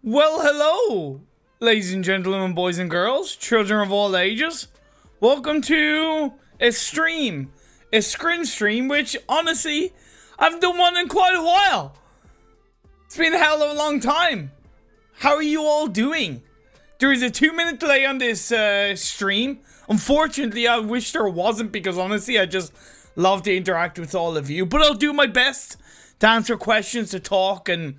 Well, hello, ladies and gentlemen, boys and girls, children of all ages. Welcome to a stream, a Scrim stream, which, honestly, I haven't done one in quite a while. It's been a hell of a long time. How are you all doing? There is a 2-minute delay on this stream. Unfortunately, I wish there wasn't because, honestly, I just love to interact with all of you. But I'll do my best to answer questions, to talk, and,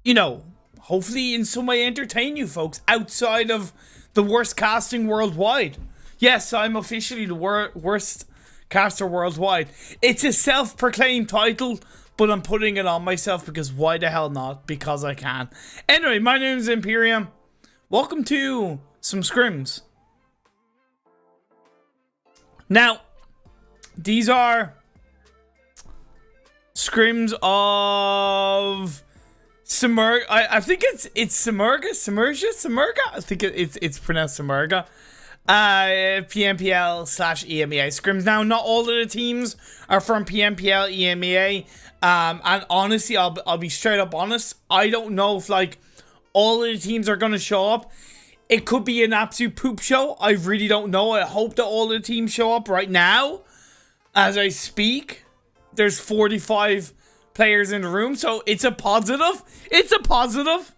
you know, hopefully in some way entertain you folks outside of the worst casting worldwide. Yes, I'm officially the worst caster worldwide. It's a self-proclaimed title, but I'm putting it on myself because why the hell not? Because I can. Anyway, my name is Imperium. Welcome to some scrims. Now, these are scrims of SIMURGA. I think it's SIMURGA. I think it's pronounced SIMURGA. PMPL / EMEA scrims. Now, not all of the teams are from PMPL EMEA. And honestly, I'll be straight up honest. I don't know if like all of the teams are gonna show up. It could be an absolute poop show. I really don't know. I hope that all the teams show up right now. As I speak, there's 45 players in the room, so it's a positive. It's a positive.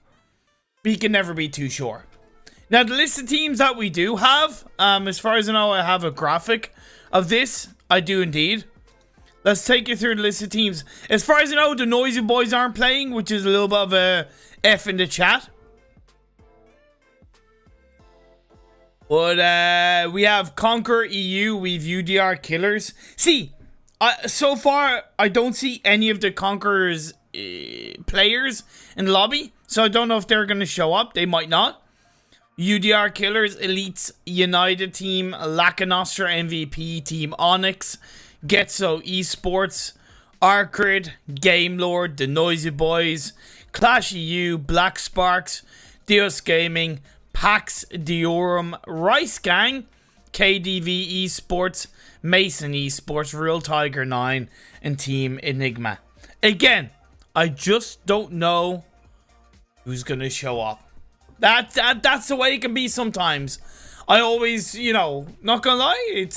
But you can never be too sure. Now, the list of teams that we do have, as far as I know, I have a graphic of this. I do indeed. Let's take you through the list of teams. As far as I know, the Noisy Boys aren't playing, which is a little bit of a F in the chat. But we have Conqueror EU, we've UDR Killers. See, so far, I don't see any of the Conqueror's players in the lobby. So I don't know if they're going to show up. They might not. UDR Killers, Elites United Team, Lakonostra MVP, Team Onyx, Getso Esports, Arcred, Gamelord, the Noisy Boys, QLASH EU, Black Sparks, Deus Gaming, Pax Deorum, Rice Gang, KDV Esports, Mason Esports, Real Tiger 9, and Team Enigma. Again, I just don't know who's gonna show up. That's the way it can be sometimes. I always, you know, not gonna lie, it's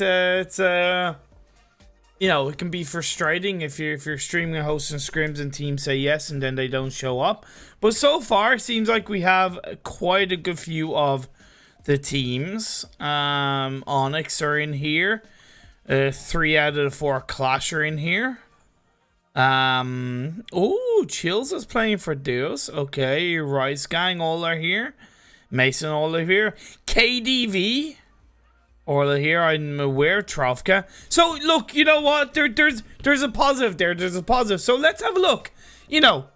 you know, it can be frustrating if you're streaming and hosting scrims and teams say yes and then they don't show up. But so far, it seems like we have quite a good few of the teams. Onyx are in here. 3 out of the 4 QLASH are in here. Oh, Chills is playing for Deus. Okay, Rice Gang all are here. Mason all are here. KDV all are here. I'm aware. Trovka. So look, you know what? There's a positive there. There's a positive. So let's have a look. You know,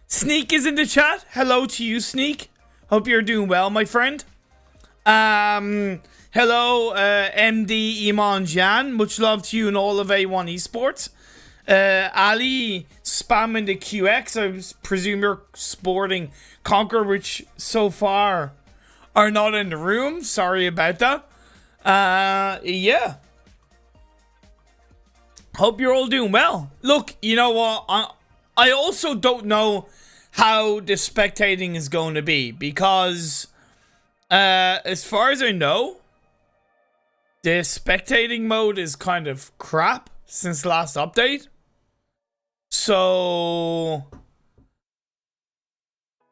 Sneak is in the chat. Hello to you, Sneak. Hope you're doing well, my friend. Hello, MD Iman Jan. Much love to you and all of A1 Esports. Ali spamming the QX. I presume you're sporting Conqueror, which so far are not in the room. Sorry about that. Yeah. Hope you're all doing well. Look, you know what? I also don't know how the spectating is going to be because, as far as I know, the spectating mode is kind of crap since last update. So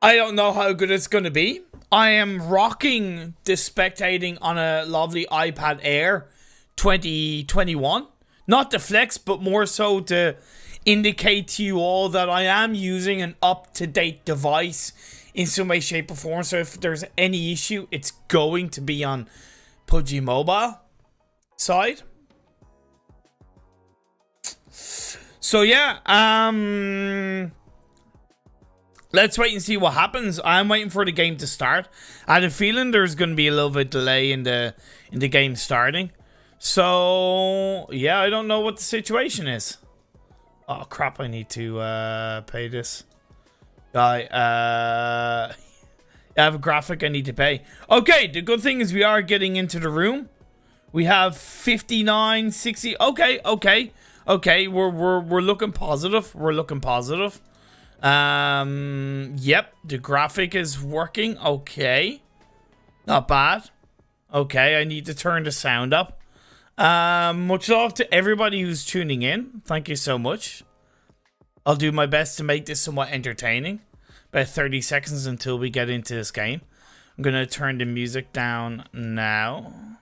I don't know how good it's going to be. I am rocking the spectating on a lovely iPad Air 2021. Not the Flex, but more so to indicate to you all that I am using an up-to-date device in some way, shape, or form. So if there's any issue, it's going to be on PUBG Mobile side. So yeah, let's wait and see what happens. I'm waiting for the game to start. I had a feeling there's going to be a little bit of delay in the game starting. So yeah, I don't know what the situation is. Oh crap, I need to pay this guy. I have a graphic I need to pay. Okay, the good thing is we are getting into the room. We have 59, 60. Okay. Okay, we're looking positive. We're looking positive. Yep, the graphic is working. Okay. Not bad. Okay, I need to turn the sound up. Much love to everybody who's tuning in. Thank you so much. I'll do my best to make this somewhat entertaining. About 30 seconds until we get into this game. I'm going to turn the music down now.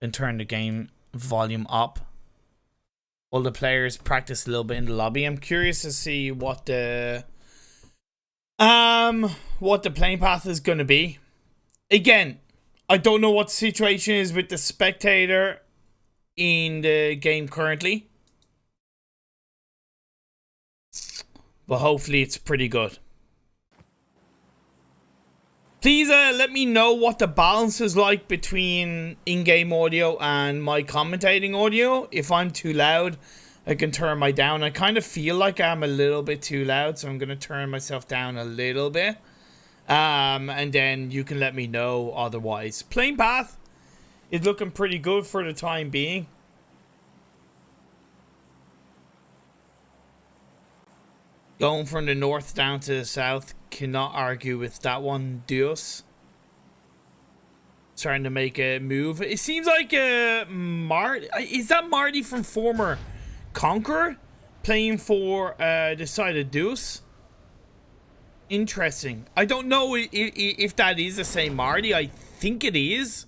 And turn the game volume up. While the players practice a little bit in the lobby. I'm curious to see what the playing path is going to be. Again, I don't know what the situation is with the spectator in the game currently. But hopefully it's pretty good. Please let me know what the balance is like between in-game audio and my commentating audio. If I'm too loud, I can turn my down. I kind of feel like I'm a little bit too loud, so I'm going to turn myself down a little bit. And then you can let me know otherwise. Playing path is looking pretty good for the time being. Going from the north down to the south, cannot argue with that one. Deus starting to make a move. It seems like is that Marty from former Conqueror playing for the side of Deus? Interesting. I don't know if that is the same Marty. I think it is.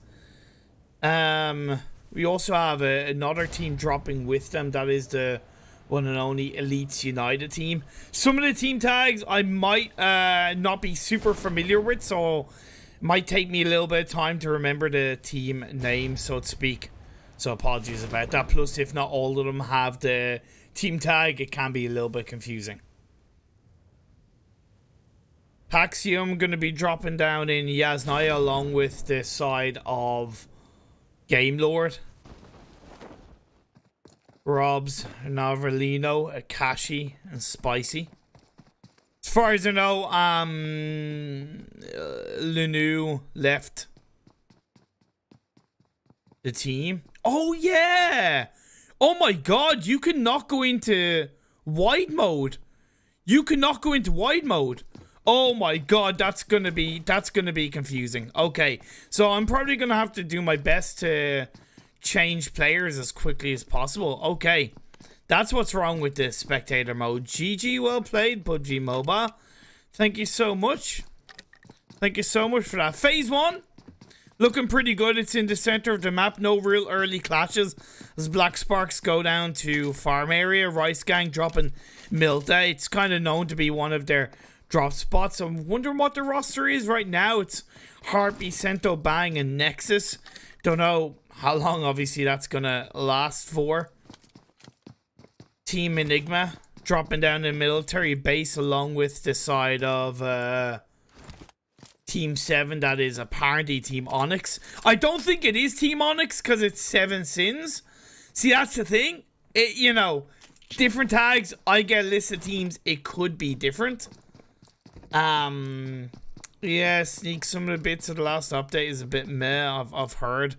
We also have another team dropping with them. That is the one and only Elites United team. Some of the team tags I might not be super familiar with, so it might take me a little bit of time to remember the team name, so to speak. So apologies about that. Plus, if not all of them have the team tag, it can be a little bit confusing. Pax Deorum going to be dropping down in Yasnaya along with the side of Gamelord. Robs, Navarlino, Akashi, and Spicy. As far as I know, Lenu left the team. Oh, yeah! Oh my god, you cannot go into wide mode. You cannot go into wide mode. Oh my god, that's gonna be confusing. Okay, so I'm probably gonna have to do my best to change players as quickly as possible. Okay, that's what's wrong with this spectator mode. GG, well played, PUBG Mobile. Thank you so much. Thank you so much for that. Phase 1, looking pretty good. It's in the center of the map. No real early clashes as Black Sparks go down to farm area. Rice Gang dropping Milta. It's kind of known to be one of their drop spots. I'm wondering what the roster is right now. It's Heartbeat, Cento, Bang, and Nexus. Don't know how long, obviously, that's gonna last for. Team Enigma dropping down in military base along with the side of Team 7. That is apparently Team Onyx. I don't think it is Team Onyx because it's 7 Sins. See, that's the thing. You know, different tags. I get a list of teams. It could be different. Yeah, Sneak, some of the bits of the last update is a bit meh, I've heard.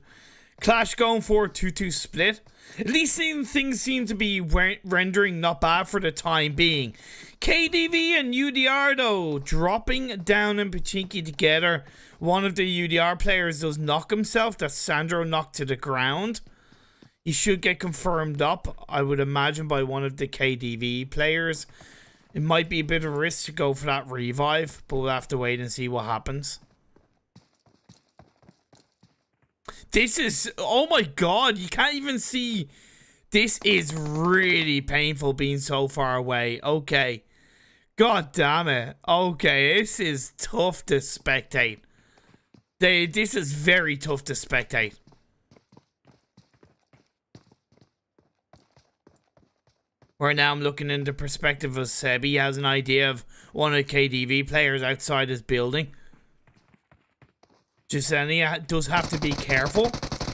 Clash going for 2-2 split. At least things seem to be rendering not bad for the time being. KDV and UDR, though, dropping down in Pachinki together. One of the UDR players does knock himself. That's Sandro knocked to the ground. He should get confirmed up, I would imagine, by one of the KDV players. It might be a bit of a risk to go for that revive, but we'll have to wait and see what happens. This is, oh my god, you can't even see. This is really painful being so far away. Okay. God damn it. Okay, this is tough to spectate. This is very tough to spectate. Right now I'm looking in the perspective of Seb. He has an idea of one of the KDV players outside his building. Jasenia does have to be careful.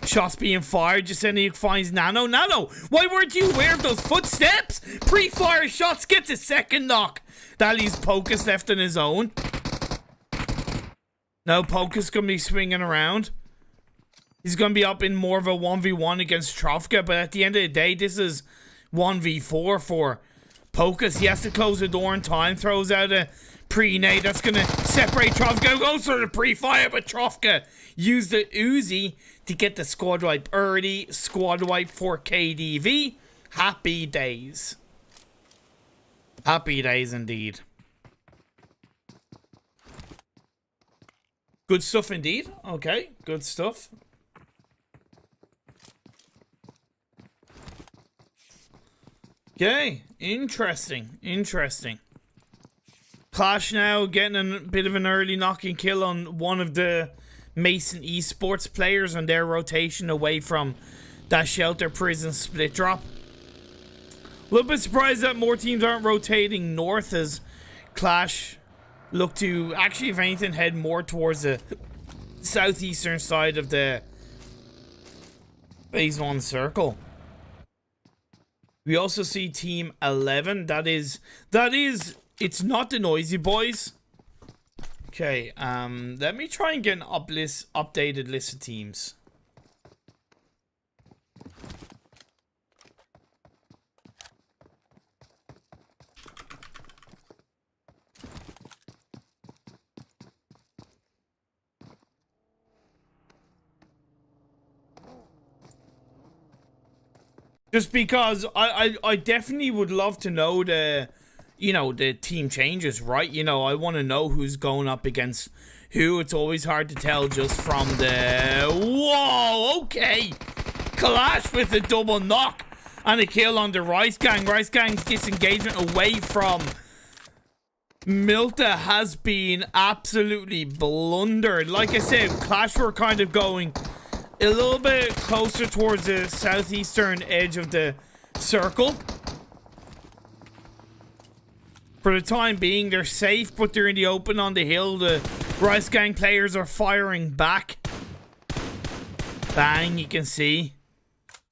Shots being fired. Jasenia finds Nano. Nano, why weren't you aware of those footsteps? Pre-fire shots. Gets a second knock. That leaves Pocus left on his own. Now Pocus going to be swinging around. He's going to be up in more of a 1v1 against Trofka. But at the end of the day, this is 1v4 for Pocus, he has to close the door in time. Throws out a pre-nade that's going to separate Trofka. Goes for the pre-fire, but Trofka used the Uzi to get the squad wipe early. Squad wipe for KDV. Happy days. Happy days indeed. Good stuff indeed. Okay, good stuff. Okay, interesting. Interesting. Clash now getting a bit of an early knocking kill on one of the Mason Esports players on their rotation away from that shelter prison split drop. A little bit surprised that more teams aren't rotating north as Clash look to actually, if anything, head more towards the southeastern side of the phase 1 circle. We also see team 11. That is it's not the Noisy Boys. Okay, let me try and get an updated list of teams. Just because I definitely would love to know the, you know, the team changes, right? You know, I want to know who's going up against who. It's always hard to tell just from the... Whoa, okay. Clash with a double knock and a kill on the Rice Gang. Rice Gang's disengagement away from Milta has been absolutely blundered. Like I said, Clash were kind of going a little bit closer towards the southeastern edge of the circle. For the time being, they're safe, but they're in the open on the hill. The Rice Gang players are firing back. Bang, you can see.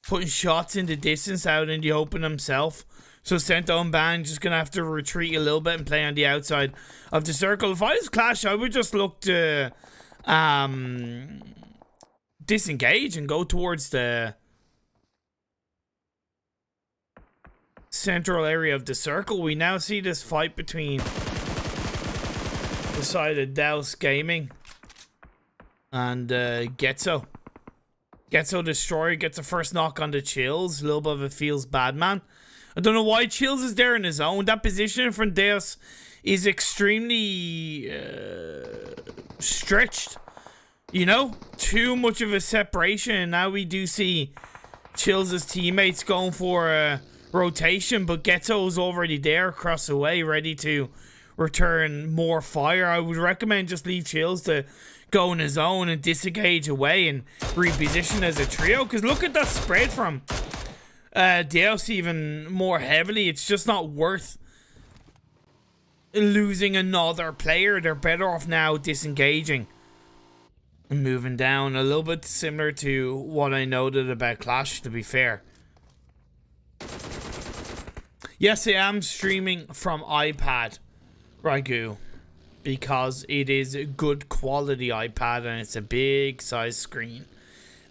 Putting shots in the distance out in the open himself. So Sento and Bang just going to have to retreat a little bit and play on the outside of the circle. If I was Clash, I would just look to disengage and go towards the central area of the circle. We now see this fight between the side of Deus Gaming and Getso. Getso Destroyer gets a first knock on the Chills. A little bit of a feels bad man. I don't know why Chills is there in his own. That position from Deus is extremely stretched. You know, too much of a separation, and now we do see Chills' teammates going for a rotation, but Getso's already there across the way, ready to return more fire. I would recommend just leave Chills to go on his own and disengage away and reposition as a trio, because look at that spread from Deus even more heavily. It's just not worth losing another player. They're better off now disengaging. Moving down, a little bit similar to what I noted about Clash, to be fair. Yes, I am streaming from iPad, Ragu, because it is a good quality iPad and it's a big size screen.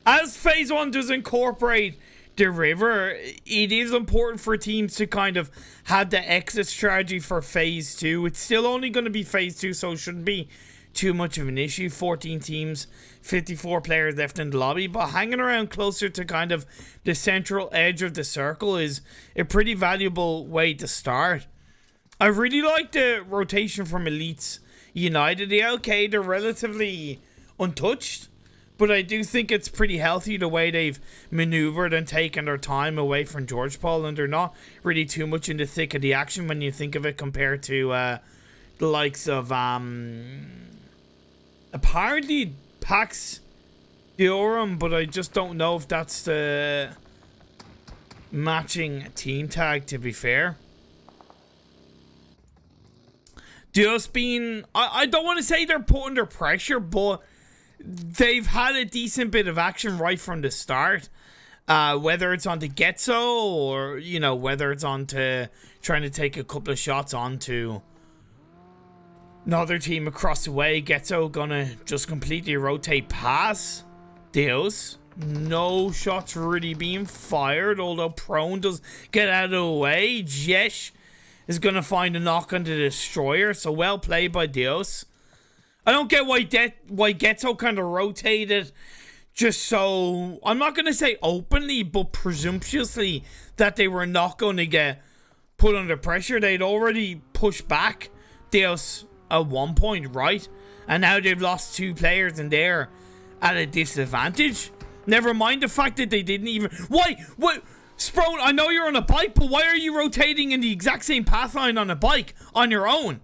As Phase 1 does incorporate the river, it is important for teams to kind of have the exit strategy for Phase 2. It's still only going to be Phase 2, so it shouldn't be too much of an issue. 14 teams, 54 players left in the lobby, but hanging around closer to kind of the central edge of the circle is a pretty valuable way to start. I really like the rotation from Elites United. The LK, they're relatively untouched, but I do think it's pretty healthy the way they've maneuvered and taken their time away from George Paul, and they're not really too much in the thick of the action when you think of it compared to the likes of apparently Pax Deorum, but I just don't know if that's the matching team tag, to be fair. Just being, I don't want to say they're put under pressure, but they've had a decent bit of action right from the start. Whether it's onto Getso or, you know, whether it's onto trying to take a couple of shots onto another team across the way. Getso gonna just completely rotate past Deus. No shots really being fired, although Prone does get out of the way. Jesh is going to find a knock on the destroyer. So well played by Deus. I don't get why Getso kind of rotated just so, I'm not going to say openly, but presumptuously, that they were not going to get put under pressure. They'd already pushed back Deus at one point, right? And now they've lost 2 players and they're at a disadvantage. Never mind the fact that they didn't even... Why? What? Sprone, I know you're on a bike, but why are you rotating in the exact same path line on a bike on your own?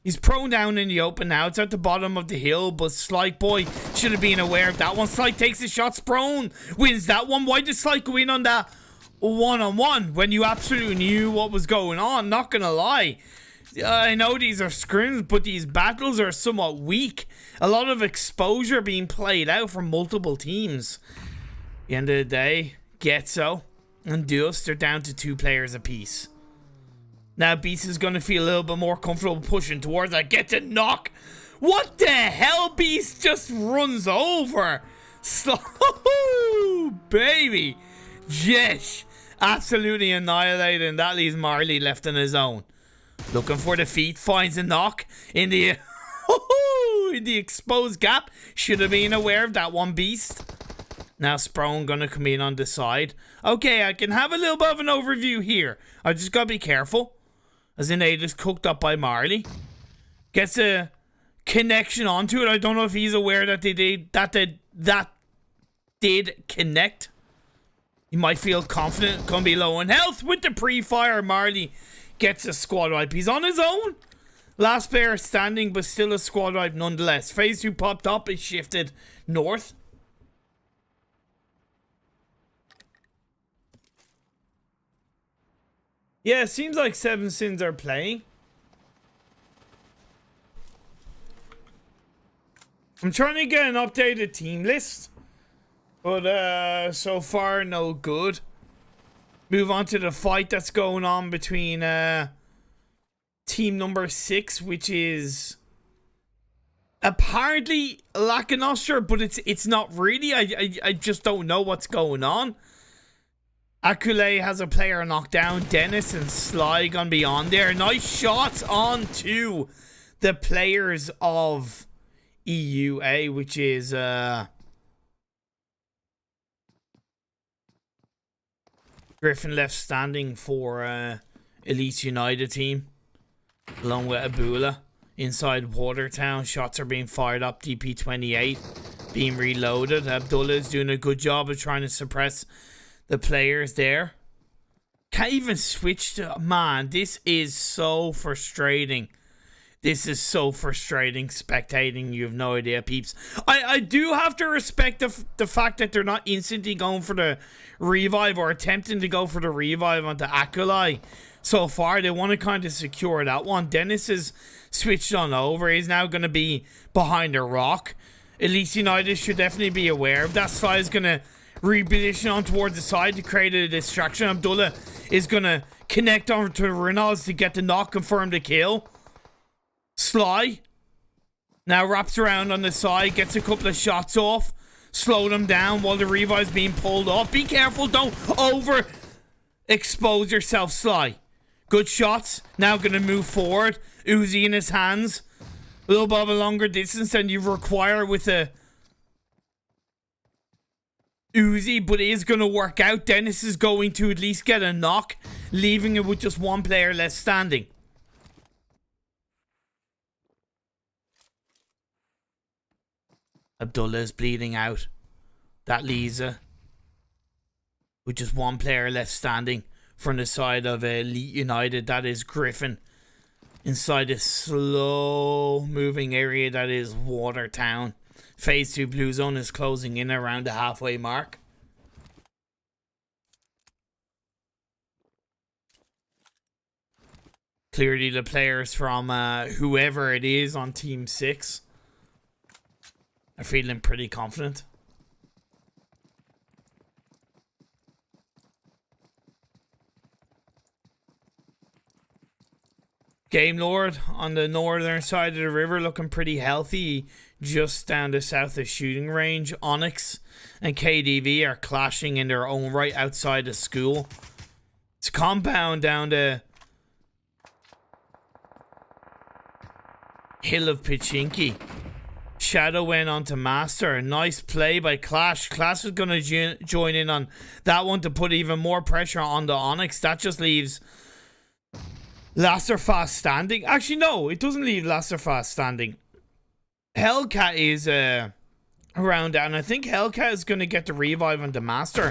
He's prone down in the open now. It's at the bottom of the hill, but Slight Boy should have been aware of that one. Slight takes a shot. Sprone wins that one. Why did Slight go in on that one-on-one when you absolutely knew what was going on? Not gonna lie. I know these are scrims, but these battles are somewhat weak. A lot of exposure being played out from multiple teams. At the end of the day, Getso and Deus, they're down to 2 players apiece. Now Beast is going to feel a little bit more comfortable pushing towards that. Gets a knock. What the hell? Beast just runs over. So, baby. Jesh. Absolutely annihilating. That leaves Marley left on his own. Looking for the feet. Finds a knock in the, in the exposed gap. Should have been aware of that one, Beast. Now Sprone gonna come in on the side. Okay, I can have a little bit of an overview here. I just gotta be careful. As in, they just cooked up by Marley. Gets a connection onto it. I don't know if he's aware that they did connect. He might feel confident. Gonna be low on health with the pre-fire. Marley gets a squad wipe. He's on his own. Last player standing, but still a squad wipe nonetheless. Phase 2 popped up. It shifted north. Yeah, it seems like 7 Sins are playing. I'm trying to get an updated team list, but so far no good. Move on to the fight that's going on between team number 6, which is apparently Lakonostra, but it's not really. I just don't know what's going on. Arcred has a player knocked down. Dennis and Sly gonna be on there. Nice shots on to the players of EUA, which is Griffin left standing for Elite United team, along with Abula. Inside Watertown, shots are being fired up. DP28 being reloaded. Abdullah is doing a good job of trying to suppress the players there. Can't even switch to... Man, this is so frustrating. This is so frustrating spectating. You have no idea, peeps. I do have to respect the fact that they're not instantly going for the revive or attempting to go for the revive onto Arcred. So far, they want to kind of secure that one. Dennis is switched on over. He's now going to be behind a rock. Elite United should definitely be aware of that. Sly is going to reposition on towards the side to create a distraction. Abdullah is going to connect over to Reynolds to get the knock, confirm the kill. Sly now wraps around on the side, gets a couple of shots off, slow them down while the revive's being pulled off. Be careful, don't over expose yourself, Sly. Good shots. Now going to move forward. Uzi in his hands. A little bit of a longer distance than you require with a Uzi, but it is going to work out. Dennis is going to at least get a knock, leaving it with just 1 player left standing. Abdullah is bleeding out. That leaves with just 1 player left standing from the side of Elite United. That is Griffin. Inside a slow moving area that is Watertown. Phase 2 blue zone is closing in around the halfway mark. Clearly the players from whoever it is on Team 6 are feeling pretty confident. Gamelord on the northern side of the river looking pretty healthy, just down the south of shooting range. Onyx and KDV are clashing in their own right outside the school. It's a compound down the Hill of Pachinki. Shadow went on to Master. Nice play by QLASH. QLASH is going to join in on that one to put even more pressure on the Onyx. That just leaves Lasterfast standing. Actually, no, it doesn't leave Lasterfast standing. Hellcat is around that, and I think Hellcat is going to get the revive on the Master.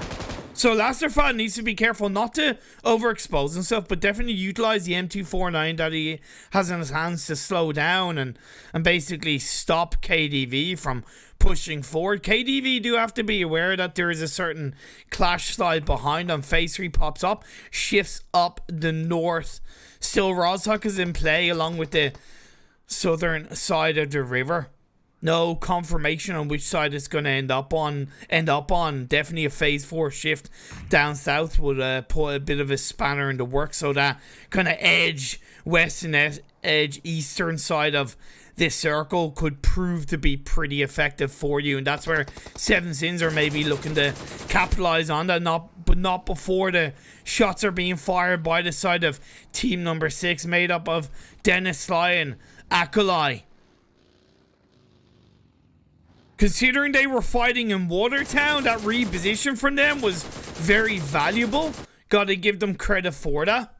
So Lasterfast needs to be careful not to overexpose himself, but definitely utilize the M249 that he has in his hands to slow down and basically stop KDV from pushing forward. KDV do have to be aware that there is a certain clash slide behind them. Phase 3 pops up, shifts up the north. Still, Rozhok is in play along with the southern side of the river. No confirmation on which side it's going to end up on. Definitely a phase 4 shift down south would put a bit of a spanner in the works, so that kind of edge west and edge eastern side of this circle could prove to be pretty effective for you, and that's where Seven Sins are maybe looking to capitalize on that. But not before the shots are being fired by the side of team number 6, made up of Dennis Sly and Akalai. Considering they were fighting in Watertown, that reposition from them was very valuable. Gotta give them credit for that.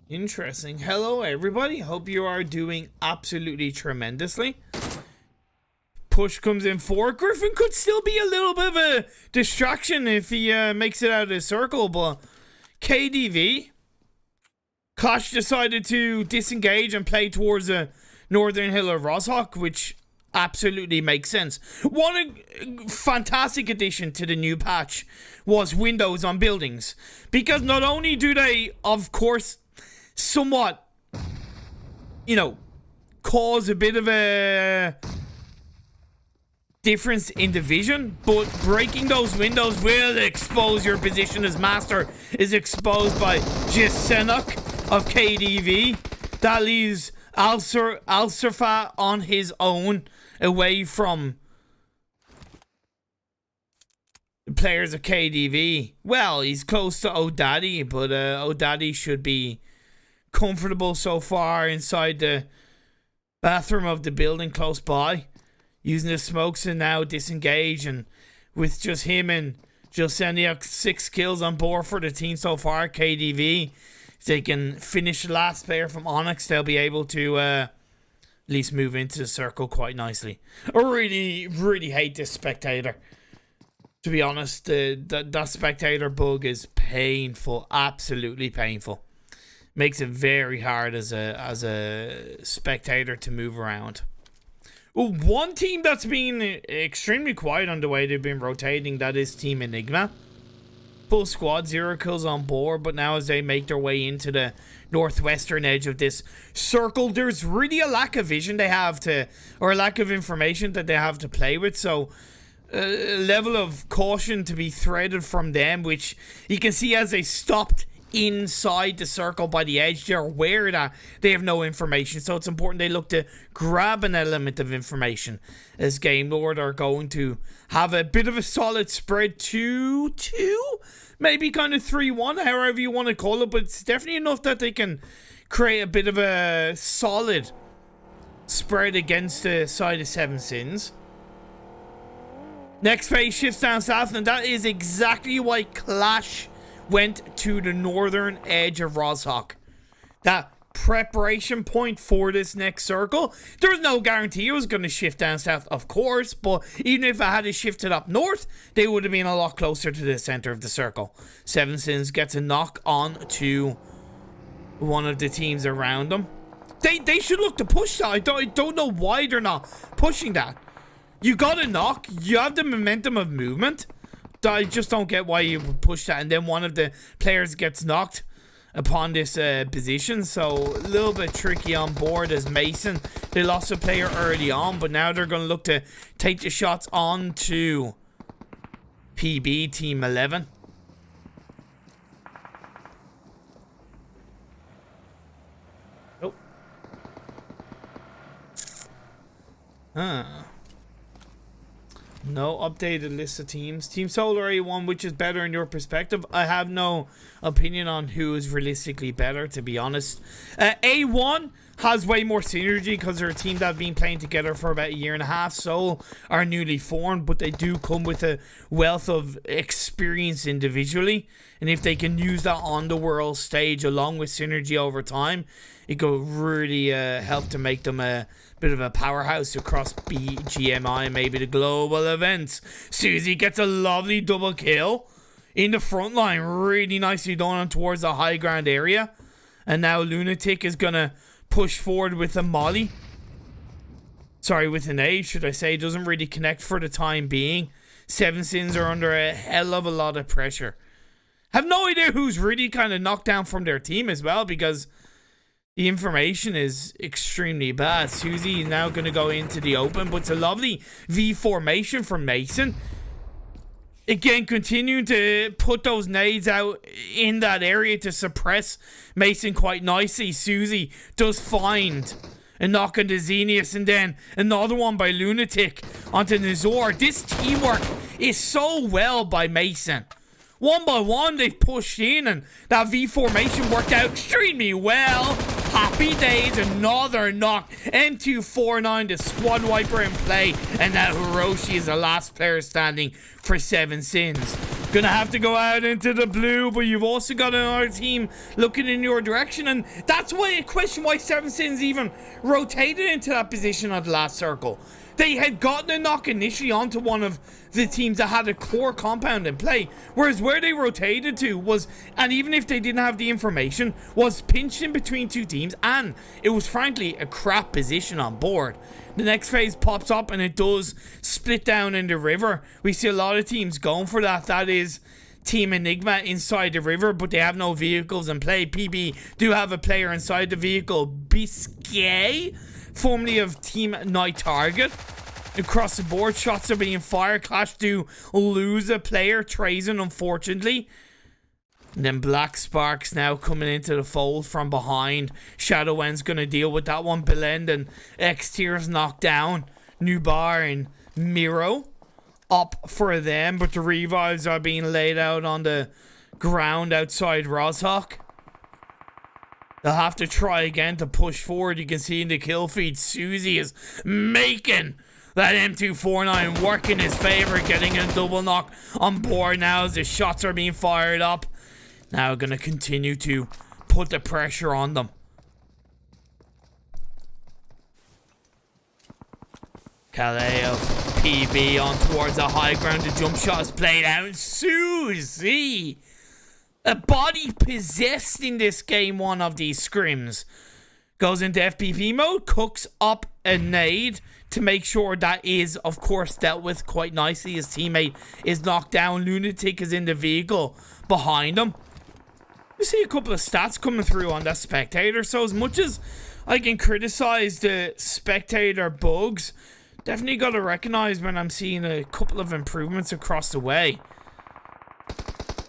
Interesting. Hello everybody, hope you are doing absolutely tremendously. Push comes in for Griffin. Could still be a little bit of a distraction if he makes it out of the circle, but KDV QLASH decided to disengage and play towards the northern hill of Rozhok, which absolutely makes sense. One fantastic addition to the new patch was windows on buildings, because not only do they, of course, somewhat, you know, cause a bit of a difference in the vision, but breaking those windows will expose your position as Master is exposed by just Sanhok of KDV. That leaves Al-Surfa on his own, away from the players of KDV. Well, he's close to O'Daddy, but O'Daddy should be comfortable so far inside the bathroom of the building close by, using the smokes, and now disengage, and with just him and Jilseniak 6 kills on board for the team so far. KDV, if they can finish the last player from Onyx, they'll be able to at least move into the circle quite nicely. I really hate this spectator, to be honest. That spectator bug is painful, absolutely painful. Makes it very hard as a spectator to move around. Well, one team that's been extremely quiet on the way they've been rotating, that is Team Enigma. Full squad, 0 kills on board, but now as they make their way into the northwestern edge of this circle, there's really a lack of vision they have to, or a lack of information that they have to play with, so a level of caution to be threaded from them, which you can see as they stopped inside the circle by the edge. They're aware that they have no information, so it's important they look to grab an element of information, as Gamelord are going to have a bit of a solid spread, 2-2, maybe kind of 3-1, however you want to call it, but it's definitely enough that they can create a bit of a solid spread against the side of Seven Sins. Next phase shifts down south, and that is exactly why QLASH went to the northern edge of Rozhok. That preparation point for this next circle, there was no guarantee it was going to shift down south, of course, but even if it had shifted up north, they would have been a lot closer to the center of the circle. Seven Sins gets a knock on to one of the teams around them. They should look to push that. I don't know why they're not pushing that. You got a knock, you have the momentum of movement. I just don't get why you would push that, and then one of the players gets knocked upon this position, so a little bit tricky on board as Mason. They lost a player early on, but now they're going to look to take the shots on to PB Team 11. Oh. No updated list of teams. Team Solar A1, which is better in your perspective? I have no opinion on who is realistically better, to be honest. A1 has way more synergy because they're a team that have been playing together for about a year and a half. So are newly formed, but they do come with a wealth of experience individually. And if they can use that on the world stage along with synergy over time, it could really help to make them a bit of a powerhouse across BGMI and maybe the global events. Susie gets a lovely double kill in the front line. Really nicely done on towards the high ground area. And now Lunatic is going to push forward with a molly. Sorry, with an A, should I say. Doesn't really connect for the time being. Seven Sins are under a hell of a lot of pressure. Have no idea who's really kind of knocked down from their team as well, because the information is extremely bad. Susie is now going to go into the open, but it's a lovely V formation from Mason. Again, continuing to put those nades out in that area to suppress Mason quite nicely. Susie does find a knock on the Xenius, and then another one by Lunatic onto Nazor. This teamwork is so well by Mason. One by one, they've pushed in, and that V formation worked out extremely well. Happy days, another knock. M249, the squad wiper in play, and now Hiroshi is the last player standing for Seven Sins. Gonna have to go out into the blue, but you've also got another team looking in your direction, and that's why I question why Seven Sins even rotated into that position at the last circle. They had gotten a knock initially onto one of the teams that had a core compound in play, whereas where they rotated to was, and even if they didn't have the information, was pinched in between two teams, and it was frankly a crap position on board. The next phase pops up and it does split down in the river. We see a lot of teams going for that. That is Team Enigma inside the river, but they have no vehicles in play. PB do have a player inside the vehicle, Biscay, formerly of Team Night Target. Across the board, shots are being fired. Clash do lose a player, Trazen, unfortunately. And then Black Sparks now coming into the fold from behind. Shadowend's going to deal with that one. Belend and X-Tier's knocked down. Nubar and Miro up for them, but the revives are being laid out on the ground outside Rozhok. They'll have to try again to push forward. You can see in the kill feed, Susie is making that M249 work in his favor, getting a double knock on board now as the shots are being fired up. Now going to continue to put the pressure on them. Kaleo, PB on towards the high ground. The jump shot is played out. Susie, a body possessed in this game one of these scrims, goes into FPP mode, cooks up a nade to make sure that is, of course, dealt with quite nicely. His teammate is knocked down. Lunatic is in the vehicle behind him. We see a couple of stats coming through on that spectator. So as much as I can criticize the spectator bugs, definitely got to recognize when I'm seeing a couple of improvements across the way.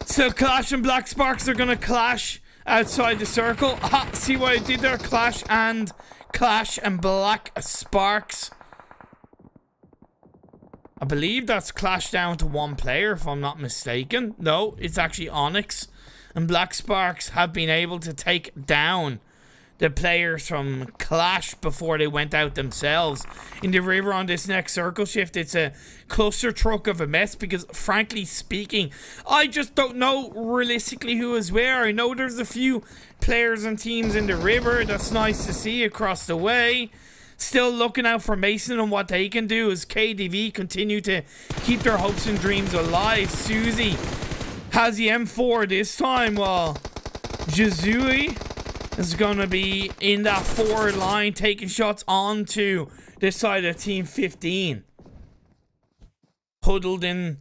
So Clash and Black Sparks are going to clash outside the circle. Aha, see what I did there? Clash and Black Sparks. I believe that's Clash down to one player, if I'm not mistaken. No, it's actually Onyx. And Black Sparks have been able to take down the players from Clash before they went out themselves. In the river on this next circle shift, it's a cluster truck of a mess because, frankly speaking, I just don't know realistically who is where. I know there's a few players and teams in the river. That's nice to see across the way. Still looking out for Mason and what they can do as KDV continue to keep their hopes and dreams alive. Susie has the M4 this time, while Jizui is going to be in that forward line, taking shots onto this side of Team 15. Huddled in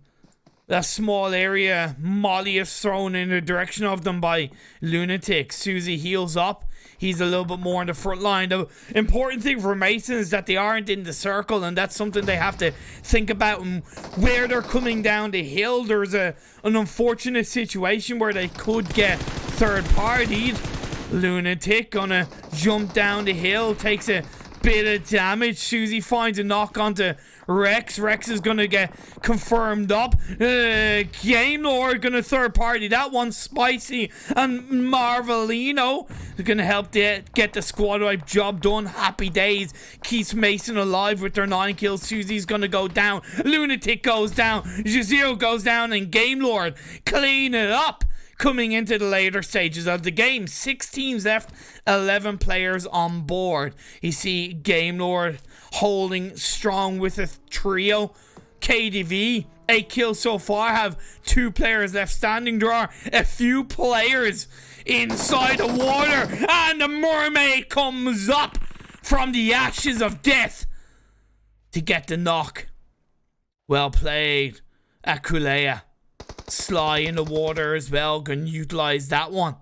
that small area, Molly is thrown in the direction of them by Lunatic. Susie heals up. He's a little bit more in the front line. The important thing for Mason is that they aren't in the circle, and that's something they have to think about. And where they're coming down the hill, there's an unfortunate situation where they could get third-partied. Lunatic gonna jump down the hill, takes a bit of damage. Susie finds a knock onto Rex. Rex is going to get confirmed up. Gamelord going to third party that one. Spicy and Marvelino is going to help get the squad wipe job done. Happy days keeps Mason alive with their 9 kills. Susie's going to go down. Lunatic goes down. Jazio goes down. And Gamelord clean it up. Coming into the later stages of the game, 6 teams left, 11 players on board. You see Gamelord holding strong with a trio. KDV, 8 kills so far, have 2 players left standing. There are a few players inside the water, and the mermaid comes up from the ashes of death to get the knock. Well played, Akulea. Sly in the water as well, gonna utilize that one,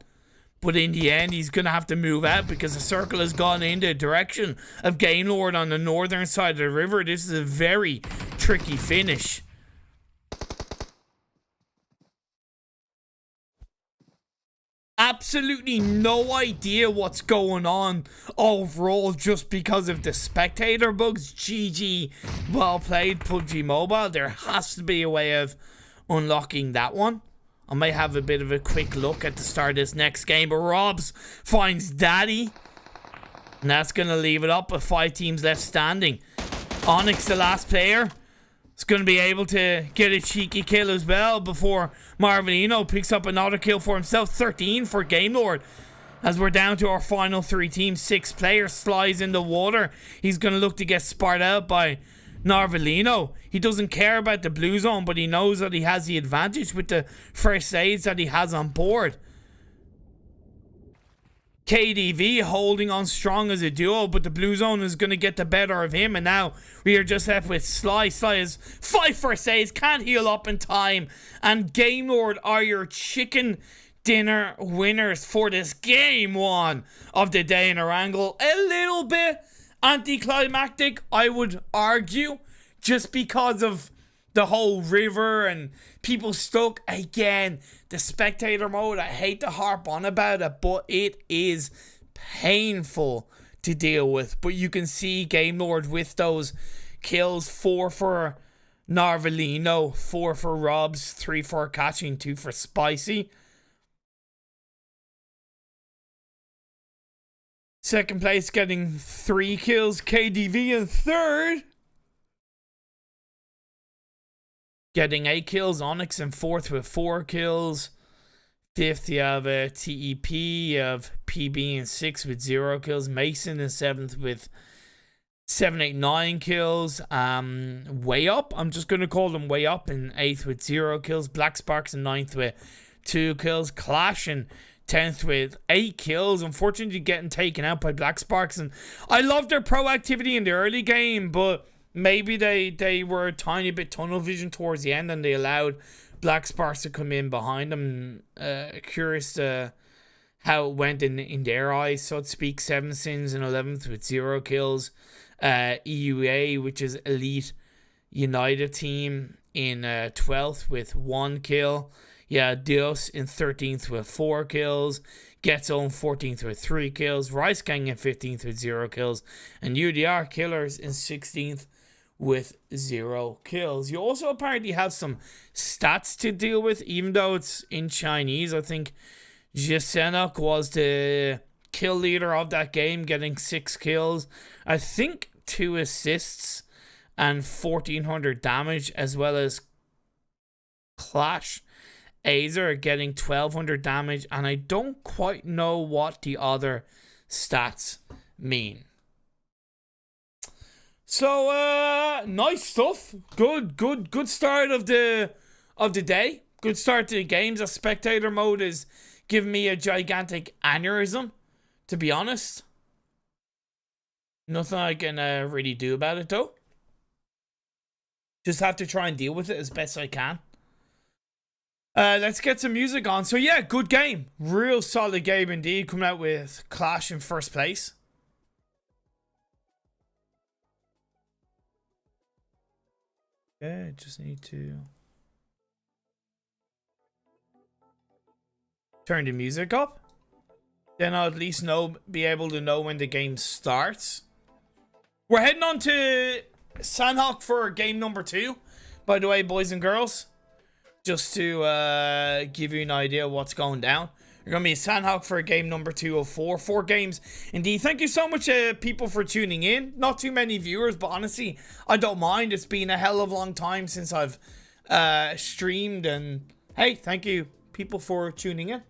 but in the end he's gonna have to move out because the circle has gone in the direction of Gamelord on the northern side of the river. This is a very tricky finish. Absolutely no idea what's going on overall just because of the spectator bugs. GG, well played PUBG Mobile. There has to be a way of unlocking that one. I might have a bit of a quick look at the start of this next game, but Robs finds Daddy, and that's gonna leave it up with 5 teams left standing. Onyx, the last player, is gonna be able to get a cheeky kill as well before Marvelino picks up another kill for himself. 13 for Gamelord. As we're down to our final 3 teams, 6 players. Slides in the water. He's gonna look to get sparred out by Narvelino. He doesn't care about the blue zone, but he knows that he has the advantage with the first aids that he has on board. KDV holding on strong as a duo, but the blue zone is going to get the better of him, and now we are just left with Sly. Sly has 5 first aids, can't heal up in time, and Gamelord are your chicken dinner winners for this game 1 of the day in Erangel. A little bit anticlimactic, I would argue, just because of the whole river and people stuck. Again, the spectator mode, I hate to harp on about it, but it is painful to deal with. But you can see Gamelord with those kills. 4 for Narvelino, 4 for Robs, 3 for Catching, 2 for Spicy. Second place getting 3 kills, KDV in third. Getting 8 kills, Onyx in 4th with 4 kills. 5th you have TEP, you have PB in 6th with 0 kills. Mason in 7th with 7, 8, 9 kills. Way Up, I'm just going to call them Way Up in 8th with 0 kills. Black Sparks in 9th with 2 kills. Clash in 10th with 8 kills. Unfortunately getting taken out by Black Sparks, and I love their proactivity in the early game, but maybe they were a tiny bit tunnel vision towards the end and they allowed Black Sparks to come in behind them. Curious how it went in their eyes, so to speak. 7 Sins in 11th with 0 kills. EUA, which is Elite United team, in 12th with 1 kill. Yeah, Deus in 13th with 4 kills. Getso in 14th with 3 kills. Rice Gang in 15th with 0 kills. And UDR Killers in 16th with 0 kills. You also apparently have some stats to deal with, even though it's in Chinese. I think Sanhok was the kill leader of that game, getting 6 kills. I think 2 assists and 1400 damage, as well as Clash Azer getting 1200 damage, and I don't quite know what the other stats mean. So nice stuff. Good start of the day. Good start to the games. The spectator mode is giving me a gigantic aneurysm, to be honest. Nothing I can really do about it though. Just have to try and deal with it as best I can. Let's get some music on. So yeah, good game. Real solid game indeed. Coming out with Clash in first place. Okay, just need to turn the music up. Then I'll at least be able to know when the game starts. We're heading on to Sanhok for game number 2, by the way, boys and girls. Just to give you an idea of what's going down. You're going to be Sanhok for game number 2 of 4. 4 games indeed. Thank you so much, people, for tuning in. Not too many viewers, but honestly, I don't mind. It's been a hell of a long time since I've streamed. And hey, thank you, people, for tuning in.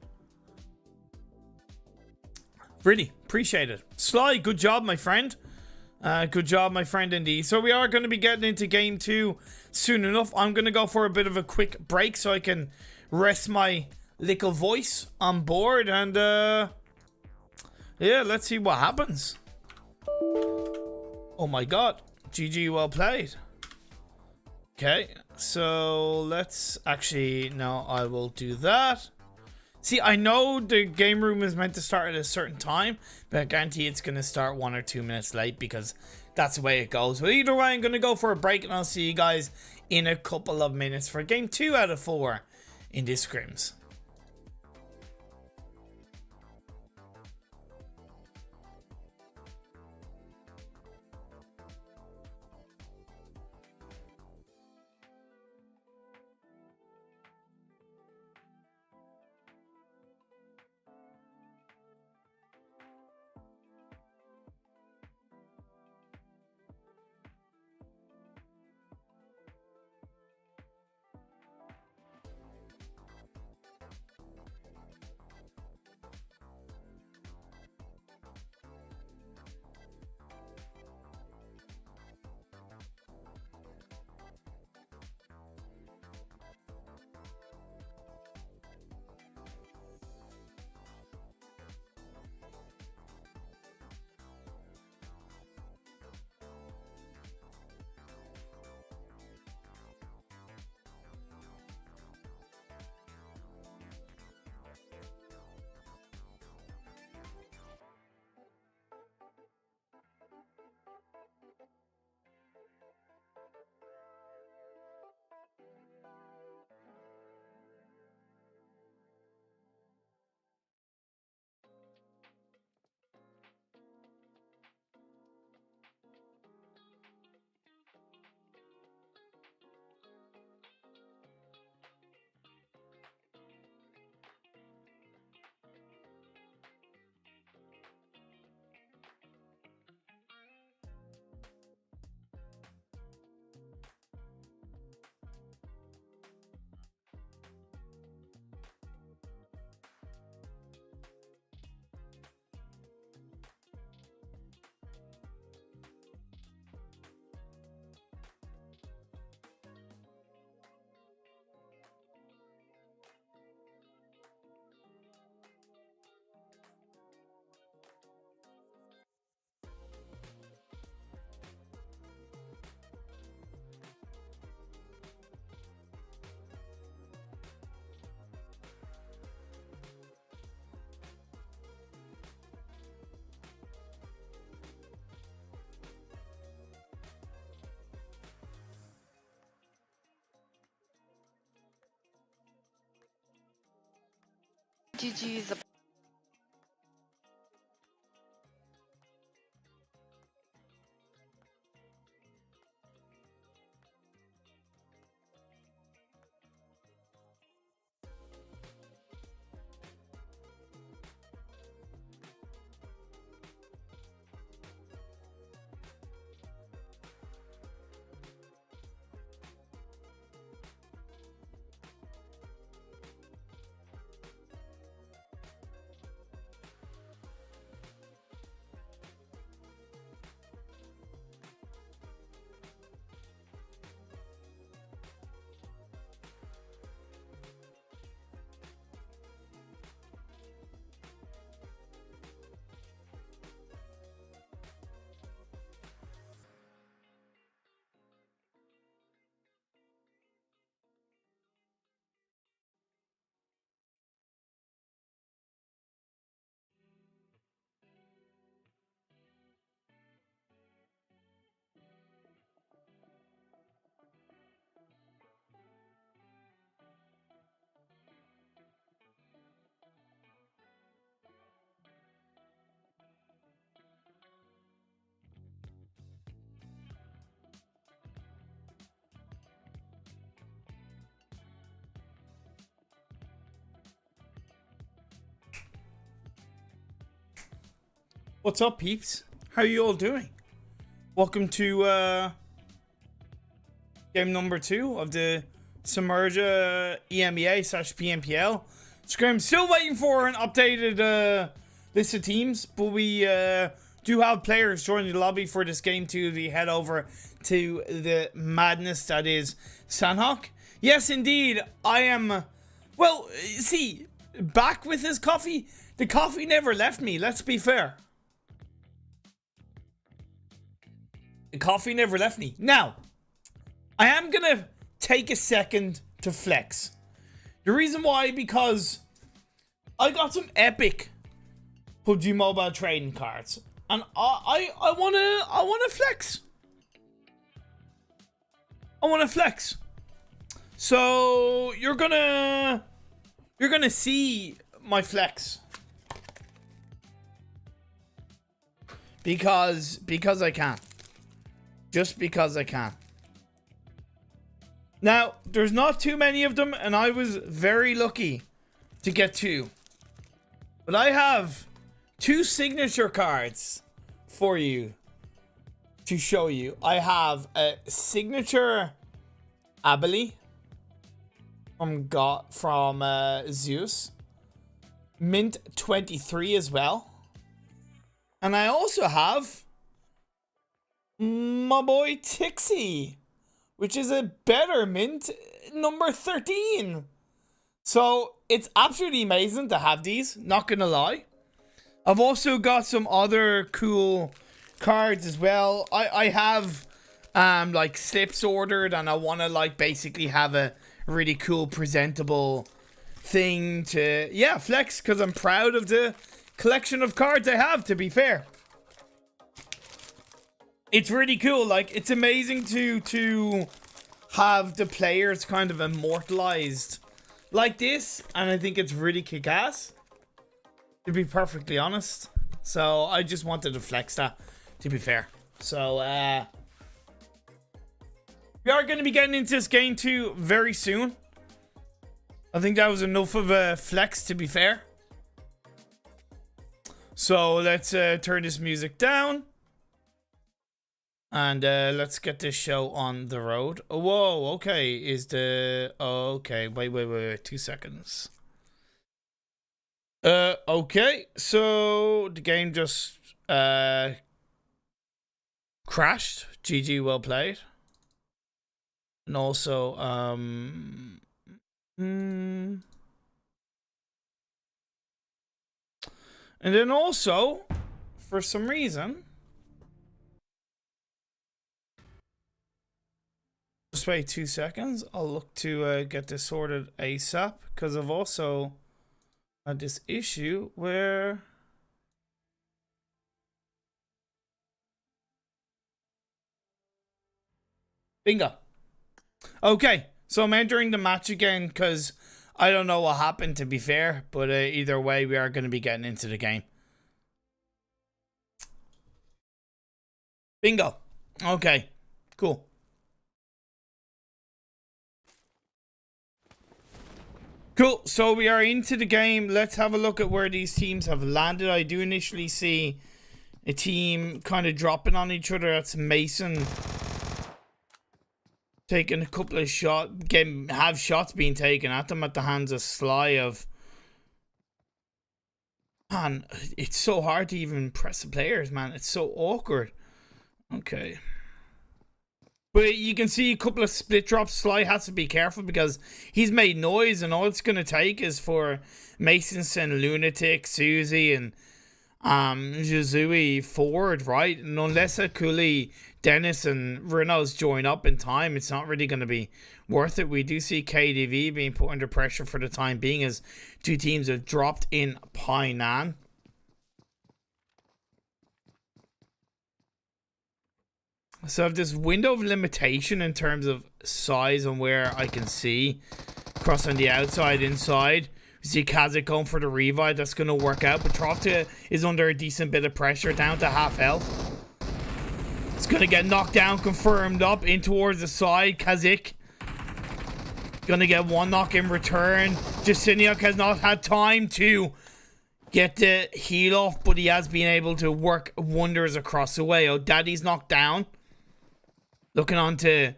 Really appreciate it. Sly, good job, my friend. Good job, my friend, indeed. So we are going to be getting into game 2 soon enough. I'm going to go for a bit of a quick break so I can rest my little voice on board. And, yeah, let's see what happens. Oh, my God. GG, well played. Okay, so let's actually... No, I will do that. See, I know the game room is meant to start at a certain time, but I guarantee it's going to start 1 or 2 minutes late because that's the way it goes. But either way, I'm going to go for a break and I'll see you guys in a couple of minutes for game 2 out of 4 in this Scrims. GG's. What's up, peeps? How you all doing? Welcome to game number 2 of the SIMURGA EMEA / PMPL Scrims. Still waiting for an updated list of teams, but we do have players joining the lobby for this game to head over to the madness that is Sanhok. Yes, indeed, I am. Well, see, back with his coffee. The coffee never left me. Let's be fair. The coffee never left me. Now, I am gonna take a second to flex. The reason why, because I got some epic PUBG Mobile trading cards, and I wanna flex. I wanna flex. So you're gonna see my flex because I can. Just because I can. Now, there's not too many of them, and I was very lucky to get 2. But I have 2 signature cards for you to show you. I have a signature Abeli from Zeus, mint 23 as well, and I also have my boy Tixie, which is a better mint, number 13. So it's absolutely amazing to have these, not gonna lie. I've also got some other cool cards as well. I have like slips ordered, and I want to like basically have a really cool presentable thing to flex, because I'm proud of the collection of cards I have, to be fair. It's really cool. Like, it's amazing to have the players kind of immortalized like this, and I think it's really kick-ass, to be perfectly honest. So I just wanted to flex that, to be fair. So we are going to be getting into this game too very soon. I think that was enough of a flex, to be fair. So let's turn this music down. And let's get this show on the road. Oh, whoa, okay. Okay, wait, 2 seconds. Okay, so the game just crashed. GG, well played. And also, and then also, for some reason, just wait 2 seconds. I'll look to get this sorted ASAP, because I've also had this issue where bingo. Okay, so I'm entering the match again because I don't know what happened, to be fair, but either way, we are going to be getting into the game. Bingo. Okay, cool. Cool, so we are into the game. Let's have a look at where these teams have landed. I do initially see a team kind of dropping on each other. That's Mason taking a couple of shots. Have shots being taken at them at the hands of Sly of... Man, it's so hard to even press the players, man. It's so awkward. Okay. But you can see a couple of split drops. Sly has to be careful because he's made noise, and all it's going to take is for Mason and Lunatic, Susie, and Jazui forward, right? And unless Akuli, Dennis, and Reynolds join up in time, it's not really going to be worth it. We do see KDV being put under pressure for the time being as 2 teams have dropped in Painan. So I have this window of limitation in terms of size and where I can see. Cross on the outside, inside. We see Kazakh going for the revive. That's going to work out. But Trofta is under a decent bit of pressure, down to half health. It's going to get knocked down, confirmed up, in towards the side. Kazakh going to get 1 knock in return. Jasiniak has not had time to get the heal off, but he has been able to work wonders across the way. Oh, Daddy's knocked down. Looking on to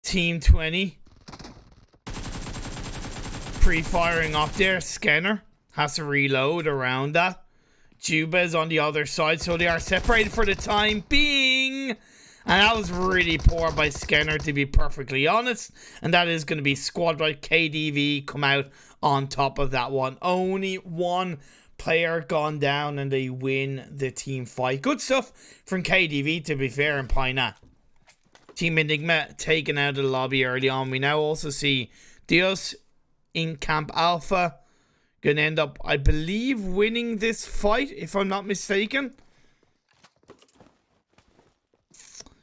Team 20. Pre-firing up there. Scanner has to reload around that. Juba is on the other side, so they are separated for the time being. And that was really poor by Scanner, to be perfectly honest. And that is going to be squad by KDV come out on top of that one. Only one player gone down and they win the team fight. Good stuff from KDV, to be fair, and Pina. Team Enigma taken out of the lobby early on. We now also see Deus in Camp Alpha. Gonna end up, I believe, winning this fight, if I'm not mistaken.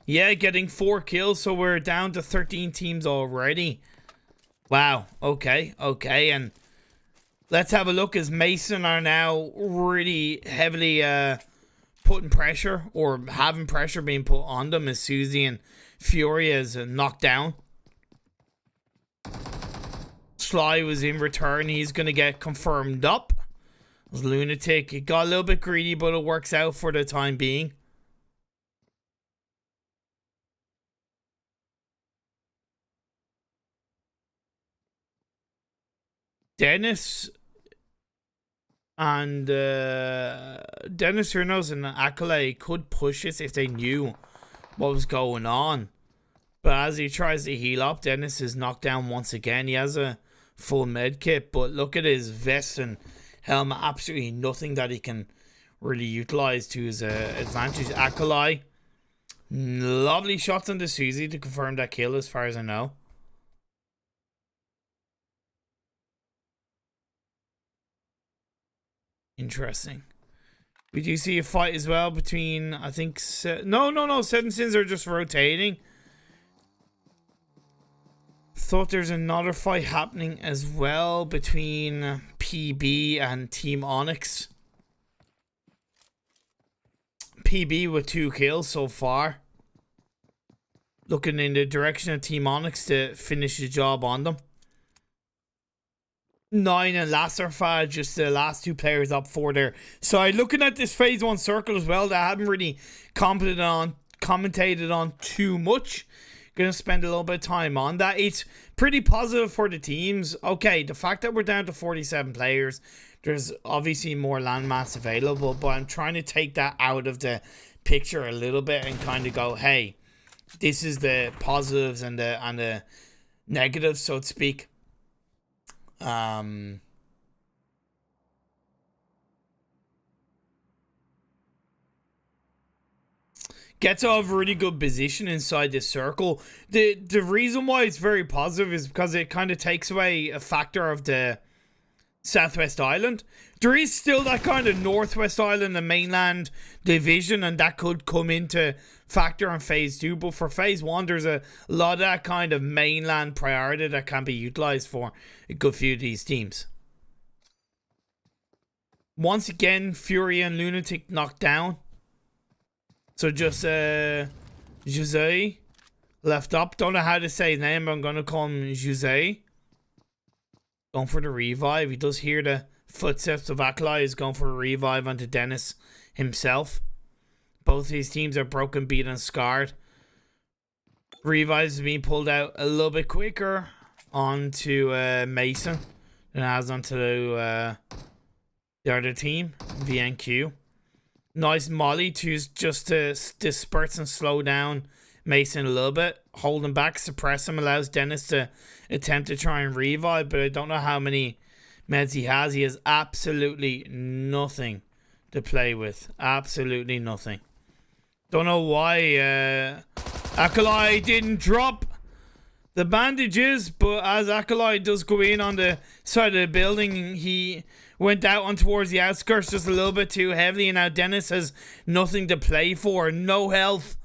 Yeah, getting 4 kills, so we're down to 13 teams already. Wow, okay, and let's have a look as Mason are now really heavily putting pressure, or having pressure being put on them, as Susie and Fury is knocked down. Sly was in return. He's going to get confirmed up. Lunatic, it got a little bit greedy, but it works out for the time being. Dennis and Dennis Runos and Accolade could push this if they knew what was going on. But as he tries to heal up, Dennis is knocked down once again. He has a full med kit, but look at his vest and helmet. Absolutely nothing that he can really utilize to his advantage. Accolade, lovely shots on the Susie to confirm that kill, as far as I know. Interesting. We do see a fight as well between, I think, no, Seven Sins are just rotating. Thought there's another fight happening as well between PB and Team Onyx. PB with 2 kills so far. Looking in the direction of Team Onyx to finish the job on them. 9 and Lasserfa, just the last 2 players up for there. So looking at this phase 1 circle as well, that I haven't really commentated on too much. Gonna spend a little bit of time on that. It's pretty positive for the teams. Okay, the fact that we're down to 47 players, there's obviously more landmass available, but I'm trying to take that out of the picture a little bit and kind of go, hey, this is the positives and the negatives, so to speak. Getso have a really good position inside this circle. The reason why it's very positive is because it kind of takes away a factor of the Southwest Island. There is still that kind of Northwest Island and mainland division, and that could come into factor on phase 2, but for phase 1 there's a lot of that kind of mainland priority that can be utilized for a good few of these teams. Once again, Fury and Lunatic knocked down. So just Jose left up. Don't know how to say his name, but I'm going to call him Jose. Going for the revive. He does hear the footsteps of Akla. He's going for a revive onto Dennis himself. Both these teams are broken, beat, and scarred. Revives being pulled out a little bit quicker onto Mason than it has onto the other team, VNQ. Nice molly to just to disperse and slow down Mason a little bit. Hold him back, suppress him, allows Dennis to attempt to try and revive, but I don't know how many meds he has. He has absolutely nothing to play with. Absolutely nothing. Don't know why Acolyte didn't drop the bandages, but as Acolyte does go in on the side of the building, he went out on towards the outskirts just a little bit too heavily, and now Dennis has nothing to play for. No health.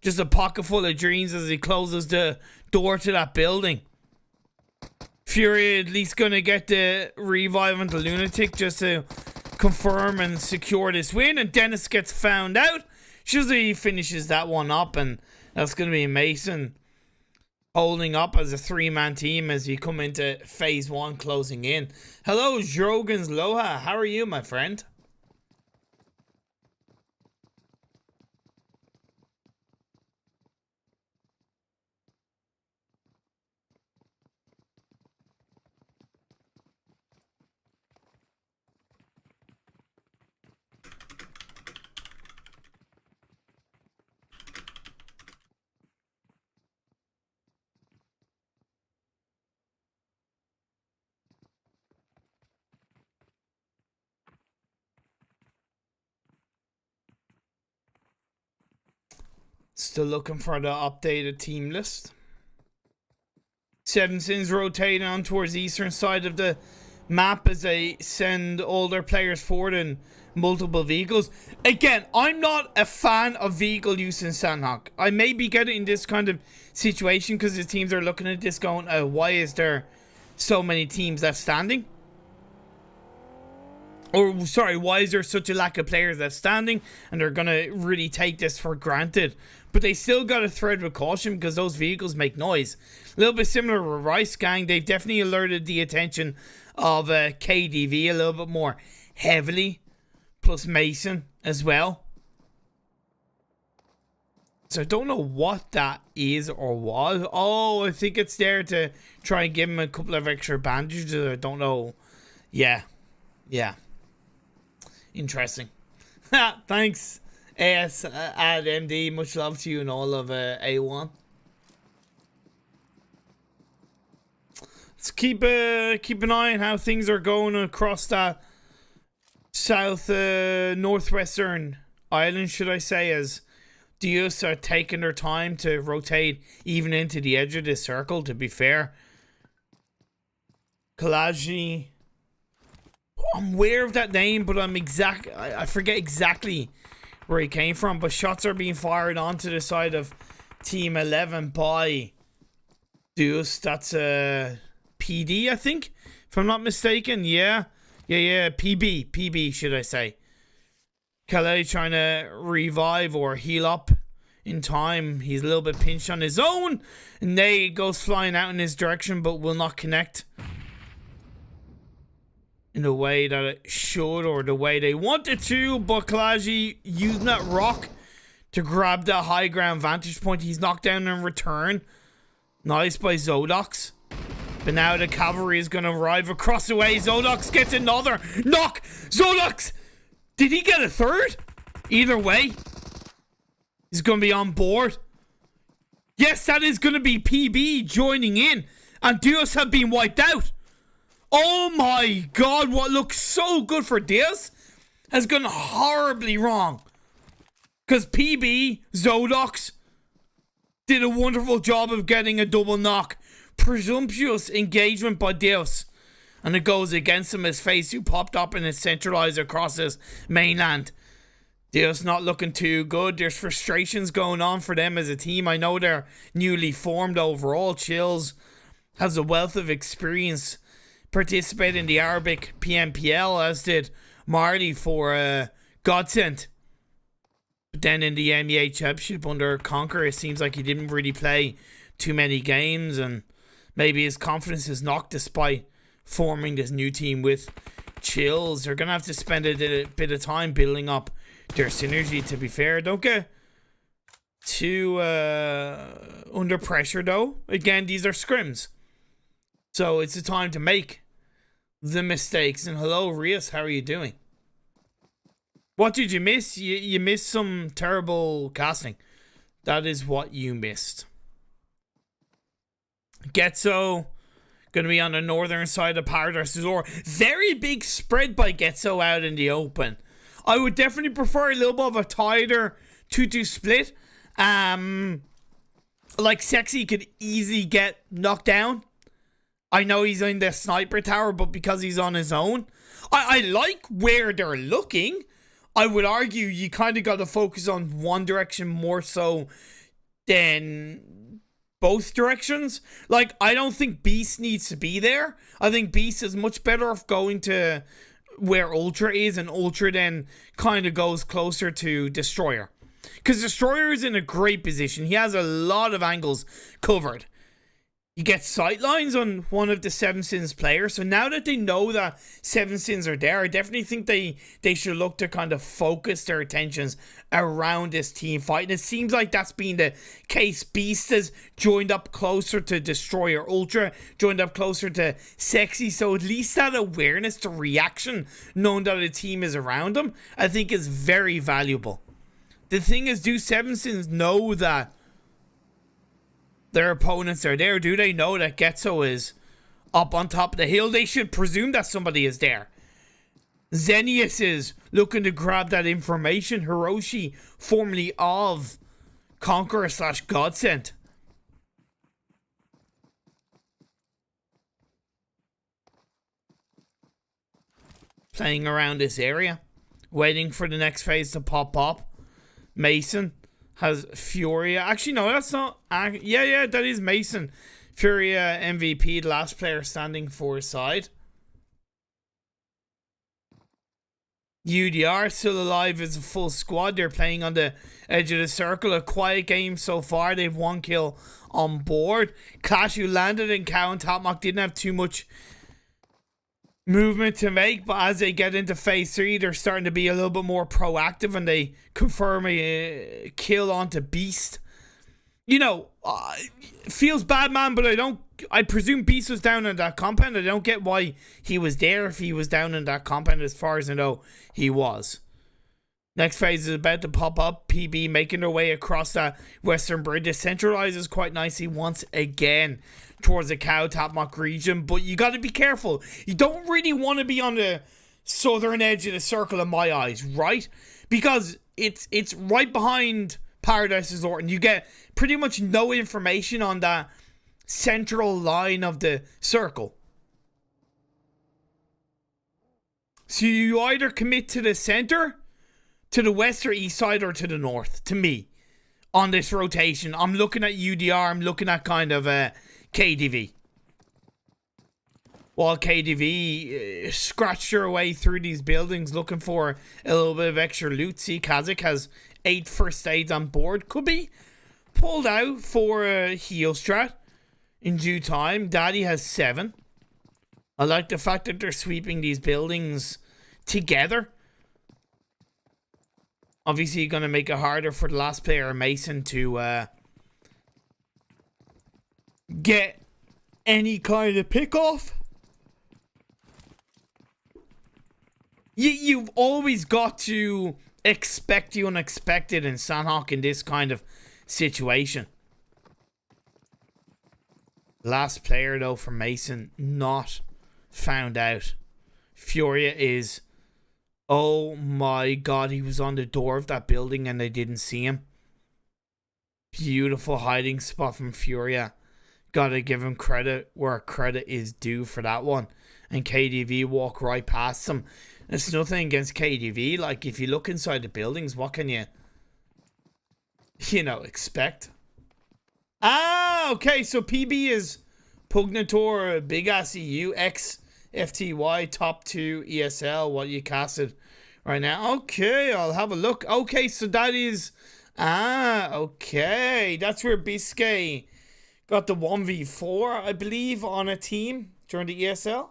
Just a pocket full of dreams as he closes the door to that building. Fury at least going to get the revive onto Lunatic just to confirm and secure this win, and Dennis gets found out. Shuzzy finishes that one up, and that's going to be Mason holding up as a 3-man team as we come into phase 1 closing in. Hello, Drogens Loha. How are you, my friend? Still looking for the updated team list. Seven Sins rotating on towards the eastern side of the map as they send all their players forward in multiple vehicles. Again, I'm not a fan of vehicle use in Sanhok. I may be getting in this kind of situation because the teams are looking at this going, why is there so many teams left standing? Or, sorry, why is there such a lack of players left standing? And they're going to really take this for granted. But they still got to tread with caution because those vehicles make noise. A little bit similar with Rice Gang. They've definitely alerted the attention of KDV a little bit more heavily. Plus Mason as well. So I don't know what that is or was. Oh, I think it's there to try and give him a couple of extra bandages. I don't know. Yeah. Interesting. Thanks, AS at MD. Much love to you and all of A1. Let's keep an eye on how things are going across that south northwestern island, should I say, as Deus are taking their time to rotate even into the edge of this circle. To be fair, Kalaji, I'm aware of that name, but I forget exactly where he came from. But shots are being fired onto the side of Team 11 by Deus. That's PD, I think, if I'm not mistaken. Yeah, PB should I say. Calais trying to revive or heal up in time. He's a little bit pinched on his own, and Nay goes flying out in his direction but will not connect in the way that it should or the way they wanted to. But Kalaji using that rock to grab that high ground vantage point. He's knocked down in return. Nice by Zodox. But now the cavalry is going to arrive across the way. Zodox gets another knock. Zodox! Did he get a third? Either way, he's going to be on board. Yes, that is going to be PB joining in. And Deus have been wiped out. Oh my god, what looks so good for Deus has gone horribly wrong. Because PB, Zodox, did a wonderful job of getting a double knock. Presumptuous engagement by Deus. And it goes against him. His face who popped up and is centralized across his mainland. Deus not looking too good. There's frustrations going on for them as a team. I know they're newly formed overall. Chills has a wealth of experience. Participated in the Arabic PMPL, as did Marty for Godsend. But then in the MEA Championship under Conqueror, it seems like he didn't really play too many games, and maybe his confidence is knocked despite forming this new team with Chills. They're going to have to spend a bit of time building up their synergy, to be fair. Don't get too under pressure, though. Again, these are scrims. So it's a time to make the mistakes. And hello, Rios, how are you doing? What did you miss? You missed some terrible casting. That is what you missed. Getso going to be on the northern side of Paradise Resort. Very big spread by Getso out in the open. I would definitely prefer a little bit of a tighter 2-2 split. Like Sexy could easily get knocked down. I know he's in the sniper tower, but because he's on his own, I like where they're looking. I would argue you kind of got to focus on one direction more so than both directions. Like, I don't think Beast needs to be there. I think Beast is much better off going to where Ultra is, and Ultra then kind of goes closer to Destroyer. Because Destroyer is in a great position. He has a lot of angles covered. you get sightlines on one of the Seven Sins players. So now that they know that Seven Sins are there, I definitely think they should look to kind of focus their attentions around this team fight. And it seems like that's been the case. Beast has joined up closer to Destroyer Ultra, joined up closer to Sexy. So at least that awareness, the reaction, knowing that a team is around them, I think is very valuable. The thing is, do Seven Sins know that their opponents are there? Do they know that Getso is up on top of the hill? They should presume that somebody is there. Xenius is looking to grab that information. Hiroshi, formerly of Conqueror / Godsent. Playing around this area, waiting for the next phase to pop up. Mason has Furia. Actually, no, that's not. Yeah, that is Mason. Furia MVP, the last player standing for his side. UDR still alive as a full squad. They're playing on the edge of the circle. A quiet game so far. They've 1 kill on board. Clash, who landed in Cow and Topmock, didn't have too much movement to make, but as they get into phase 3, they're starting to be a little bit more proactive, and they confirm a kill onto Beast. You know, it feels bad, man, but I presume Beast was down in that compound. I don't get why he was there if he was down in that compound. As far as I know, he was. Next phase is about to pop up. PB making their way across that western bridge. It centralizes quite nicely once again towards the Cow Topmock region, but you got to be careful. You don't really want to be on the southern edge of the circle in my eyes, right? Because it's right behind Paradise Resort, and you get pretty much no information on that central line of the circle. So you either commit to the center, to the west or east side, or to the north, to me, on this rotation. I'm looking at UDR, I'm looking at kind of KDV. While KDV scratched their way through these buildings looking for a little bit of extra loot. See, Kazakh has 8 first aids on board. Could be pulled out for a heal strat in due time. Daddy has 7. I like the fact that they're sweeping these buildings together. Obviously, going to make it harder for the last player, Mason, to get any kind of pick off. You've always got to expect the unexpected in Sanhok in this kind of situation. Last player, though, for Mason, not found out. Furia is... Oh my god, he was on the door of that building and they didn't see him. Beautiful hiding spot from Furia. Gotta give him credit where credit is due for that one. And KDV walk right past him. It's nothing against KDV. Like, if you look inside the buildings, what can you expect? Ah, okay, so PB is Pugnator, Big Ass EU, X FTY, top 2 ESL, what you casted right now. Okay, I'll have a look. Okay, so that is... Ah, okay. That's where Biscay got the 1v4, I believe, on a team during the ESL.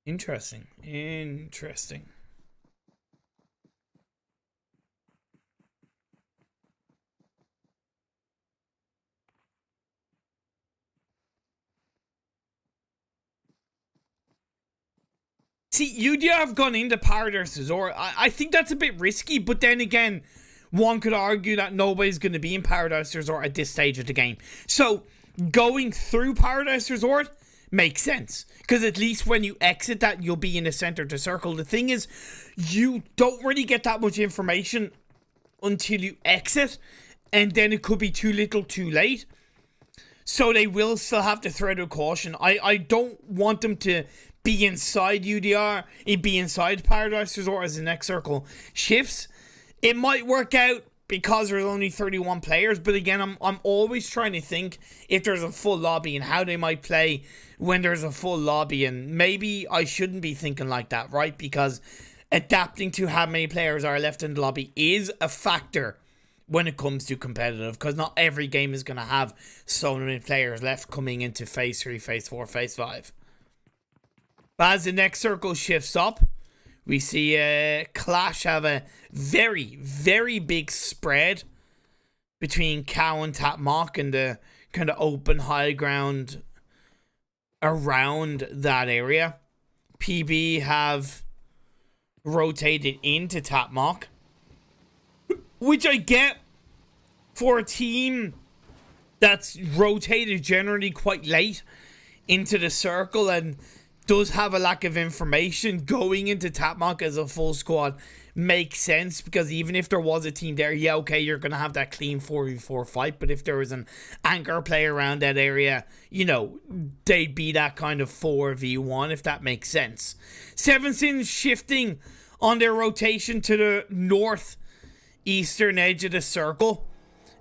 Interesting. Interesting. See, UDR have gone into Paradise Resort. I think that's a bit risky, but then again, one could argue that nobody's going to be in Paradise Resort at this stage of the game. So, going through Paradise Resort makes sense, because at least when you exit that, you'll be in the center of the circle. The thing is, you don't really get that much information until you exit, and then it could be too little too late. So they will still have to thread with caution. I don't want them to be inside UDR, be inside Paradise Resort as the next circle shifts. It might work out because there's only 31 players, but again, I'm always trying to think if there's a full lobby and how they might play when there's a full lobby, and maybe I shouldn't be thinking like that, right? Because adapting to how many players are left in the lobby is a factor when it comes to competitive, because not every game is going to have so many players left coming into phase 3, phase 4, phase 5. But as the next circle shifts up, we see Clash have a very, very big spread between Cow and Tapmock and the kind of open high ground around that area. PB have rotated into Tapmock, which I get for a team that's rotated generally quite late into the circle and does have a lack of information. Going into Tapmock as a full squad makes sense, because even if there was a team there, yeah, okay, you're going to have that clean 4v4 fight, but if there was an anchor player around that area, you know, they'd be that kind of 4v1, if that makes sense. Seven Sins shifting on their rotation to the northeastern edge of the circle.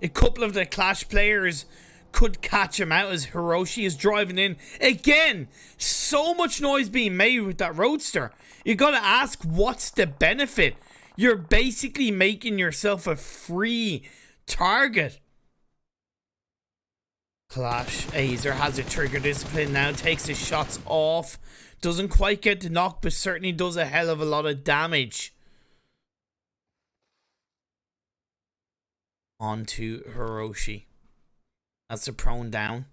A couple of the Clash players could catch him out as Hiroshi is driving in. Again, so much noise being made with that Roadster. You gotta ask, what's the benefit? You're basically making yourself a free target. Clash. Azer has a trigger discipline now, takes his shots off. Doesn't quite get the knock, but certainly does a hell of a lot of damage. Onto Hiroshi. That's a prone down.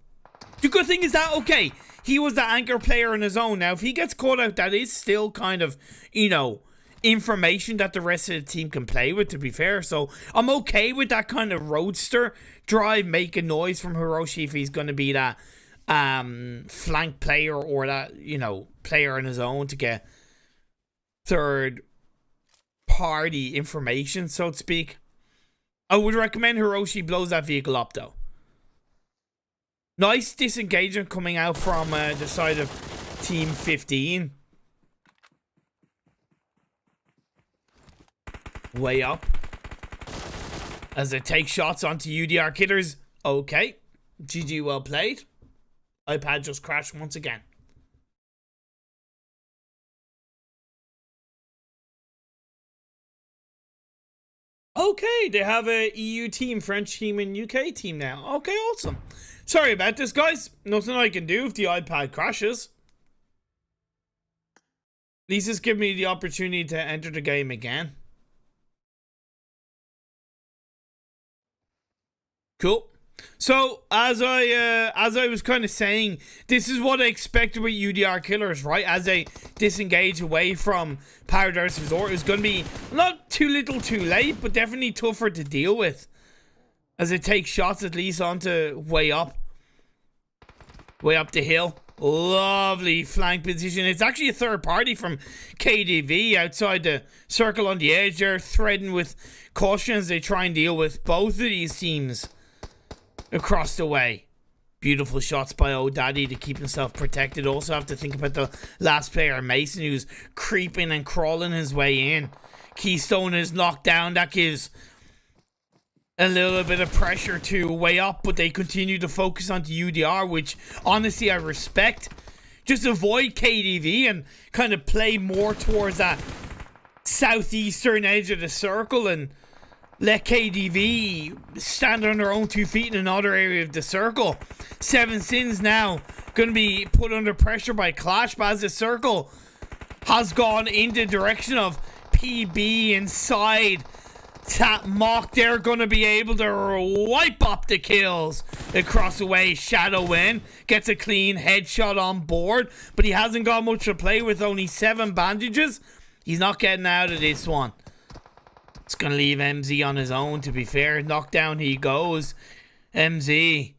The good thing is that, okay, he was the anchor player on his own. Now, if he gets caught out, that is still kind of, you know, information that the rest of the team can play with, to be fair. So, I'm okay with that kind of Roadster drive making noise from Hiroshi if he's going to be that flank player or that, you know, player on his own to get third party information, so to speak. I would recommend Hiroshi blows that vehicle up, though. Nice disengagement coming out from the side of Team 15. Way up. As they take shots onto UDR Killers. Okay. GG, well played. iPad just crashed once again. Okay, they have a EU team, French team, and UK team now. Okay, awesome. Sorry about this, guys. Nothing I can do if the iPad crashes. At least it's given me the opportunity to enter the game again. Cool. So, as I was kind of saying, this is what I expected with UDR Killers, right? As they disengage away from Paradise Resort, it's going to be not too little too late, but definitely tougher to deal with. As they take shots at least onto way up the hill. Lovely flank position. It's actually a third party from KDV outside the circle on the edge. They're threading with caution as they try and deal with both of these teams across the way. Beautiful shots by O'Daddy to keep himself protected. Also have to think about the last player, Mason, who's creeping and crawling his way in. Keystone is knocked down. That gives a little bit of pressure to way up, but they continue to focus on the UDR, which honestly I respect. Just avoid KDV and kind of play more towards that southeastern edge of the circle and let KDV stand on their own 2 feet in another area of the circle. Seven Sins now going to be put under pressure by Clash, but as the circle has gone in the direction of PB inside Tapmock, they're going to be able to wipe up the kills across the way. Shadow in, gets a clean headshot on board, but he hasn't got much to play with, only 7 bandages. He's not getting out of this one. It's going to leave MZ on his own, to be fair. Knockdown he goes. MZ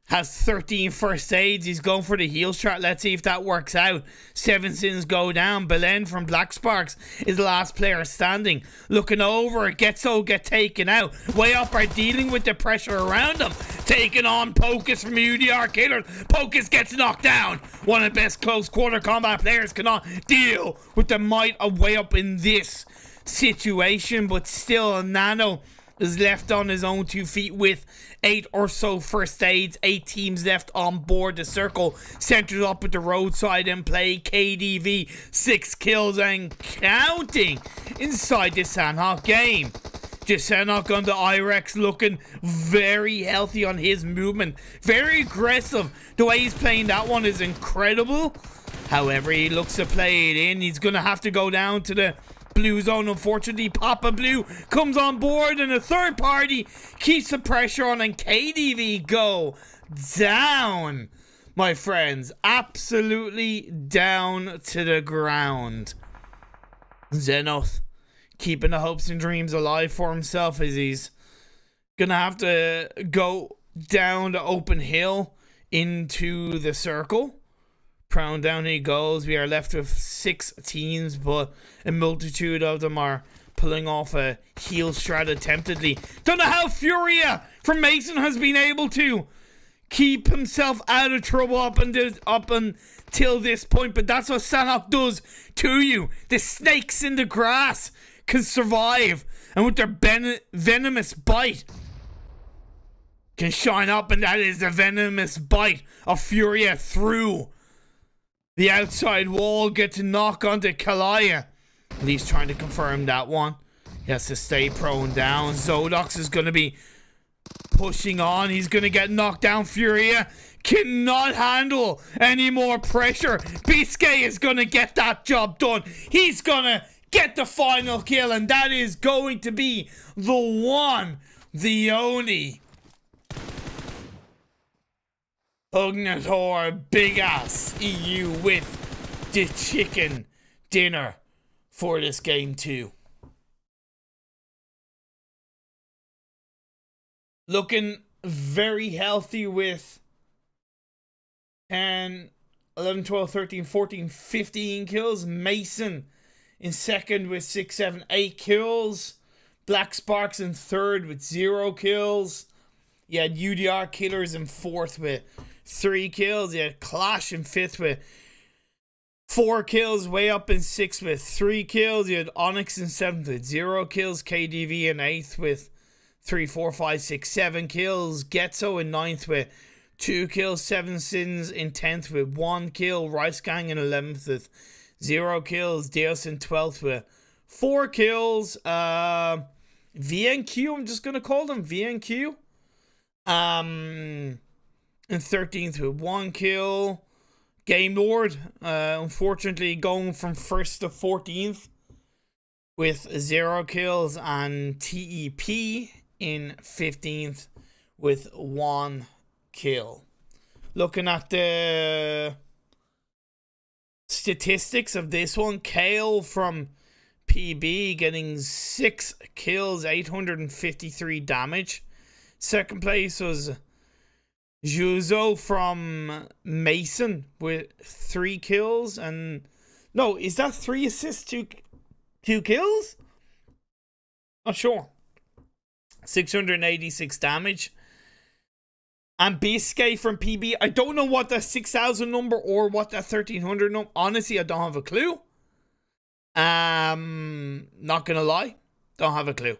has 13 first aids. He's going for the heal shot. Let's see if that works out. Seven Sins go down. Belen from Black Sparks is the last player standing. Looking over. Getso get taken out. Way up are dealing with the pressure around them. Taking on Pocus from UDR Killers. Pocus gets knocked down. One of the best close quarter combat players cannot deal with the might of way up in this situation, but still Nano is left on his own 2 feet with 8 or so first aids. 8 teams left on board. The circle centered up at the roadside and play. KDV 6 kills and counting inside this Sanhok game. Sanhok on the Irex looking very healthy on his movement. Very aggressive. The way he's playing that one is incredible. However, he looks to play it in. He's going to have to go down to the blue zone. Unfortunately, Papa Blue comes on board and a third party keeps the pressure on, and KDV go down, my friends. Absolutely down to the ground. Xenoth keeping the hopes and dreams alive for himself as he's gonna have to go down the open hill into the circle. Prone down he goes. We are left with 6 teams, but a multitude of them are pulling off a heal strat attemptedly. Don't know how Furia from Mason has been able to keep himself out of trouble up until this point, but that's what Sanhok does to you. The snakes in the grass can survive, and with their venomous bite can shine up, and that is the venomous bite of Furia through the outside wall. Get to knock onto Kalaya. At least trying to confirm that one. He has to stay prone down. Zodox is going to be pushing on. He's going to get knocked down. Furia cannot handle any more pressure. Biscay is going to get that job done. He's going to get the final kill, and that is going to be the one, the only Ugnator Big Ass EU with the chicken dinner for this game too. Looking very healthy with 10, 11, 12, 13, 14, 15 kills. Mason in second with 6, 7, 8 kills. Black Sparks in third with 0 kills. You had UDR Killers in fourth with 3 kills. You had Clash in 5th with 4 kills. Way up in 6th with 3 kills. You had Onyx in 7th with 0 kills. KDV in 8th with 3, 4, 5, 6, 7 kills. Getso in 9th with 2 kills. 7 Sins in 10th with 1 kill. Rice Gang in 11th with 0 kills. Deus in 12th with 4 kills. VNQ, I'm just going to call them VNQ. In 13th with 1 kill. Gamelord, unfortunately going from 1st to 14th with 0 kills. And TEP in 15th with 1 kill. Looking at the statistics of this one, Kale from PB getting 6 kills, 853 damage. Second place was Juzo from Mason with 3 kills, and no, is that 3 assists, 2 kills? Not sure. 686 damage. And Biscay from PB, I don't know what that 6,000 number or what that 1,300 number. Honestly, I don't have a clue. Not gonna lie, don't have a clue.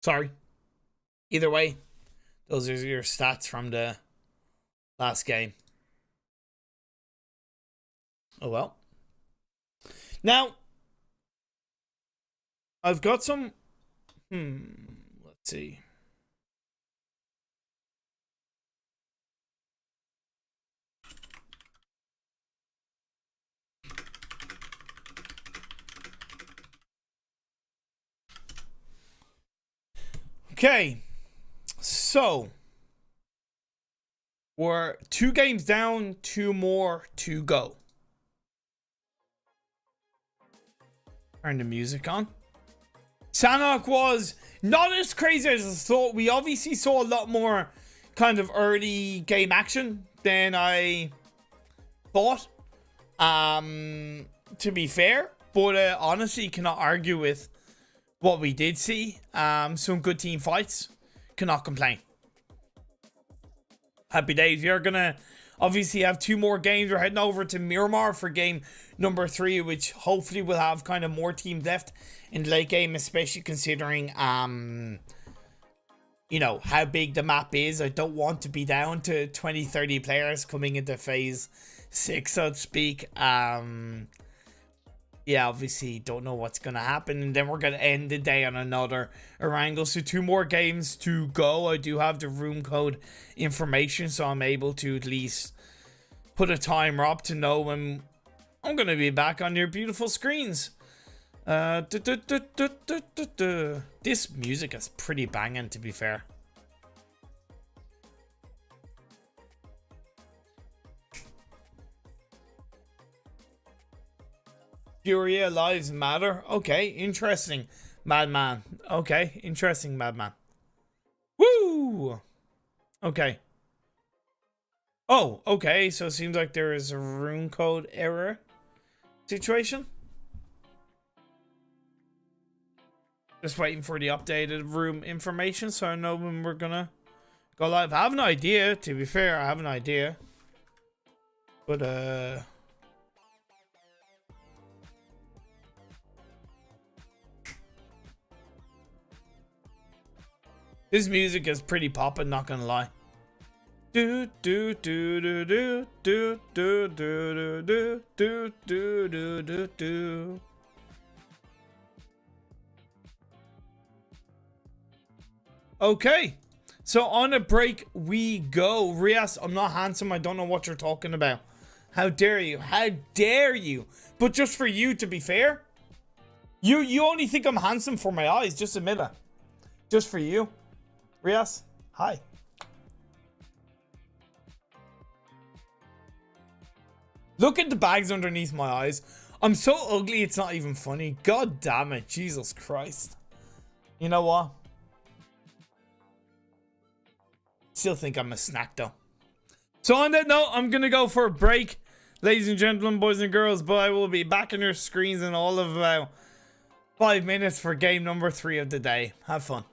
Sorry. Either way, those are your stats from the last game. Oh well. Now, I've got some... let's see. Okay, so we're 2 games down, 2 more to go. Turn the music on. Sanhok was not as crazy as I thought. We obviously saw a lot more kind of early game action than I thought, to be fair. But honestly, cannot argue with what we did see. Some good team fights. Cannot complain. Happy days. You're gonna obviously have 2 more games. We're heading over to Miramar for game number 3, which hopefully will have kind of more teams left in the late game, especially considering you know how big the map is. I don't want to be down to 20-30 players coming into phase 6, so to speak. yeah, obviously don't know what's gonna happen, and then we're gonna end the day on another Erangel. So 2 more games to go. I do have the room code information, so I'm able to at least put a timer up to know when I'm gonna be back on your beautiful screens. This music is pretty banging, to be fair. Furia lives matter. Okay, interesting, madman. Okay, interesting, madman. Woo! Okay. Oh, okay, so it seems like there is a rune code error situation. Just waiting for the updated room information so I know when we're gonna go live. I have an idea, to be fair, I have an idea. But, this music is pretty poppin', not gonna lie. Do do do do do do do do do do do do do do. Okay, so on a break we go. Rias, I'm not handsome. I don't know what you're talking about. How dare you? How dare you? But just for you, to be fair, you only think I'm handsome for my eyes. Just admit it. Just for you. Rias, hi. Look at the bags underneath my eyes. I'm so ugly, it's not even funny. God damn it. Jesus Christ. You know what? Still think I'm a snack, though. So on that note, I'm going to go for a break. Ladies and gentlemen, boys and girls, but I will be back on your screens in all of about 5 minutes for game number 3 of the day. Have fun.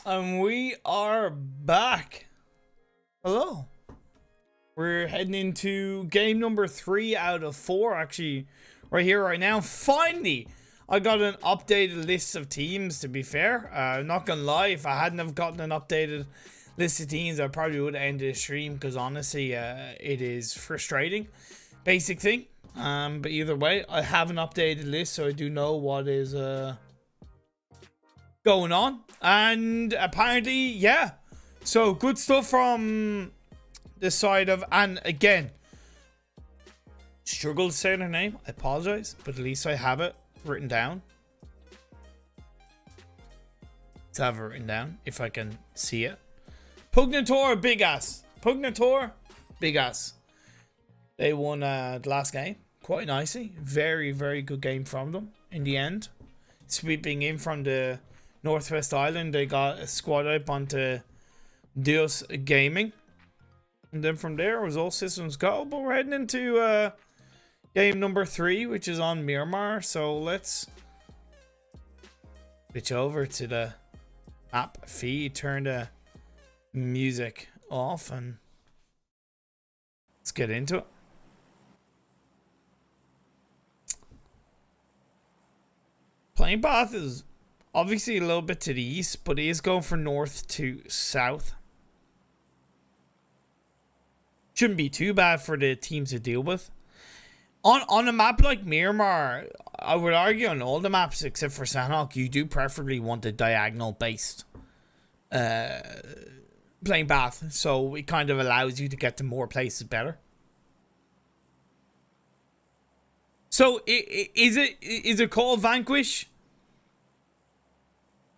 And we are back. Hello. We're heading into game number 3 out of 4, actually, right here, right now. Finally, I got an updated list of teams, to be fair. I'm not gonna lie, if I hadn't have gotten an updated list of teams, I probably would have ended the stream, because honestly, it is frustrating. Basic thing. But either way, I have an updated list, so I do know what is going on. And apparently, yeah, so good stuff from the side of, and again, struggle to say their name, I apologize, but at least I have it written down. Let's have it written down if I can see it. Pugnator, big ass. Pugnator, big ass. They won the last game quite nicely. Very, very good game from them in the end. Sweeping in from the Northwest Island, they got a squad up onto Deus Gaming. And then from there, it was all systems go. But we're heading into game number 3, which is on Miramar. So let's switch over to the app feed, turn the music off, and let's get into it. Playing path is obviously a little bit to the east, but he is going from north to south. Shouldn't be too bad for the teams to deal with. On a map like Miramar, I would argue on all the maps except for Sanhok, you do preferably want a diagonal based playing path, so it kind of allows you to get to more places better. So is it called Vanquish?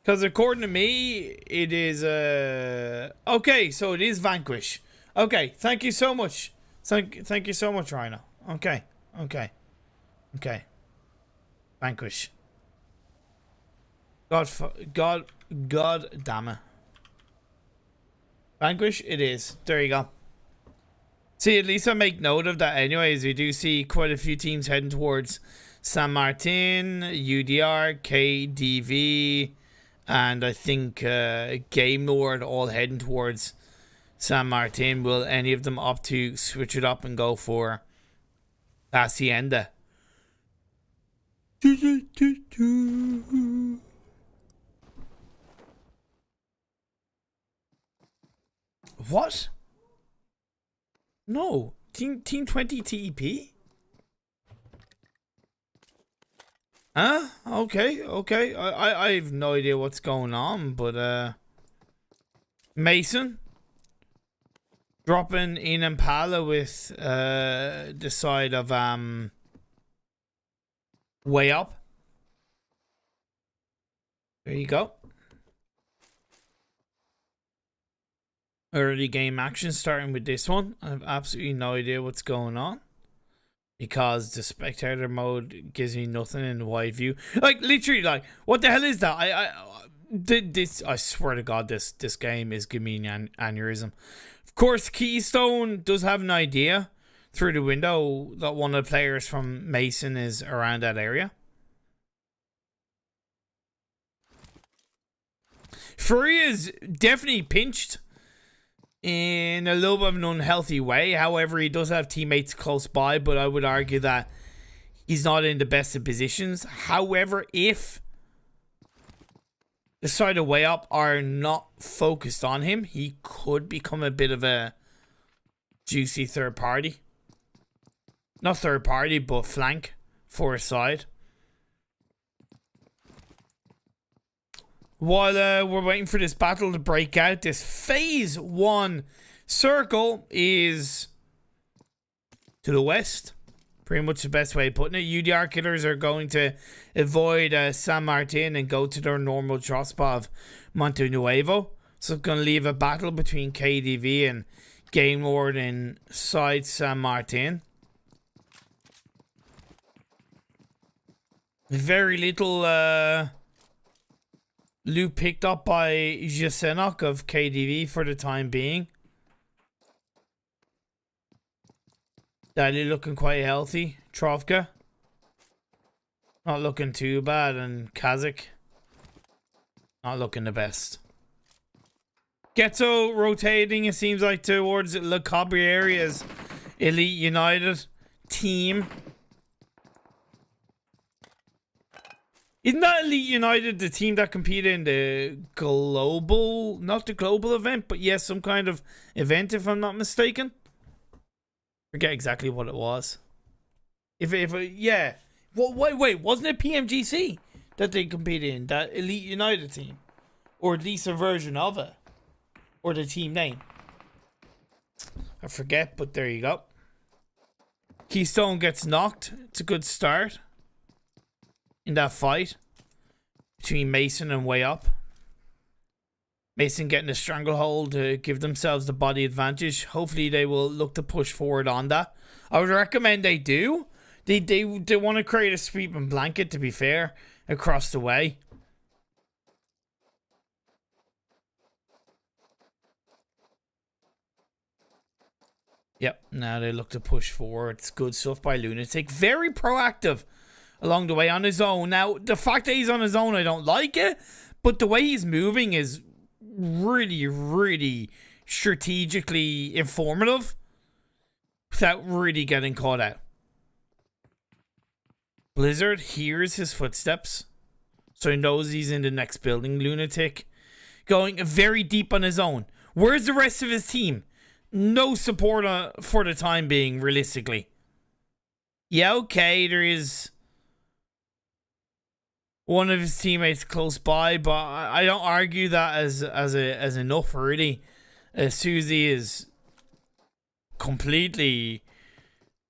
Because according to me, it is okay. So it is Vanquish. Okay, thank you so much. Thank you so much, Rhino. Okay. Vanquish. God damn it. Vanquish, it is. There you go. See, at least I make note of that anyways. We do see quite a few teams heading towards San Martin, UDR, KDV, and I think Gamelord all heading towards San Martin. Will any of them opt to switch it up and go for Hacienda? What? No. Team 20 TEP? Huh? Okay. I have no idea what's going on, but Mason dropping in Impala with the side of way up. There you go. Early game action starting with this one. I have absolutely no idea what's going on, because the spectator mode gives me nothing in the wide view. Like, literally, like, what the hell is that? I swear to God, this game is giving me an aneurysm. Of course, Keystone does have an idea through the window that one of the players from Mason is around that area. Fury is definitely pinched. in a little bit of an unhealthy way. However, he does have teammates close by, but I would argue that he's not in the best of positions. However, if the side of way up are not focused on him, he could become a bit of a juicy third party. Not third party, but flank for a side. While we're waiting for this battle to break out, this phase 1 circle is to the west. Pretty much the best way of putting it. UDR Killers are going to avoid San Martin and go to their normal drop spot of Monte Nuevo. So it's going to leave a battle between KDV and Gamelord inside San Martin. Very little loot picked up by Sanhok of KDV for the time being. Daddy looking quite healthy. Trovka not looking too bad, and Kazakh not looking the best. Getso rotating, it seems like, towards Le Cabrier's Elite United team. Isn't that Elite United the team that competed in the global, not the global event, but yes, some kind of event, if I'm not mistaken? Forget exactly what it was. Yeah. Well, wait, wasn't it PMGC that they competed in? That Elite United team? Or at least a version of it? Or the team name? I forget, but there you go. Keystone gets knocked. It's a good start in that fight between Mason and Way Up. Mason getting a stranglehold to give themselves the body advantage. Hopefully they will look to push forward on that. I would recommend they do. They want to create a sweeping blanket, to be fair, across the way. Yep, now they look to push forward. It's good stuff by Lunatic. Very proactive along the way on his own. Now, the fact that he's on his own, I don't like it. But the way he's moving is really, really strategically informative without really getting caught out. Blizzard hears his footsteps, so he knows he's in the next building. Lunatic going very deep on his own. Where's the rest of his team? No support for the time being, realistically. Yeah, okay, there is one of his teammates close by, but I don't argue that as enough, really. Susie is completely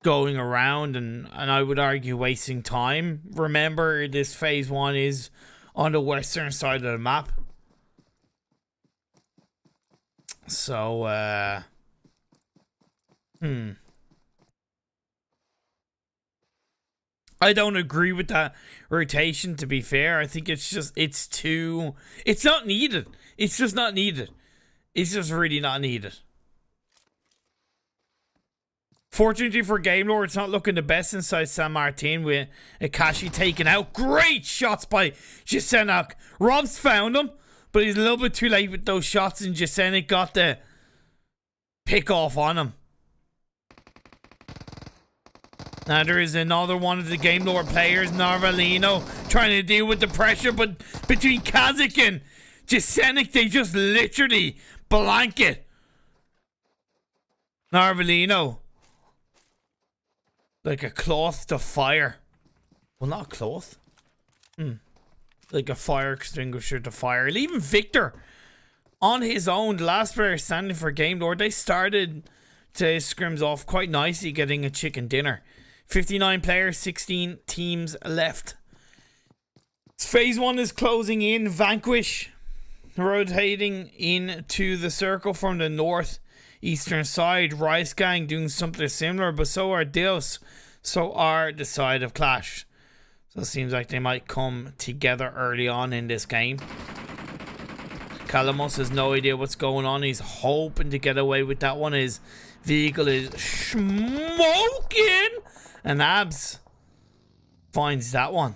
going around and I would argue wasting time. Remember, this phase 1 is on the western side of the map. So, I don't agree with that rotation, to be fair. I think it's not needed. It's just not needed. It's just really not needed. Fortunately for Gamelord, it's not looking the best inside San Martin with Akashi taken out. Great shots by Sanhok. Rob's found him, but he's a little bit too late with those shots, and Sanhok got the pick off on him. Now there is another one of the Gamelord players, Narvalino, trying to deal with the pressure, but between Kazakh and Sanhok, they just literally blanket Narvalino like a cloth to fire. Well, not a cloth. Like a fire extinguisher to fire. Leaving Victor on his own, the last player standing for Gamelord. They started today's scrims off quite nicely, getting a chicken dinner. 59 players, 16 teams left. Phase 1 is closing in. Vanquish rotating into the circle from the northeastern side. Rice Gang doing something similar, but so are Deus. So are the side of Clash. So it seems like they might come together early on in this game. Calamos has no idea what's going on. He's hoping to get away with that one. His vehicle is smoking. And Abs finds that one.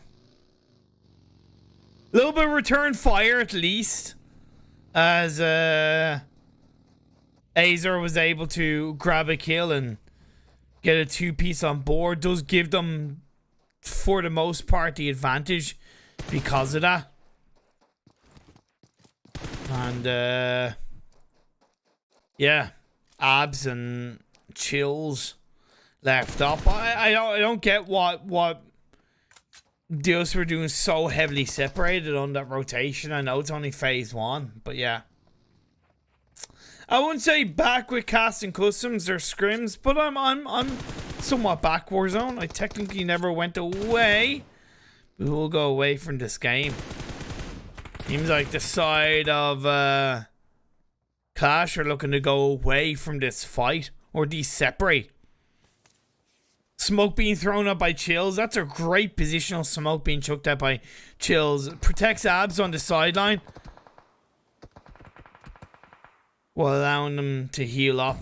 A little bit of return fire at least. As Azer was able to grab a kill and get a 2-piece on board. Does give them, for the most part, the advantage because of that. And yeah, Abs and Chills left up. I don't get what Deus were doing so heavily separated on that rotation. I know it's only phase 1, but yeah. I wouldn't say back with casting customs or scrims, but I'm somewhat back Warzone. I technically never went away. We will go away from this game. Seems like the side of Clash are looking to go away from this fight or de-separate. Smoke being thrown up by Chills. That's a great positional smoke being chucked out by Chills. Protects Abs on the sideline while allowing them to heal up.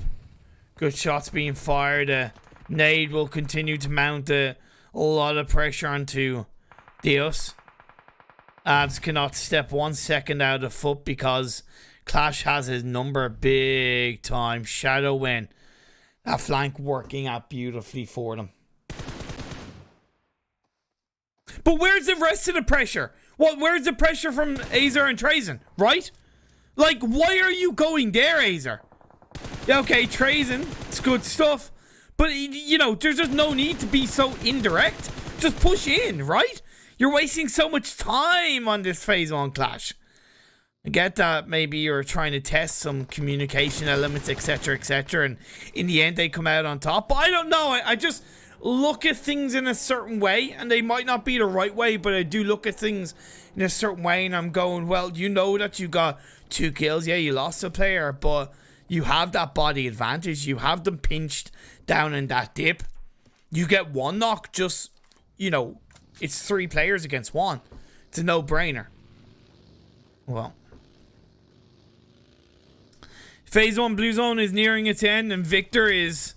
Good shots being fired. Nade will continue to mount a lot of pressure onto Deus. Abs cannot step 1 second out of foot because Clash has his number big time. Shadow win. That flank working out beautifully for them. But where's the rest of the pressure? Where's the pressure from Azer and Trazen, right? Like, why are you going there, Azer? Yeah, okay, Trazen, it's good stuff. But, you know, there's just no need to be so indirect. Just push in, right? You're wasting so much time on this phase 1 Clash. I get that maybe you're trying to test some communication elements, etc., etc., and in the end they come out on top. But I don't know. I just look at things in a certain way, and they might not be the right way, but I do look at things in a certain way, and I'm going, well, you know that you got 2 kills. Yeah, you lost a player, but you have that body advantage. You have them pinched down in that dip. You get 1 knock, just, you know, it's 3 players against 1. It's a no-brainer. Well, phase 1 Blue Zone is nearing its end, and Victor is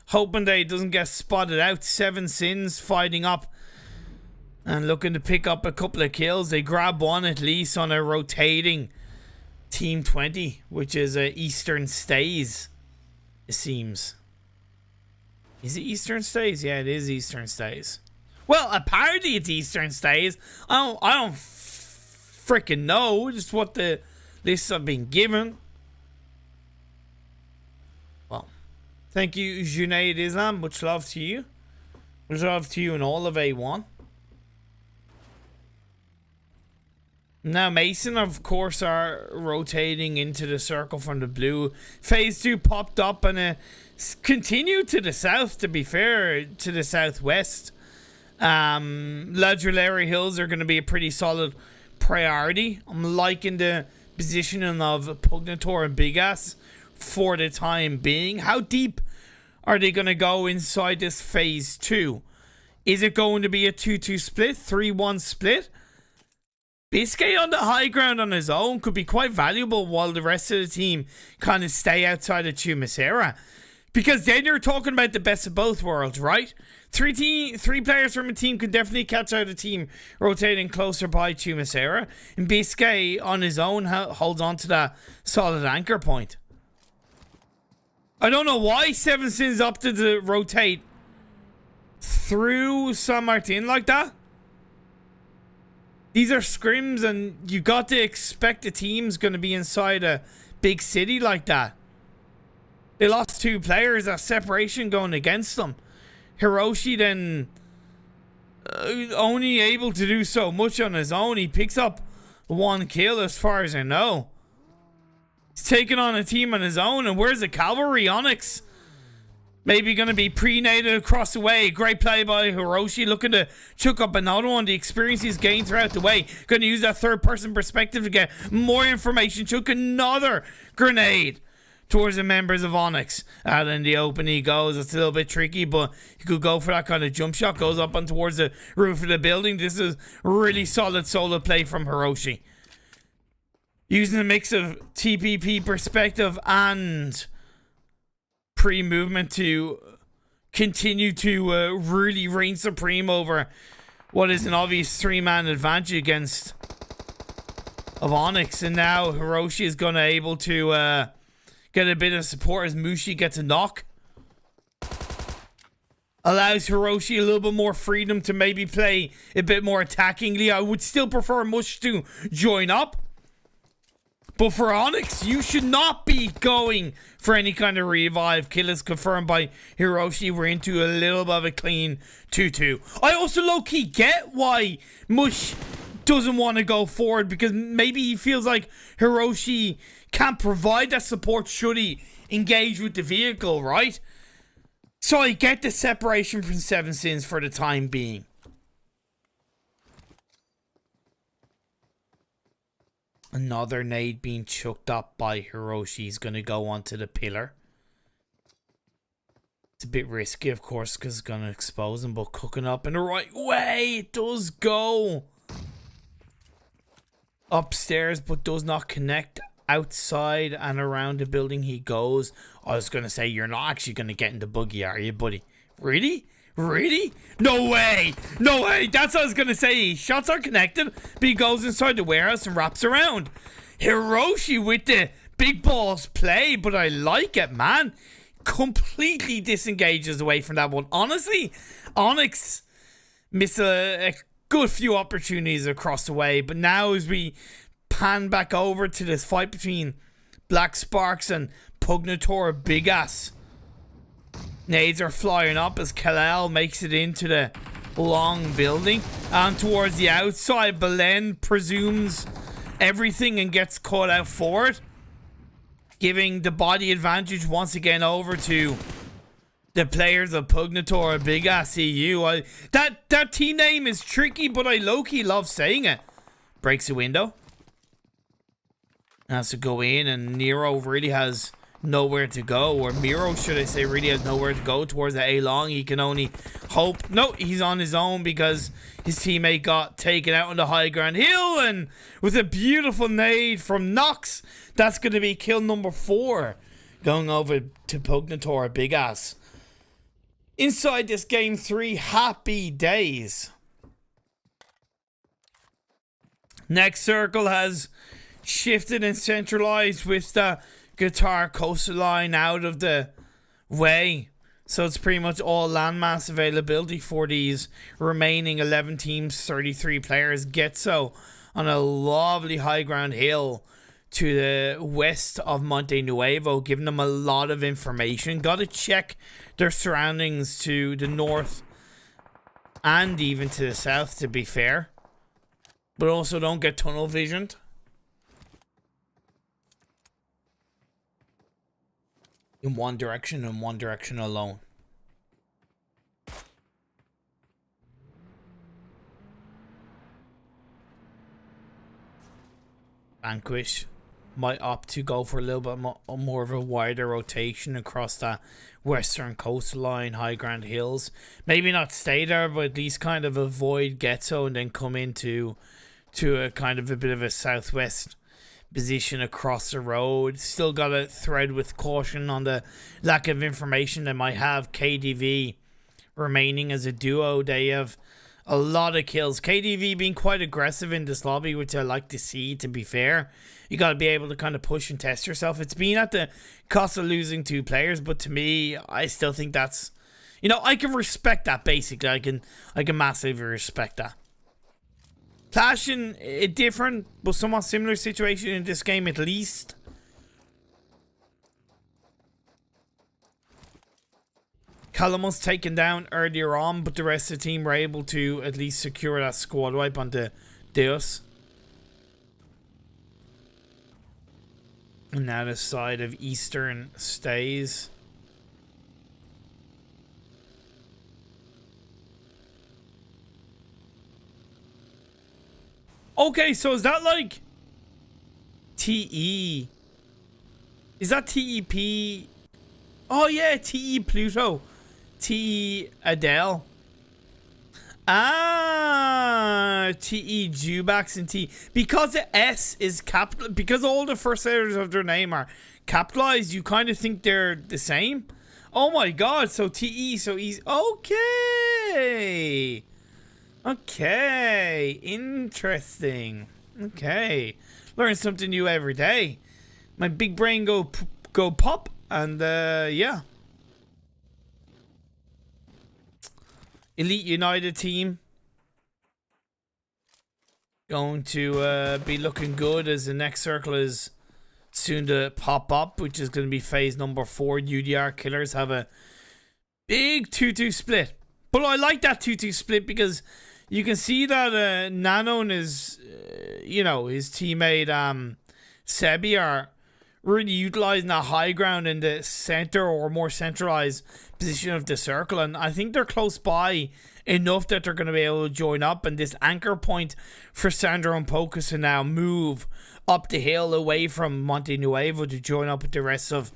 hoping that he doesn't get spotted out. 7 Sins fighting up and looking to pick up a couple of kills. They grab 1 at least on a rotating Team 20, which is Eastern Stays, it seems. Is it Eastern Stays? Yeah, it is Eastern Stays. Well, apparently it's Eastern Stays. I don't freaking know. Just what the lists have been given. Well, thank you, Junaid Islam. Much love to you. Much love to you and all of A1. Now, Mason, of course, are rotating into the circle from the blue. Phase 2 popped up and continued to the south, to be fair, to the southwest. Ladrillary Hills are going to be a pretty solid priority. I'm liking the positioning of Pugnator and Big Ass for the time being. How deep are they going to go inside this phase 2? Is it going to be a 2-2 split, 3-1 split? Biscay on the high ground on his own could be quite valuable while the rest of the team kind of stay outside of Chumacera. Because then you're talking about the best of both worlds, right? Three players from a team could definitely catch out a team rotating closer by Chumacera. And Biscay on his own holds on to that solid anchor point. I don't know why 7 Sins opted to rotate through San Martin like that. These are scrims, and you got to expect the team's going to be inside a big city like that. They lost 2 players, that separation going against them. Hiroshi then only able to do so much on his own. He picks up 1 kill as far as I know. He's taking on a team on his own, and where's the cavalry? Onyx maybe going to be pre-nated across the way. Great play by Hiroshi, looking to chuck up another one. The experience he's gained throughout the way. Going to use that third-person perspective to get more information. Chuck another grenade towards the members of Onyx. Out in the open he goes. It's a little bit tricky, but he could go for that kind of jump shot. Goes up and towards the roof of the building. This is really solid solo play from Hiroshi. Using a mix of TPP perspective and pre-movement to continue to really reign supreme over what is an obvious 3-man advantage against of Onyx. And now Hiroshi is going to able to Get a bit of support as Mushi gets a knock. Allows Hiroshi a little bit more freedom to maybe play a bit more attackingly. I would still prefer Mush to join up. But for Onyx, you should not be going for any kind of revive. Kill is confirmed by Hiroshi. We're into a little bit of a clean 2-2. I also low-key get why Mush doesn't want to go forward, because maybe he feels like Hiroshi can't provide that support should he engage with the vehicle, right? So I get the separation from Seven Sins for the time being. Another nade being chucked up by Hiroshi. He's going to go onto the pillar. It's a bit risky, of course, because it's going to expose him, but cooking up in the right way. It does go upstairs, but does not connect. Outside and around the building he goes. I was going to say, you're not actually going to get in the buggy, are you, buddy? Really? Really? No way! No way! That's what I was going to say. Shots are connected, but he goes inside the warehouse and wraps around. Hiroshi with the big balls play, but I like it, man. Completely disengages away from that one. Honestly, Onyx missed a good few opportunities across the way, but now as we pan back over to this fight between Black Sparks and Pugnator Big Ass. Nades are flying up as Kalel makes it into the long building. And towards the outside, Belen presumes everything and gets caught out for it. Giving the body advantage once again over to the players of Pugnator Big Ass EU. That team name is tricky, but I low-key love saying it. Breaks the window. Has to go in, and Nero really has nowhere to go, or Miro, should I say, really has nowhere to go towards the A-long. He can only hope. No, he's on his own because his teammate got taken out on the high ground hill, and with a beautiful nade from Nox, that's going to be kill number 4, going over to Pugnator Big Ass. Inside this game 3, happy days. Next circle has shifted and centralized with the guitar coastline out of the way, so it's pretty much all landmass availability for these remaining 11 teams, 33 players. Getso on a lovely high ground hill to the west of Monte Nuevo, giving them a lot of information. Got to check their surroundings to the north and even to the south, to be fair, but also don't get tunnel visioned. In one direction and one direction alone. Vanquish might opt to go for a little bit more of a wider rotation across that western coastline, high ground hills. Maybe not stay there, but at least kind of avoid Getso and then come into a kind of a bit of a southwest position across the road. Still got to thread with caution on the lack of information they might have. KDV remaining as a duo. They have a lot of kills. KDV being quite aggressive in this lobby, which I like to see, to be fair. You got to be able to kind of push and test yourself. It's been at the cost of losing 2 players, but to me, I still think that's, you know, I can respect that. Basically, I can massively respect that. Clash in a different but somewhat similar situation in this game, at least. Callum was taken down earlier on, but the rest of the team were able to at least secure that squad wipe onto Deus. And now the side of Eastern stays. Okay, so is that like TE? Is that TEP? Oh yeah, TE Pluto. TE Adele. Ah, TE Jubax and T. Because the S is capital, because all the first letters of their name are capitalized, you kind of think they're the same. Oh my god, so TE, so easy. Okay. Okay, interesting. Okay, learn something new every day. My big brain go go pop. And yeah. Elite United team going to be looking good as the next circle is soon to pop up, which is going to be phase number 4. UDR Killers have a big 2-2 split. But I like that 2-2 split because you can see that Nano and his, his teammate Sebi are really utilizing that high ground in the center or more centralized position of the circle. And I think they're close by enough that they're going to be able to join up. And this anchor point for Sandro and Pocus to now move up the hill away from Monte Nuevo to join up with the rest of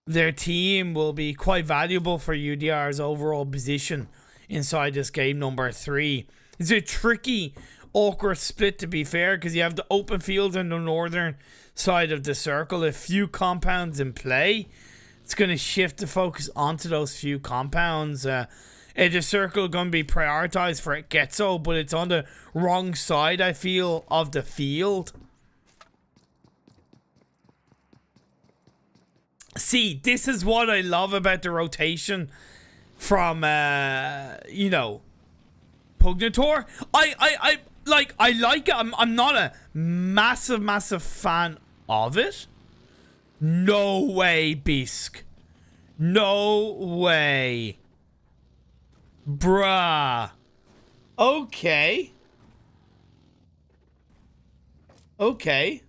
their team will be quite valuable for UDR's overall position inside this game number 3. It's a tricky, awkward split, to be fair, because you have the open fields on the northern side of the circle, a few compounds in play. It's going to shift the focus onto those few compounds. The circle going to be prioritized for Getso, but it's on the wrong side, I feel, of the field. See, this is what I love about the rotation from, Pugnator. I like it. I'm not a massive fan of it. No way, Bisk. No way. Bruh. Okay. Okay.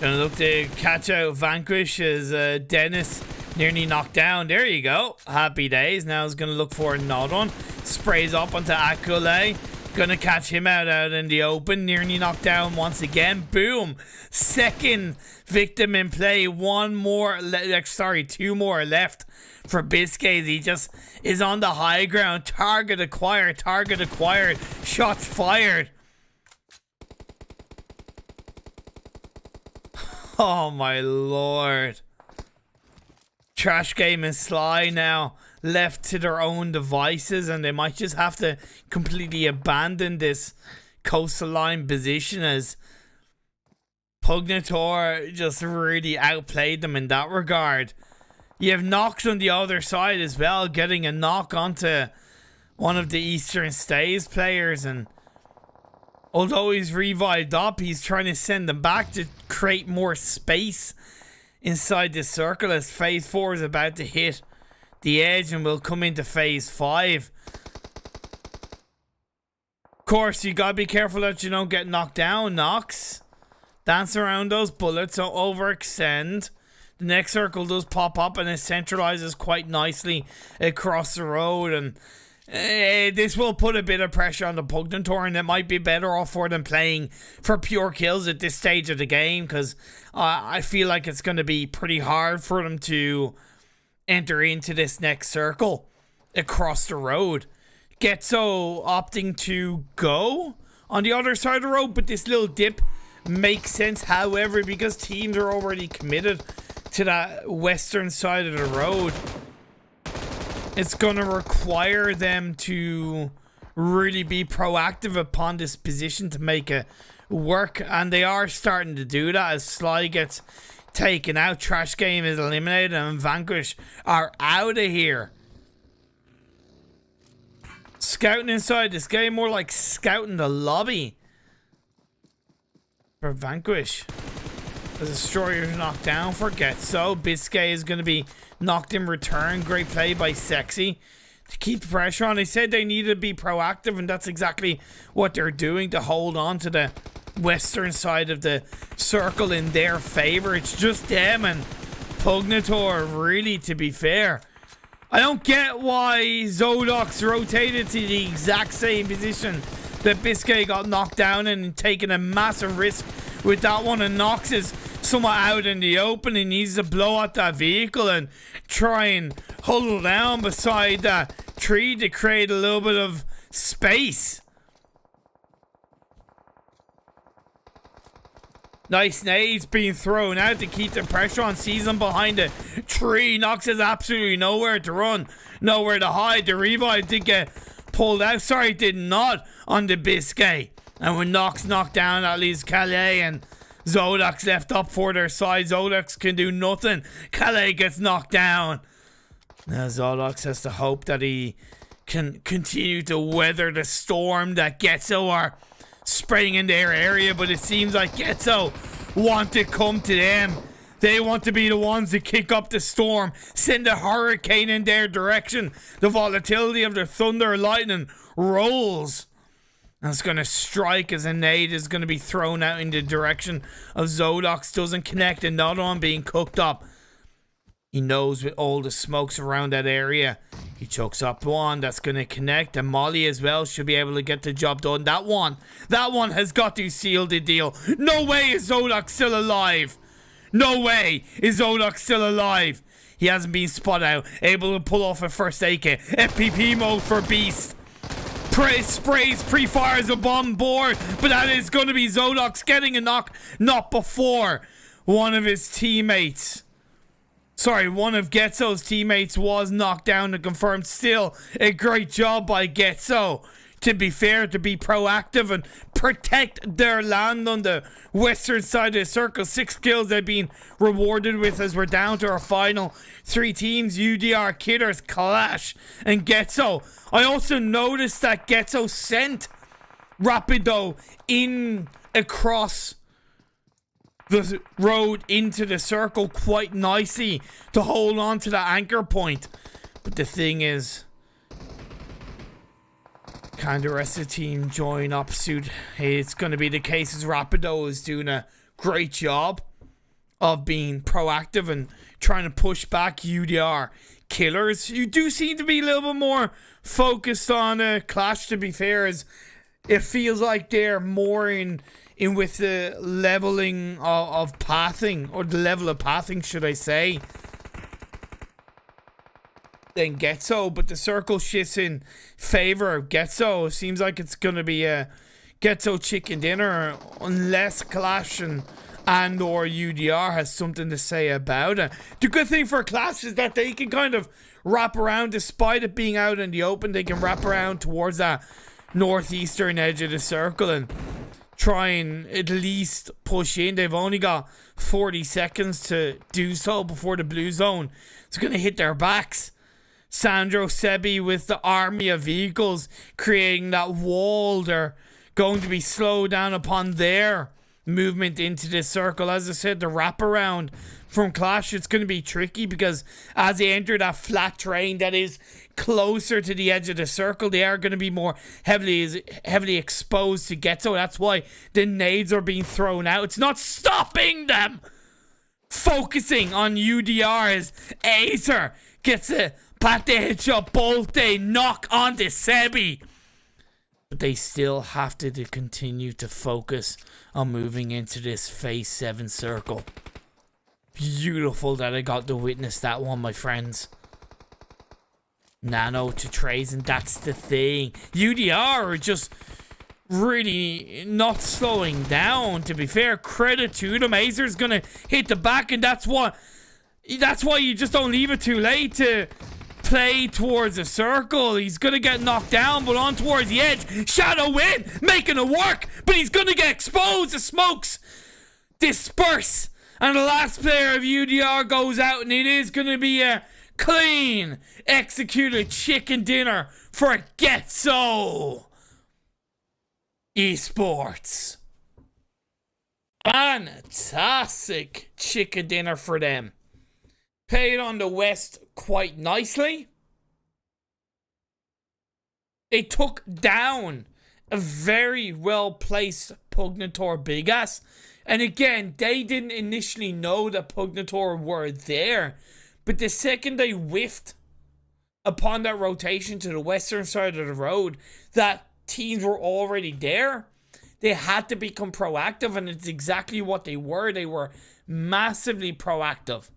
Gonna look to catch out Vanquish as Dennis nearly knocked down. There you go. Happy days. Now he's gonna look for another one. Sprays up onto Akule. Gonna catch him out in the open. Nearly knocked down once again. Boom. Second victim in play. One more. Two more left for Biscay. He just is on the high ground. Target acquired. Target acquired. Shots fired. Oh my lord. Trash Game and Sly now left to their own devices, and they might just have to completely abandon this coastal line position as Pugnator just really outplayed them in that regard. You have Nox on the other side as well, getting a knock onto one of the Eastern Stays players, and although he's revived up, he's trying to send them back to create more space inside the circle as phase 4 is about to hit the edge and will come into phase 5. Of course, you gotta be careful that you don't get knocked down, Nox. Dance around those bullets, don't overextend. The next circle does pop up and it centralizes quite nicely across the road, and this will put a bit of pressure on the Pugnator, and it might be better off for them playing for pure kills at this stage of the game, because I feel like it's going to be pretty hard for them to enter into this next circle across the road. Getso opting to go on the other side of the road, but this little dip makes sense, however, because teams are already committed to that western side of the road. It's going to require them to really be proactive upon this position to make it work. And they are starting to do that as Sly gets taken out. Trash Game is eliminated and Vanquish are out of here. Scouting inside this game, more like scouting the lobby for Vanquish. The Destroyer's knocked down for Getso. Biscay is going to be knocked in return. Great play by Sexy to keep the pressure on. They said they needed to be proactive, and that's exactly what they're doing to hold on to the western side of the circle in their favor. It's just them and Pugnator, really, to be fair. I don't get why Zodox rotated to the exact same position that Biscay got knocked down in and taking a massive risk with that one, and Nox is somewhat out in the open. He needs to blow out that vehicle and try and huddle down beside that tree to create a little bit of space. Nice nades being thrown out to keep the pressure on. Sees him behind the tree. Nox has absolutely nowhere to run, nowhere to hide. The revive did get pulled out. Sorry, did not on the Biscay. And when Nox knocked down, that leaves Calais and Zodax left up for their side. Zodax can do nothing. Calais gets knocked down. Now Zodax has to hope that he can continue to weather the storm that Getso are spreading in their area, but it seems like Getso want to come to them. They want to be the ones to kick up the storm, send a hurricane in their direction. The volatility of their thunder and lightning rolls. And it's going to strike as a nade is going to be thrown out in the direction of Zodox. Doesn't connect, another one being cooked up. He knows with all the smokes around that area. He chokes up one that's going to connect. And Molly as well should be able to get the job done. That one has got to seal the deal. No way is Zodox still alive. No way is Zodox still alive. He hasn't been spotted out. Able to pull off a first AK. FPP mode for Beast. Sprays, pre-fires a bomb board. But that is going to be Zodox getting a knock. Not before one of his teammates. Sorry, one of Getso's teammates was knocked down to confirm. Still a great job by Getso. To be fair, to be proactive and protect their land on the western side of the circle. 6 kills they've been rewarded with as we're down to our final 3 teams. UDR Killers, KLASH, and Getso. I also noticed that Getso sent Rapido in across the road into the circle quite nicely to hold on to the anchor point. But the thing is, can the rest of the team join up suit? It's going to be the case as Rapido is doing a great job of being proactive and trying to push back UDR Killers. You do seem to be a little bit more focused on KLASH, to be fair, as it feels like they're more in with the leveling of pathing, or the level of pathing, should I say, than Getso. But the circle shifts in favor of Getso. Seems like it's going to be a Getso chicken dinner unless KLASH and or UDR has something to say about it. The good thing for KLASH is that they can kind of wrap around, despite it being out in the open. They can wrap around towards that northeastern edge of the circle and try and at least push in. They've only got 40 seconds to do so before the blue zone is going to hit their backs. Sandro Sebi with the army of vehicles creating that wall. They're going to be slowed down upon their movement into this circle. As I said, the wraparound from KLASH, it's going to be tricky because as they enter that flat terrain that is closer to the edge of the circle, they are going to be more heavily exposed to Getso. That's why the nades are being thrown out. It's not stopping them focusing on UDR as Acer gets a pat the headshot, bolt a knock onto Sebi. But they still have to continue to focus on moving into this phase 7 circle. Beautiful that I got to witness that one, my friends. Nano to Trays, and that's the thing. UDR are just really not slowing down, to be fair. Credit to them. Acer's gonna hit the back, and that's why you just don't leave it too late to play towards a circle. He's gonna get knocked down, but on towards the edge. Shadow in, making it work, but he's gonna get exposed. The smokes disperse, and the last player of UDR goes out, and it is gonna be a clean executed chicken dinner for Getso Esports. Fantastic chicken dinner for them. Played on the west quite nicely. They took down a very well placed Pugnator Big Ass. And again, they didn't initially know that Pugnator were there. But the second they whiffed upon that rotation to the western side of the road, that teams were already there. They had to become proactive, and it's exactly what they were. They were massively proactive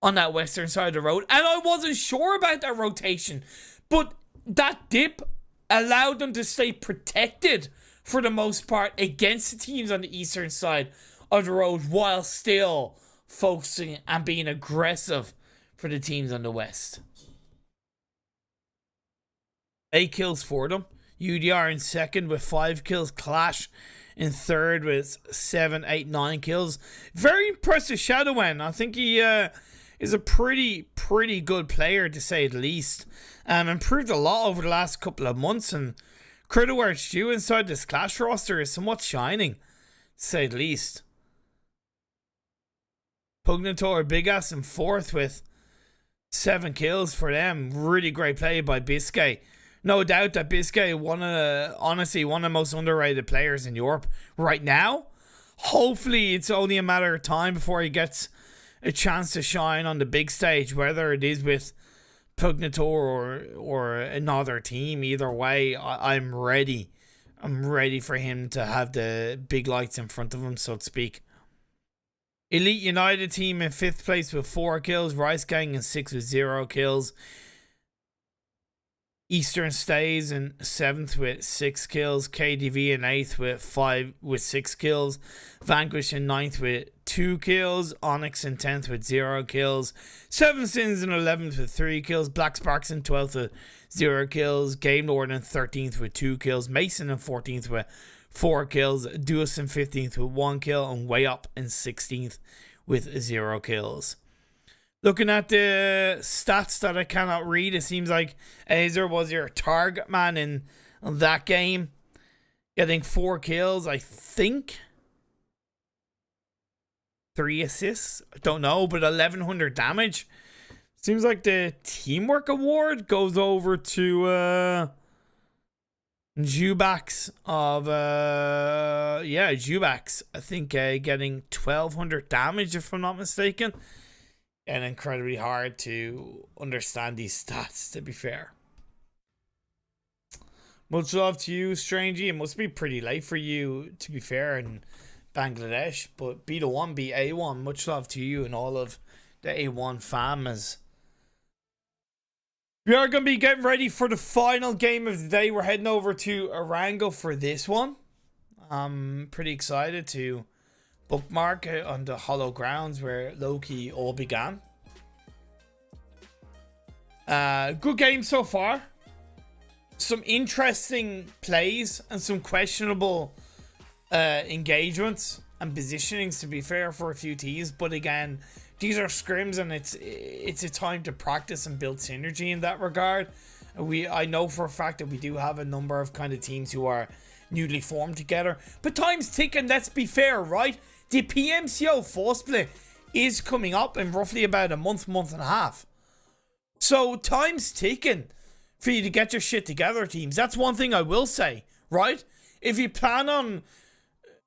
on that western side of the road. And I wasn't sure about that rotation, but that dip allowed them to stay protected for the most part against the teams on the eastern side of the road, while still focusing and being aggressive for the teams on the west. 8 kills for them. UDR in second with 5 kills. Clash in third with 7, 8, 9 kills. Very impressive Shadowman. I think he is a pretty good player, to say the least. Improved a lot over the last couple of months, and credit where it's due inside this Clash roster is somewhat shining, to say the least. Pugnator Big Ass in fourth with 7 kills for them. Really great play by Biscay. No doubt that Biscay, honestly one of the most underrated players in Europe right now. Hopefully it's only a matter of time before he gets a chance to shine on the big stage, whether it is with Pugnator or another team. Either way, I'm ready. I'm ready for him to have the big lights in front of him, so to speak. Elite United team in 5th place with 4 kills. Rice Gang in 6th with 0 kills. Eastern stays in 7th with 6 kills. KDV in 8th with 6 kills. Vanquish in 9th with 2 kills. Onyx in 10th with 0 kills. Seven Sins in 11th with 3 kills. Black Sparks in 12th with 0 kills. Gamelord in 13th with 2 kills. Mason in 14th with 4 kills. Deus in 15th with 1 kill. And Way Up in 16th with 0 kills. Looking at the stats that I cannot read, it seems like Azer was your target man in that game. Getting 4 kills, I think. 3 assists. I don't know, but 1100 damage. Seems like the teamwork award goes over to Jubax of Jubax. I think getting 1200 damage, if I'm not mistaken. And incredibly hard to understand these stats, to be fair. Much love to you, Strangey. It must be pretty late for you, to be fair, in Bangladesh. But B1 beat A1. Much love to you and all of the A1 fam. As we are going to be getting ready for the final game of the day. We're heading over to Erangel for this one. I'm pretty excited to bookmark on the hollow grounds where Loki all began. Good game so far. Some interesting plays and some questionable engagements and positionings, to be fair, for a few teams. But again, these are scrims, and it's a time to practice and build synergy in that regard. I know for a fact that we do have a number of kind of teams who are newly formed together, but time's ticking. Let's be fair, right? The PMCO full split is coming up in roughly about a month and a half. So time's ticking for you to get your shit together, teams. That's one thing I will say, right? If you plan on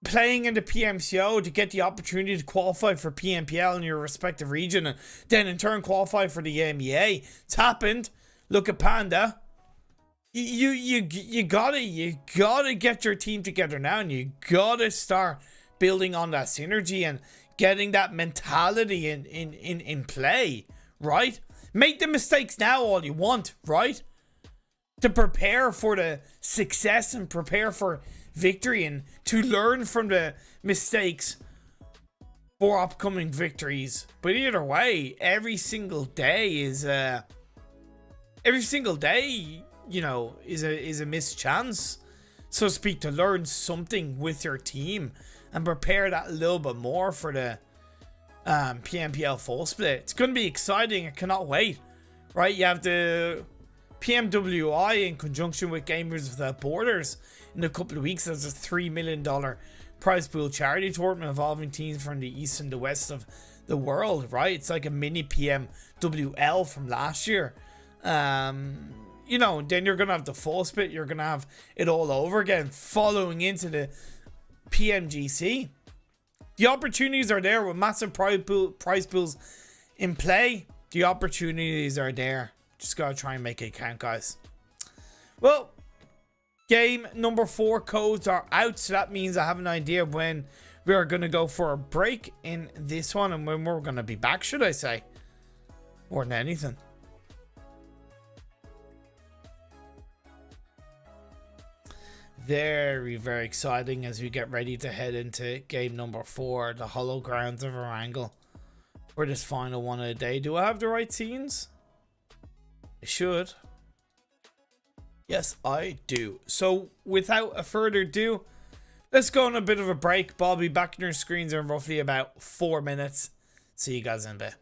playing in the PMCO to get the opportunity to qualify for PMPL in your respective region, and then in turn qualify for the EMEA, it's happened. Look at Panda. You gotta get your team together now, and you gotta start building on that synergy and getting that mentality in play, right? Make the mistakes now all you want, right? To prepare for the success and prepare for victory, and to learn from the mistakes for upcoming victories. But either way, every single day, you know, is a missed chance, so to speak, to learn something with your team and prepare that a little bit more for the PMPL full split. It's going to be exciting. I cannot wait. Right, you have the PMWI in conjunction with Gamers Without Borders in a couple of weeks. There's a $3 million prize pool charity tournament involving teams from the east and the west of the world, right? It's like a mini PMWL from last year. You know, then you're going to have the full split. You're going to have it all over again, following into the PMGC. The opportunities are there with massive prize pools in play. The opportunities are there. Just gotta try and make it count, guys. Well, game number 4 codes are out, so that means I have an idea when we are gonna go for a break in this one, and when we're gonna be back, should I say, more than anything. Very, very exciting as we get ready to head into game number 4, the hollow grounds of Erangel, for this final one of the day. Do I have the right scenes? I should. Yes, I do. So, without a further ado, let's go on a bit of a break. But I'll be back on your screens in roughly about 4 minutes. See you guys in a bit.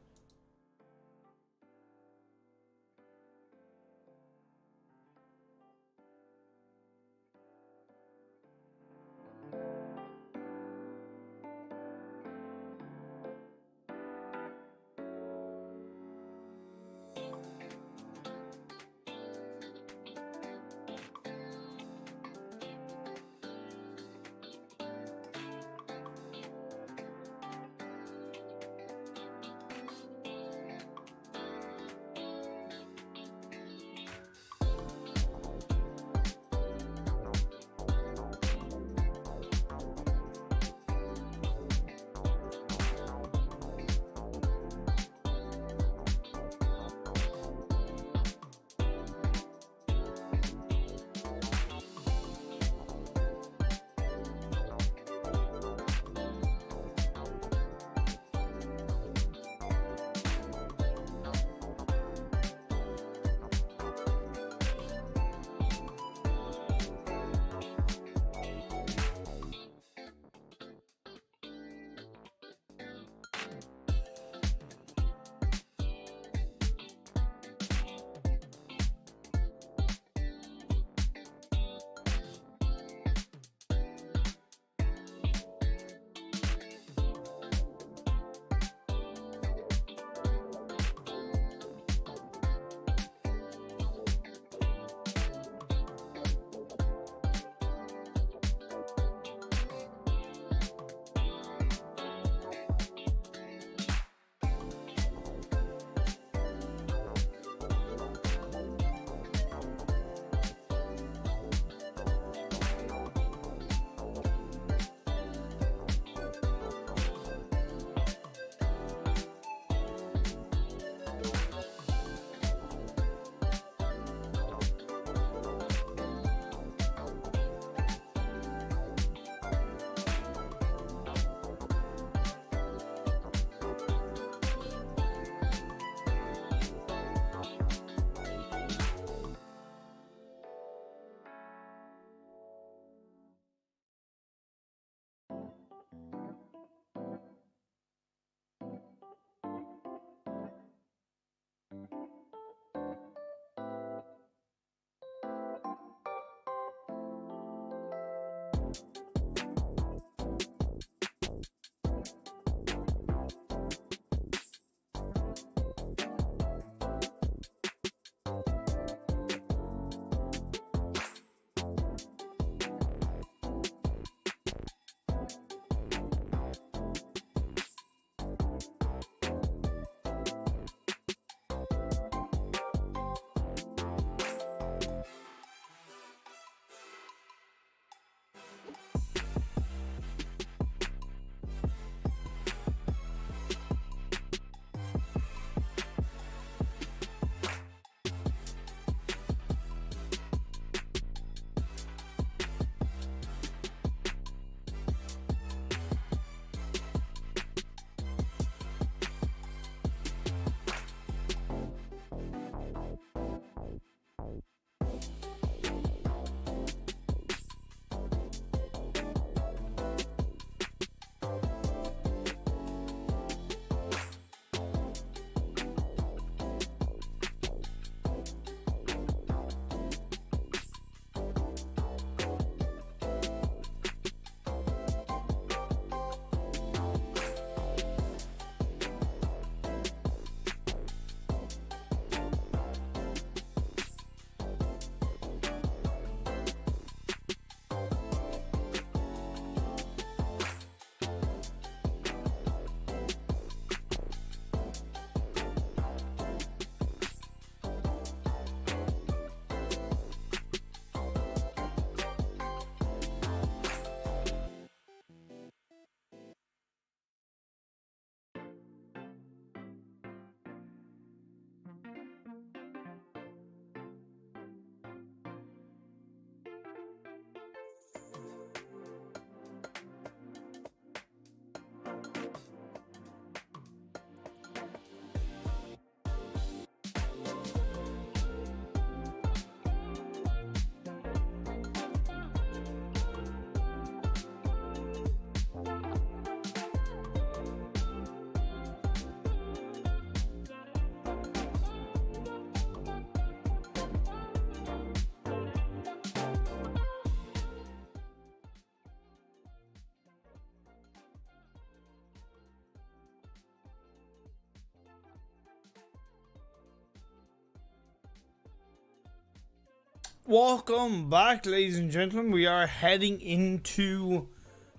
welcome back, ladies and gentlemen. We are heading into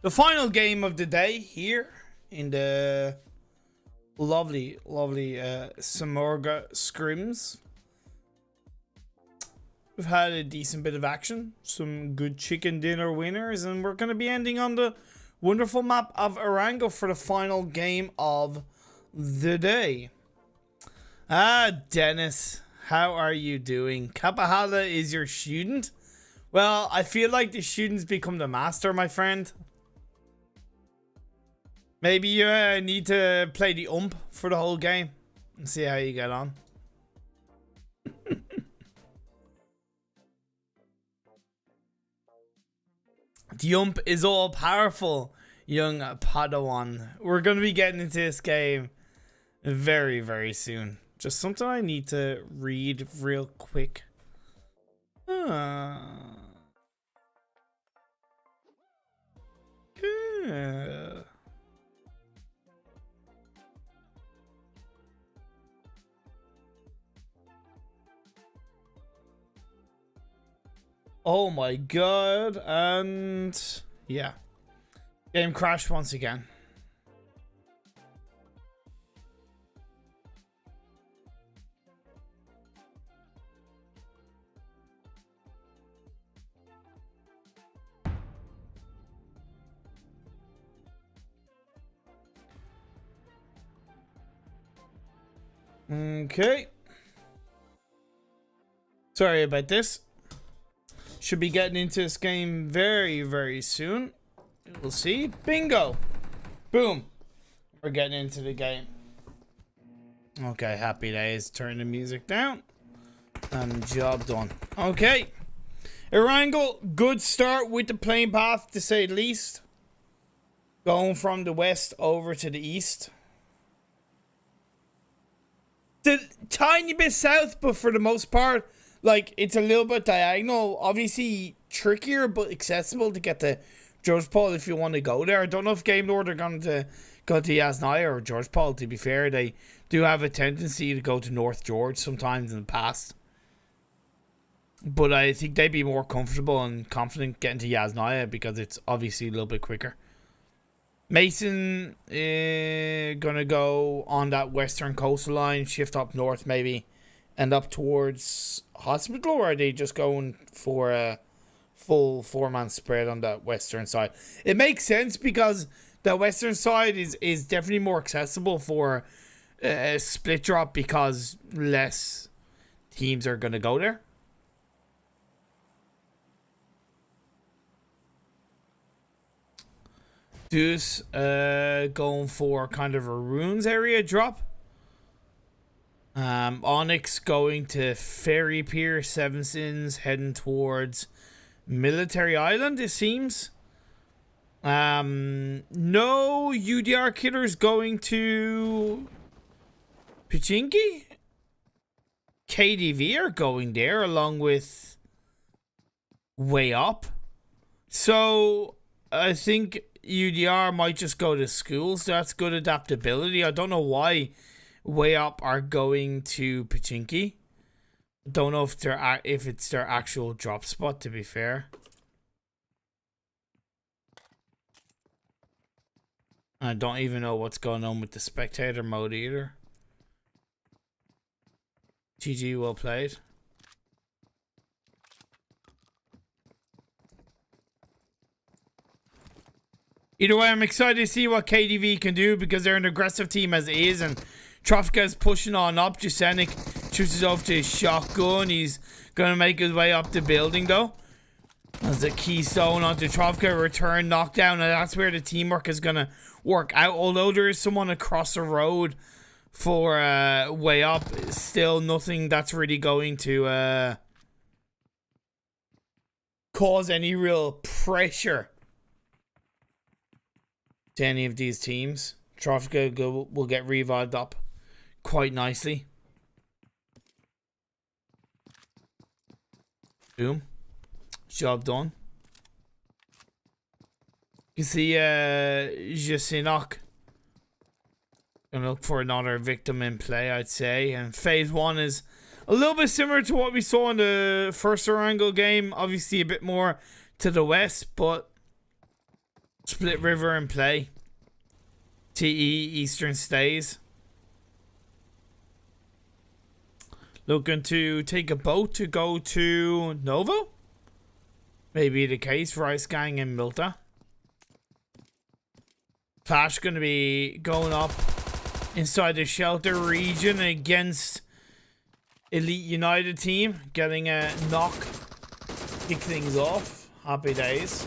the final game of the day here in the lovely SIMURGA Scrims. We've had a decent bit of action, some good chicken dinner winners, and we're going to be ending on the wonderful map of Erangel for the final game of the day. Dennis, how are you doing? Kapahala is your student? Well, I feel like the students become the master, my friend. Maybe you need to play the ump for the whole game and see how you get on. The ump is all powerful, young Padawan. We're going to be getting into this game very, very soon. Just something I need to read real quick. Yeah. Oh my god, and yeah. Game crashed once again. Okay. Sorry about this. Should be getting into this game very, very soon. We'll see. Bingo. Boom. We're getting into the game. Okay, happy days. Turn the music down. And job done. Okay. Erangel, good start with the plane path, to say the least. Going from the west over to the east. The tiny bit south, but for the most part, like, it's a little bit diagonal. Obviously trickier, but accessible to get to George Paul if you want to go there. I don't know if Gamelord are going to go to Yasnaya or George Paul, to be fair. They do have a tendency to go to North George sometimes in the past. But I think they'd be more comfortable and confident getting to Yasnaya because it's obviously a little bit quicker. Mason gonna go on that western coastal line, shift up north maybe, and up towards hospital, or are they just going for a full 4-man spread on that western side? It makes sense because the western side is definitely more accessible for a split drop because less teams are gonna go there. Deus going for kind of a ruins area drop. Onyx going to Ferry Pier, Seven Sins, heading towards Military Island, it seems. No UDR Killers going to Pachinki. KDV are going there along with Way Up. So I think UDR might just go to schools. That's good adaptability. I don't know why Way Up are going to Pachinki. Don't know if it's their actual drop spot, to be fair. I don't even know what's going on with the spectator mode either. GG, well played. Either way, I'm excited to see what KDV can do because they're an aggressive team as it is, and Trofka's pushing on up. Jasenic shoots off to his shotgun. He's going to make his way up the building, though. As a keystone onto Trofka, return knockdown, and that's where the teamwork is going to work out. Although there is someone across the road for Way Up, still nothing that's really going to cause any real pressure to any of these teams. Trofka will get revived up quite nicely. Boom. Job done. You see Sanhok gonna look for another victim in play, I'd say. And phase 1 is A little bit similar to what we saw in the first Erangel game. Obviously a bit more to the west, but Split River in play. TE Eastern stays. Looking to take a boat to go to Novo? Maybe the case. Rice Gang and Milta. Clash going to be going up inside the shelter region against Elite United team. Getting a knock. Kick things off. Happy days.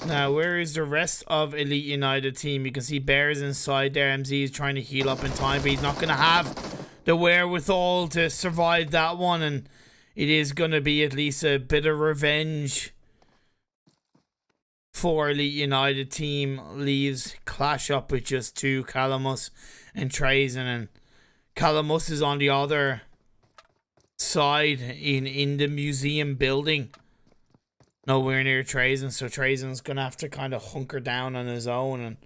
Now, where is the rest of Elite United team? You can see Bears inside there. MZ is trying to heal up in time, but he's not going to have the wherewithal to survive that one. And it is going to be at least a bit of revenge for Elite United team. Leaves Clash up with just 2, Calamus and Trazen. And Calamus is on the other side in the museum building. Nowhere near Trazen, so Trazen's going to have to kind of hunker down on his own, and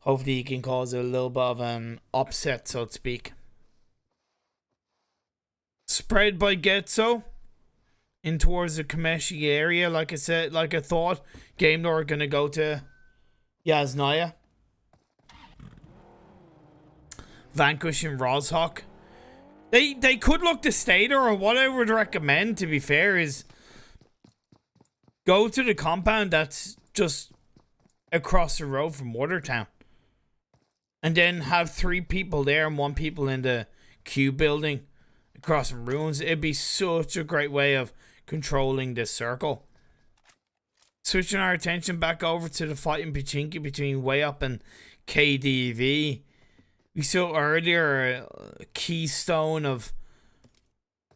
hopefully he can cause a little bit of an upset, so to speak. Spread by Getso in towards the Kameshi area. Like I said, like I thought, Gamelord going to go to Yasnaya. Vanquish and Rozhawk. They could look to stay there, or what I would recommend, to be fair, is go to the compound that's just across the road from Watertown. And then have 3 people there and 1 people in the Q building across from ruins. It'd be such a great way of controlling this circle. Switching our attention back over to the fight in Pachinki between Way Up and KDV. We saw earlier a keystone of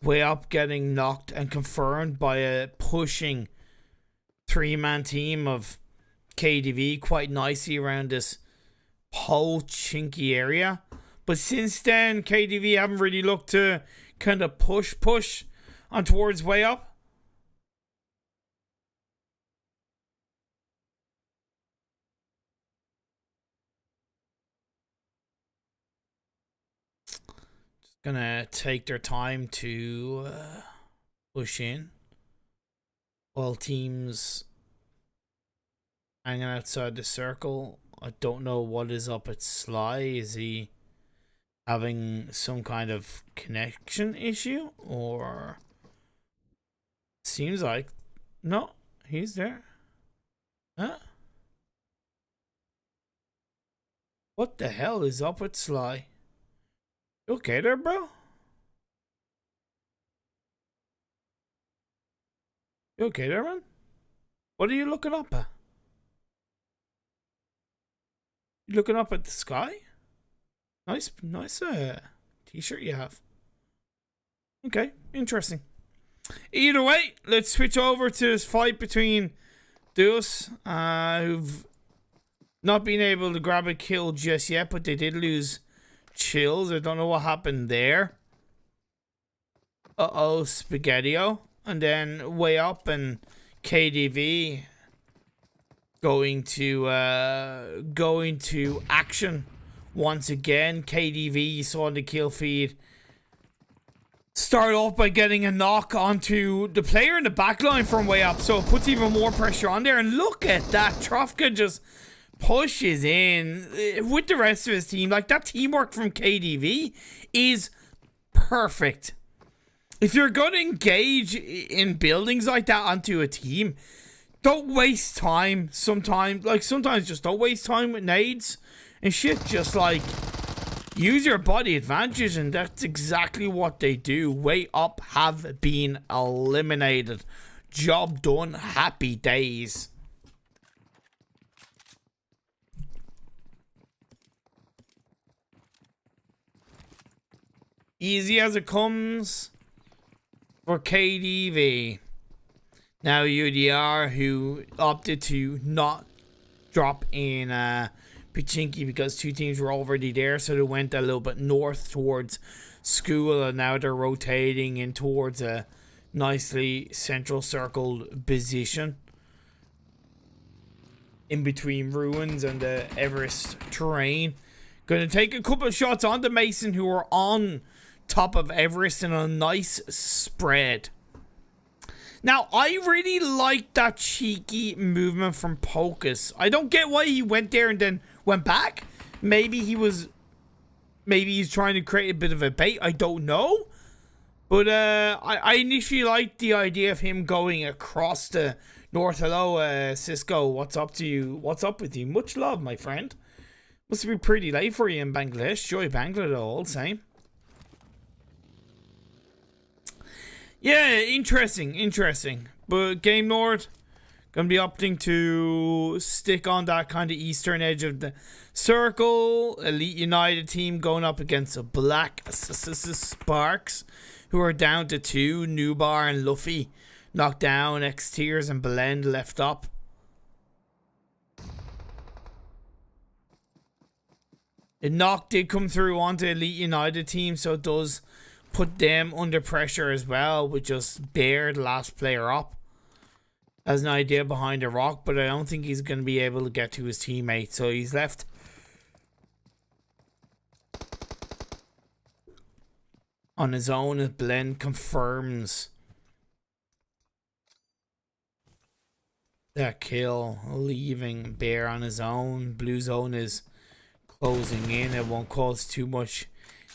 Way Up getting knocked and confirmed by a pushing 3-man team of KDV quite nicely around this whole chinky area. But since then, KDV haven't really looked to kind of push on towards Way Up. Just gonna take their time to push in. While teams hanging outside the circle. I don't know what is up at Sly. Is he having some kind of connection issue? Or seems like no, he's there. Huh? What the hell is up with Sly? You okay there, bro? You okay there, man? What are you looking up at? You looking up at the sky? Nice t-shirt you have. Okay, interesting. Either way, let's switch over to this fight between Deus, who've not been able to grab a kill just yet, but they did lose Chills. I don't know what happened there. Uh-oh, Spaghetti-O. And then Way Up and KDV going to action once again. KDV, you saw the kill feed, start off by getting a knock onto the player in the backline from Way Up, so it puts even more pressure on there. And look at that, Trofka just pushes in with the rest of his team. Like, that teamwork from KDV is perfect. If you're going to engage in buildings like that onto a team, don't waste time sometimes. Like, sometimes just don't waste time with nades and shit. Just, like, use your body advantage, and that's exactly what they do. Way Up have been eliminated. Job done. Happy days. Easy as it comes for KDV. Now UDR, who opted to not drop in Pachinki because 2 teams were already there, so they went a little bit north towards school, and now they're rotating in towards a nicely central circled position in between ruins and the Everest terrain. Gonna take a couple of shots on the Mason, who are on top of Everest in a nice spread. Now, I really like that cheeky movement from Pocus. I don't get why he went there and then went back. Maybe he's trying to create a bit of a bait. I don't know. But I initially liked the idea of him going across the north. Hello, Cisco. What's up to you? What's up with you? Much love, my friend. Must be pretty late for you in Bangladesh. Joy Bangladesh, all the same. Yeah, interesting. But Gamelord gonna be opting to stick on that kind of eastern edge of the circle. Elite United team going up against a Black Sparks, who are down to 2. Nubar and Luffy knocked down. X-Tiers and Blend left up. The knock did come through onto Elite United team, so it does put them under pressure as well, with just Bear, the last player up. Has an idea behind a rock, but I don't think he's going to be able to get to his teammate, so he's left on his own as Blend confirms that kill, leaving Bear on his own. Blue zone is closing in. It won't cause too much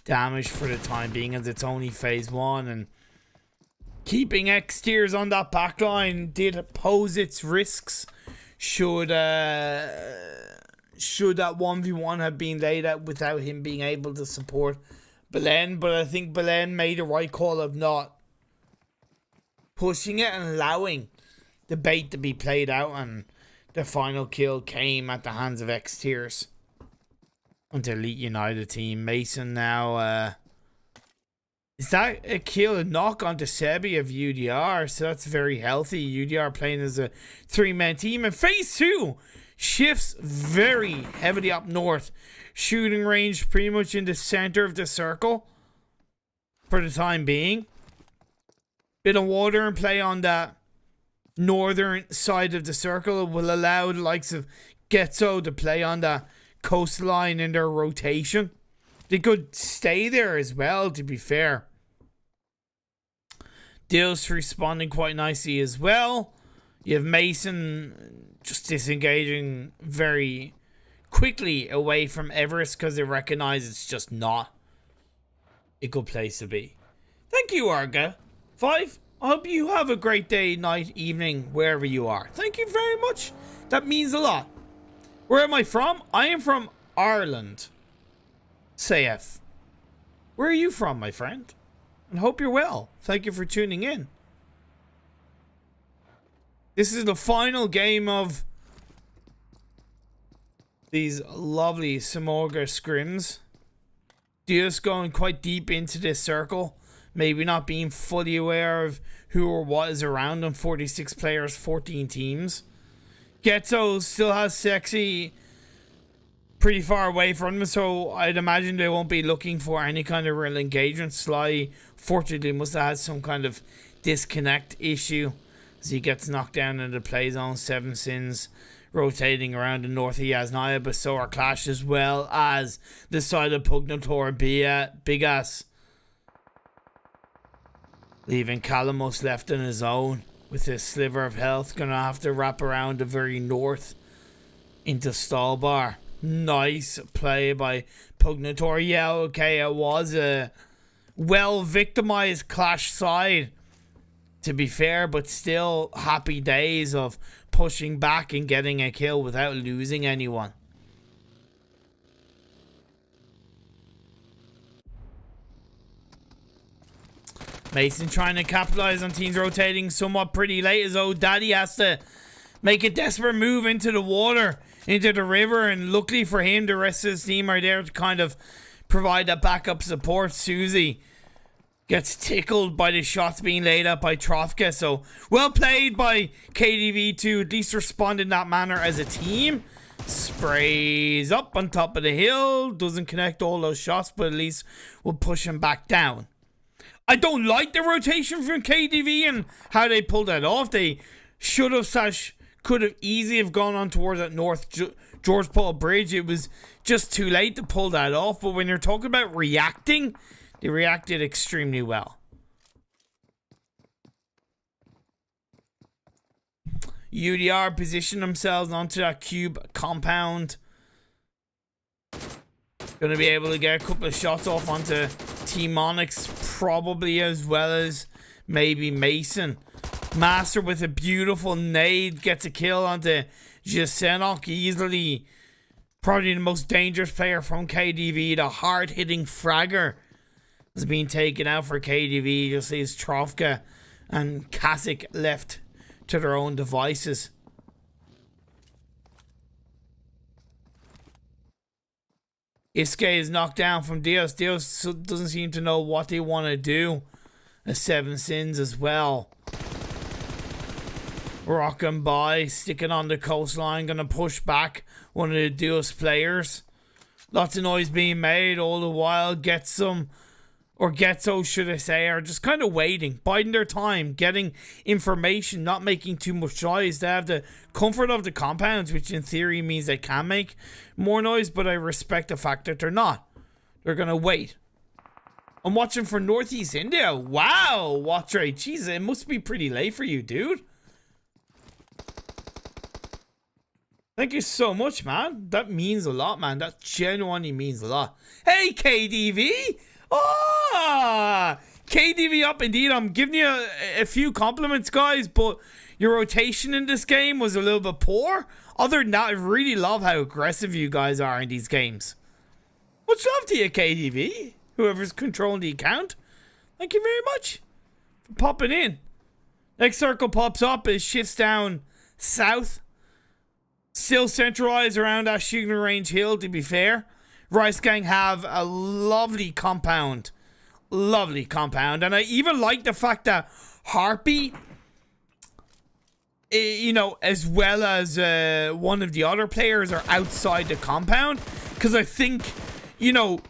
damage for the time being, as it's only phase 1, and keeping X-Tiers on that backline did pose its risks should that 1v1 have been laid out without him being able to support Belen. But I think Belen made the right call of not pushing it and allowing the bait to be played out, and the final kill came at the hands of X-Tiers onto Elite United team. Mason now, is that a kill, a knock onto Sebi of UDR? So that's very healthy. UDR playing as a 3-man team. And phase 2 shifts very heavily up north. Shooting range pretty much in the center of the circle for the time being. Bit of water and play on that northern side of the circle will allow the likes of Getso to play on that coastline in their rotation. They could stay there as well, to be fair. Deus responding quite nicely as well. You have Mason just disengaging very quickly away from Everest because they recognize it's just not a good place to be. Thank you, Arga. 5. I hope you have a great day, night, evening, wherever you are. Thank you very much. That means a lot. Where am I from? I am from Ireland. Sayef. Where are you from, my friend? And hope you're well. Thank you for tuning in. This is the final game of these lovely SIMURGA Scrims. Deus going quite deep into this circle. Maybe not being fully aware of who or what is around them. 46 players, 14 teams. Getso still has Sexy pretty far away from him, so I'd imagine they won't be looking for any kind of real engagement. Sly, fortunately, must have had some kind of disconnect issue as he gets knocked down into the play zone. 7 Sins rotating around the north. He has Naya, but so are Clash, as well as the side of Pugnator, Big Ass. Leaving Calamos left on his own with his sliver of health. Gonna have to wrap around the very north into Stallbar. Nice play by Pugnator. Yeah, okay, it was a well victimized Clash side, to be fair, but still happy days of pushing back and getting a kill without losing anyone. Mason trying to capitalize on teams rotating somewhat pretty late, as old Daddy has to make a desperate move into the water, into the river, and luckily for him, the rest of his team are there to kind of provide that backup support. Susie gets tickled by the shots being laid out by Trofka, so well played by KDV to at least respond in that manner as a team. Sprays up on top of the hill, doesn't connect all those shots, but at least will push him back down. I don't like the rotation from KDV and how they pulled that off. They should have could have easily have gone on towards that north George Paul Bridge, it was just too late to pull that off. But when you're talking about reacting, they reacted extremely well. UDR position themselves onto that cube compound. Gonna be able to get a couple of shots off onto Team Onyx, probably, as well as maybe Mason. Master with a beautiful nade gets a kill onto Sanhok. Easily probably the most dangerous player from KDV. The hard-hitting fragger has been taken out for KDV. You'll see it's Trofka and Kasich left to their own devices. Iske is knocked down from Deus. Deus doesn't seem to know what they want to do. A 7 sins as well. Rocking by, sticking on the coastline, gonna push back one of the Deus players. Lots of noise being made all the while. Getso, should I say, are just kind of waiting, biding their time, getting information, not making too much noise. They have the comfort of the compounds, which in theory means they can make more noise, but I respect the fact that they're not. They're gonna wait. I'm watching for Northeast India. Wow, watch rate. Jesus, it must be pretty late for you, dude. Thank you so much, man. That means a lot, man. That genuinely means a lot. Hey, KDV. Oh, KDV up indeed. I'm giving you a few compliments, guys, but your rotation in this game was a little bit poor. Other than that, I really love how aggressive you guys are in these games. Much love to you, KDV. Whoever's controlling the account. Thank you very much for popping in. Next circle pops up. It shifts down south. Still centralized around that shooting range hill, to be fair. Rice Gang have a lovely compound. Lovely compound. And I even like the fact that Harpy, you know, as well as one of the other players are outside the compound. Because I think, you know,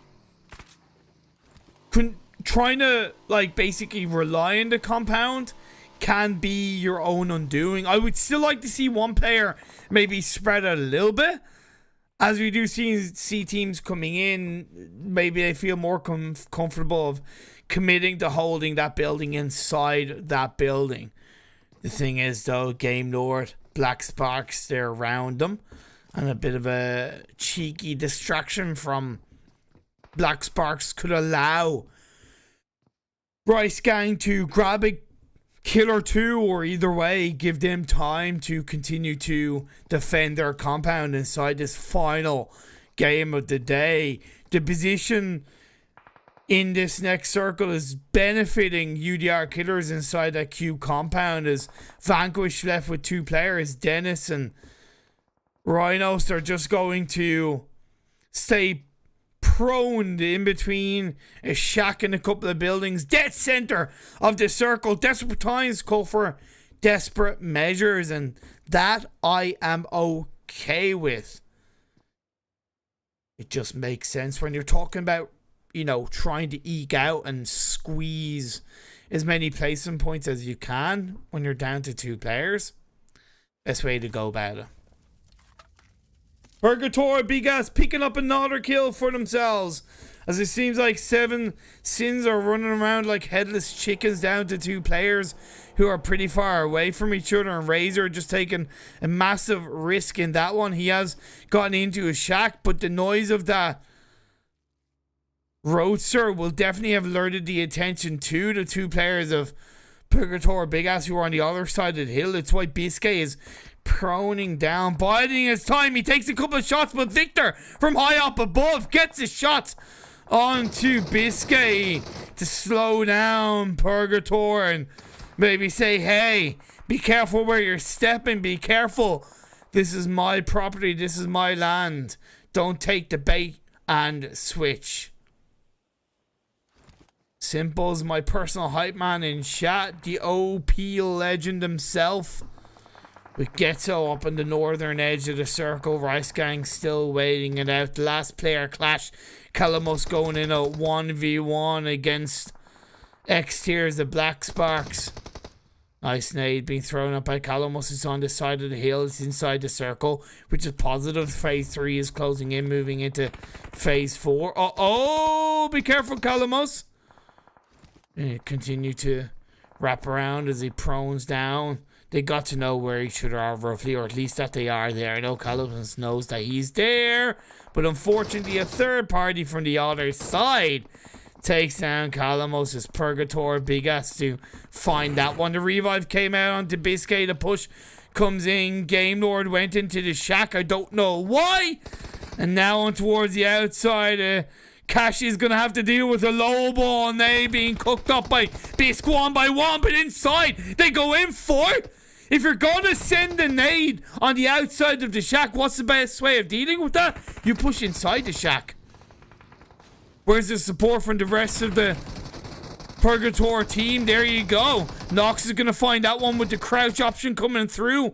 trying to, like, basically rely on the compound can be your own undoing. I would still like to see one player maybe spread out a little bit. As we do see teams coming in, maybe they feel more comfortable of committing to holding that building inside that building. The thing is, though, Gamelord, Black Sparks, they're around them. And a bit of a cheeky distraction from Black Sparks could allow Rice Gang to grab a kill or two, or either way, give them time to continue to defend their compound inside this final game of the day. The position in this next circle is benefiting UDR Killers inside that cube compound, as Vanquish left with 2 players. Dennis and Rhinos are just going to stay prone in between a shack and a couple of buildings. Dead center of the circle. Desperate times call for desperate measures, and that I am okay with. It just makes sense when you're talking about, you know, trying to eke out and squeeze as many placement points as you can when you're down to 2 players. Best way to go about it. Purgatory, big ass, picking up another kill for themselves, as it seems like 7 sins are running around like headless chickens down to 2 players who are pretty far away from each other. And Razor just taking a massive risk in that one. He has gotten into a shack, but the noise of that Roadster will definitely have alerted the attention to the 2 players of Purgatory, big ass, who are on the other side of the hill. It's why Biscay is proning down, biding his time. He takes a couple of shots, but Victor from high up above gets his shots onto Biscay to slow down Purgatory and maybe say, hey, be careful where you're stepping, be careful. This is my property, this is my land. Don't take the bait and switch. Simple's my personal hype man in chat, the OP legend himself. With Getso up on the northern edge of the circle, Rice Gang still waiting it out. The last player clash, Calamos going in a 1v1 against X-Tiers, the Black Sparks. Nice nade being thrown up by Calamos. It's on the side of the hill. It's inside the circle, which is positive. Phase 3 is closing in, moving into phase 4. Oh, be careful, Calamos. Continue to wrap around as he prones down. They got to know where each other are roughly, or at least that they are there. I know Calamos knows that he's there, but unfortunately a third party from the other side takes down Calamos as Purgator. Big ass to find that one. The revive came out onto Biscay. The push comes in. Gamelord went into the shack. I don't know why. And now on towards the outside. Cash is going to have to deal with a low ball. And they being cooked up by Bisque one by one. But inside, they go in for it. If you're going to send a nade on the outside of the shack, what's the best way of dealing with that? You push inside the shack. Where's the support from the rest of the Purgator team? There you go. Nox is going to find that one with the crouch option coming through.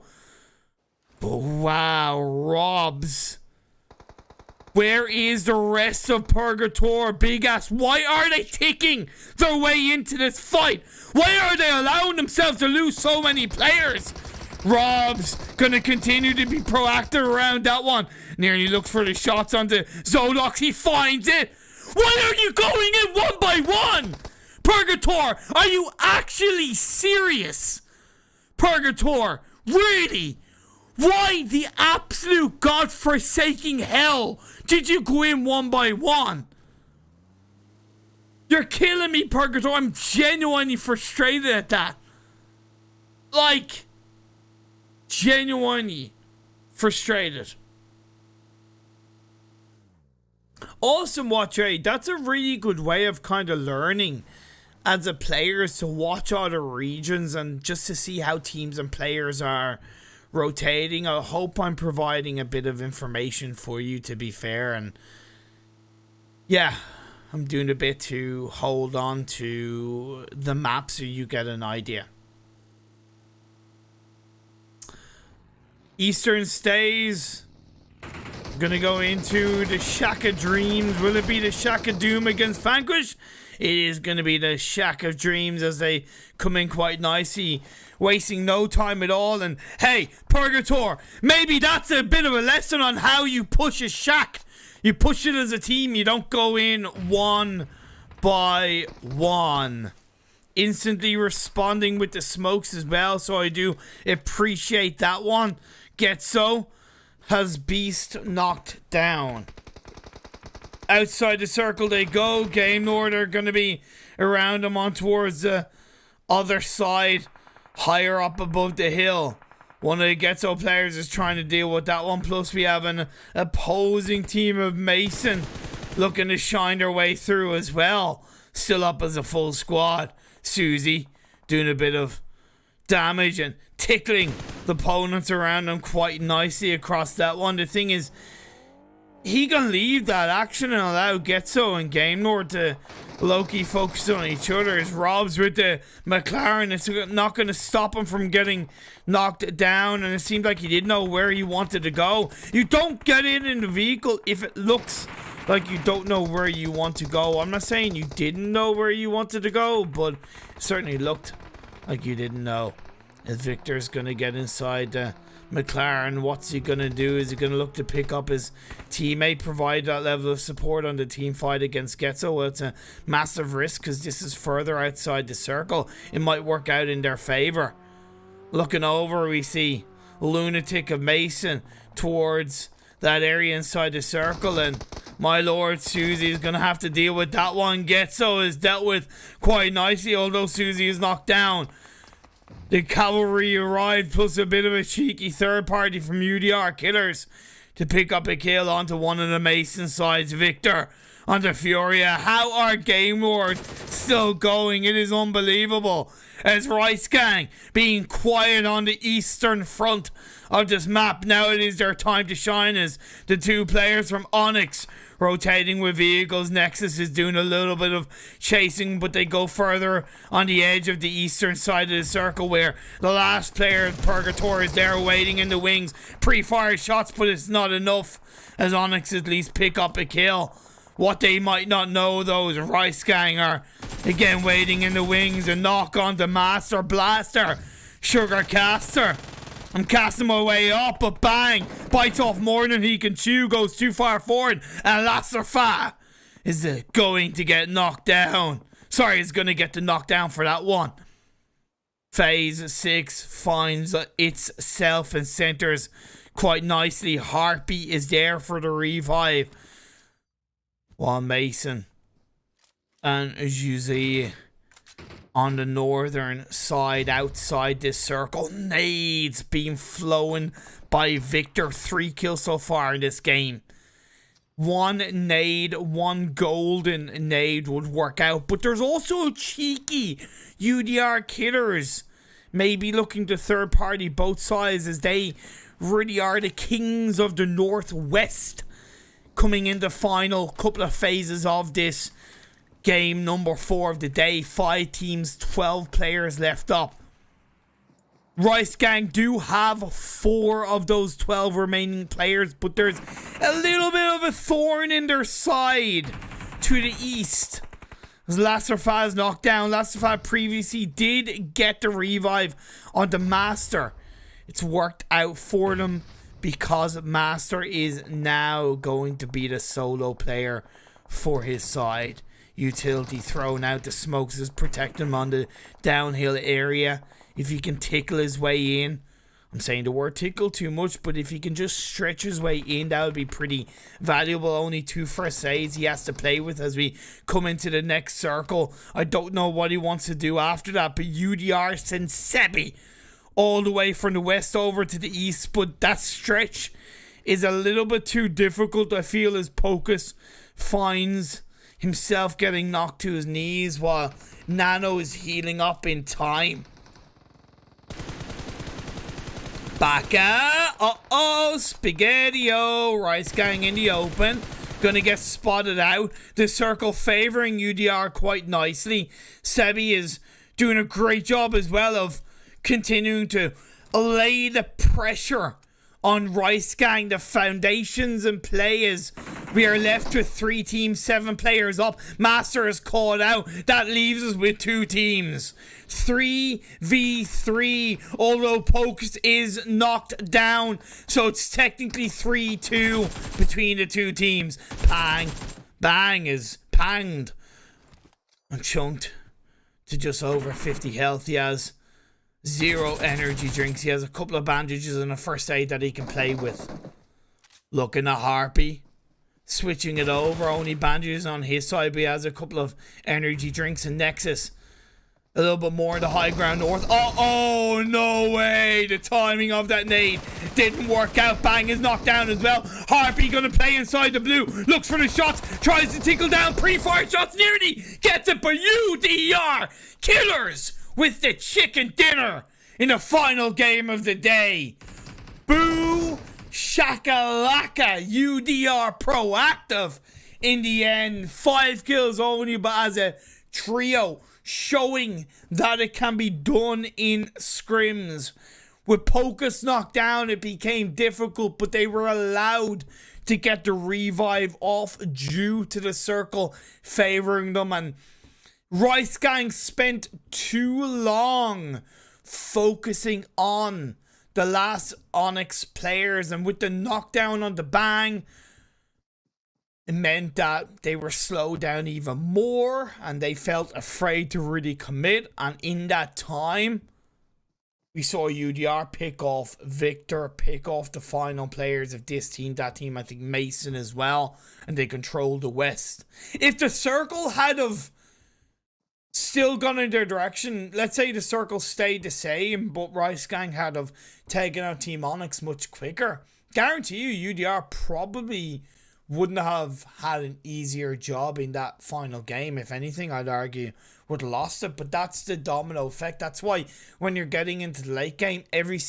But wow, Robs. Where is the rest of Purgator? Big ass. Why are they taking their way into this fight? Why are they allowing themselves to lose so many players? Rob's gonna continue to be proactive around that one. Nearly looks for the shots onto Zolox. He finds it. Why are you going in one by one? Purgator, are you actually serious? Purgator, really? Why the absolute godforsaking hell did you go in one by one? You're killing me, Purgator. I'm genuinely frustrated at that. Like, genuinely frustrated. Awesome watch, eh? That's a really good way of kind of learning as a player, is to watch other regions and just to see how teams and players are rotating. I hope I'm providing a bit of information for you, to be fair. And yeah, I'm doing a bit to hold on to the map so you get an idea. Eastern stays. Gonna go into the Shack of Dreams. Will it be the Shack of Doom against Vanquish? It is gonna be the Shack of Dreams as they come in quite nicely, wasting no time at all. And hey, Purgator, maybe that's a bit of a lesson on how you push a Shack. You push it as a team. You don't go in one by one. Instantly responding with the smokes as well, so I do appreciate that one. Getso has Beast knocked down. Outside the circle they go. Gamelord are going to be around him on towards the other side, higher up above the hill. One of the Getso players is trying to deal with that one. Plus we have an opposing team of Mason looking to shine their way through as well. Still up as a full squad. Susie doing a bit of damage and tickling the opponents around them quite nicely across that one. The thing is, he can leave that action and allow Getso and Gamelord to low-key focus on each other. As Rob's with the McLaren, it's not going to stop him from getting knocked down, and it seemed like he didn't know where he wanted to go. You don't get in the vehicle if it looks like you don't know where you want to go. I'm not saying you didn't know where you wanted to go, but it certainly looked like you didn't know. As Victor's going to get inside the McLaren, what's he going to do? Is he going to look to pick up his teammate, provide that level of support on the team fight against Getso? Well, it's a massive risk because this is further outside the circle. It might work out in their favor. Looking over, we see Lunatic of Mason towards that area inside the circle, and my lord, Susie is going to have to deal with that one. Getso is dealt with quite nicely, although Susie is knocked down. The cavalry arrived, plus a bit of a cheeky third party from UDR Killers to pick up a kill onto one of the Mason sides. Victor onto Furia. How are Gamelord still going? It is unbelievable. As Rice Gang being quiet on the eastern front of this map. Now it is their time to shine as the two players from Onyx rotating with vehicles. Nexus is doing a little bit of chasing, but they go further on the edge of the eastern side of the circle, where the last player, Purgator, is there waiting in the wings. Pre-fire shots, but it's not enough as Onyx at least pick up a kill. What they might not know, though, is Rice Gang are again waiting in the wings and knock on the Master Blaster. Sugar caster. I'm casting my way up, but bang! Bites off more than he can chew, goes too far forward, and Lakonostra is going to get knocked down. Sorry, is going to get the knockdown for that one. Phase 6 finds itself and centers quite nicely. Harpy is there for the revive, while Mason and Jose on the northern side outside this circle. Nades being flown by Victor. 3 kills so far in this game. 1 nade, 1 golden nade would work out. But there's also cheeky UDR Killers maybe looking to third party both sides, as they really are the kings of the Northwest coming in the final couple of phases of this game number 4 of the day. 5 teams, 12 players left up. Rice Gang do have 4 of those 12 remaining players, but there's a little bit of a thorn in their side to the east. As Lakonostra is knocked down. Lakonostra previously did get the revive on the Master. It's worked out for them because Master is now going to be the solo player for his side. Utility thrown out. The smokes is protecting him on the downhill area. If he can tickle his way in, I'm saying the word tickle too much, but if he can just stretch his way in, that would be pretty valuable. Only 2 first aids he has to play with as we come into the next circle. I don't know what he wants to do after that, but UDR sends Sebi all the way from the west over to the east, but that stretch is a little bit too difficult. I feel as Pocus finds himself getting knocked to his knees while Nano is healing up in time. Baka, Spaghetti-O, Rice Gang in the open. Gonna get spotted out. The circle favoring UDR quite nicely. Sebi is doing a great job as well of continuing to lay the pressure on Rice Gang. The foundations in play as we are left with 3 teams, 7 players up. Master is called out. That leaves us with 2 teams. 3v3, although Pokes is knocked down, so it's technically 3-2 between the 2 teams. Bang is panged and chunked to just over 50 health. He has 0 energy drinks. He has a couple of bandages and a first aid that he can play with. Looking at Harpy, switching it over. Only bandages on his side, but he has a couple of energy drinks. And Nexus a little bit more in the high ground north. Oh, no way. The timing of that nade didn't work out. Bang is knocked down as well. Harpy gonna play inside the blue. Looks for the shots. Tries to tickle down. Pre-fire shots. Nearly gets it, but UDR Killers with the chicken dinner in the final game of the day. Boo shakalaka. UDR proactive in the end. 5 kills only, but as a trio, showing that it can be done in scrims. With Pocus knocked down, it became difficult, but they were allowed to get the revive off due to the circle favoring them. And Rice Gang spent too long focusing on the last Onyx players, and with the knockdown on the Bang, it meant that they were slowed down even more and they felt afraid to really commit. And in that time, we saw UDR pick off Victor, pick off the final players of this team, that team, I think Mason as well, and they controlled the West. If the circle had of still gone in their direction, let's say the circle stayed the same, but Rice Gang had of taken out Team Onyx much quicker, guarantee you UDR probably wouldn't have had an easier job in that final game. If anything, I'd argue would have lost it. But that's the domino effect. That's why when you're getting into the late game, every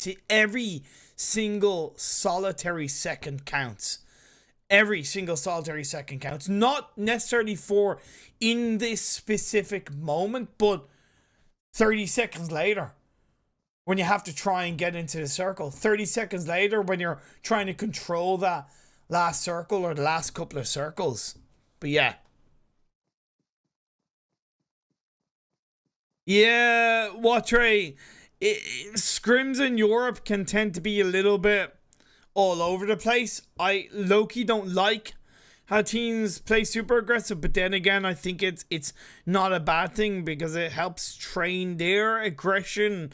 single solitary second counts. Every single solitary second counts. Not necessarily for in this specific moment, but 30 seconds later, when you have to try and get into the circle. 30 seconds later, when you're trying to control that last circle or the last couple of circles. But yeah, Watre, scrims in Europe can tend to be a little bit all over the place. I low-key don't like how teams play super aggressive, but then again, I think it's not a bad thing because it helps train their aggression.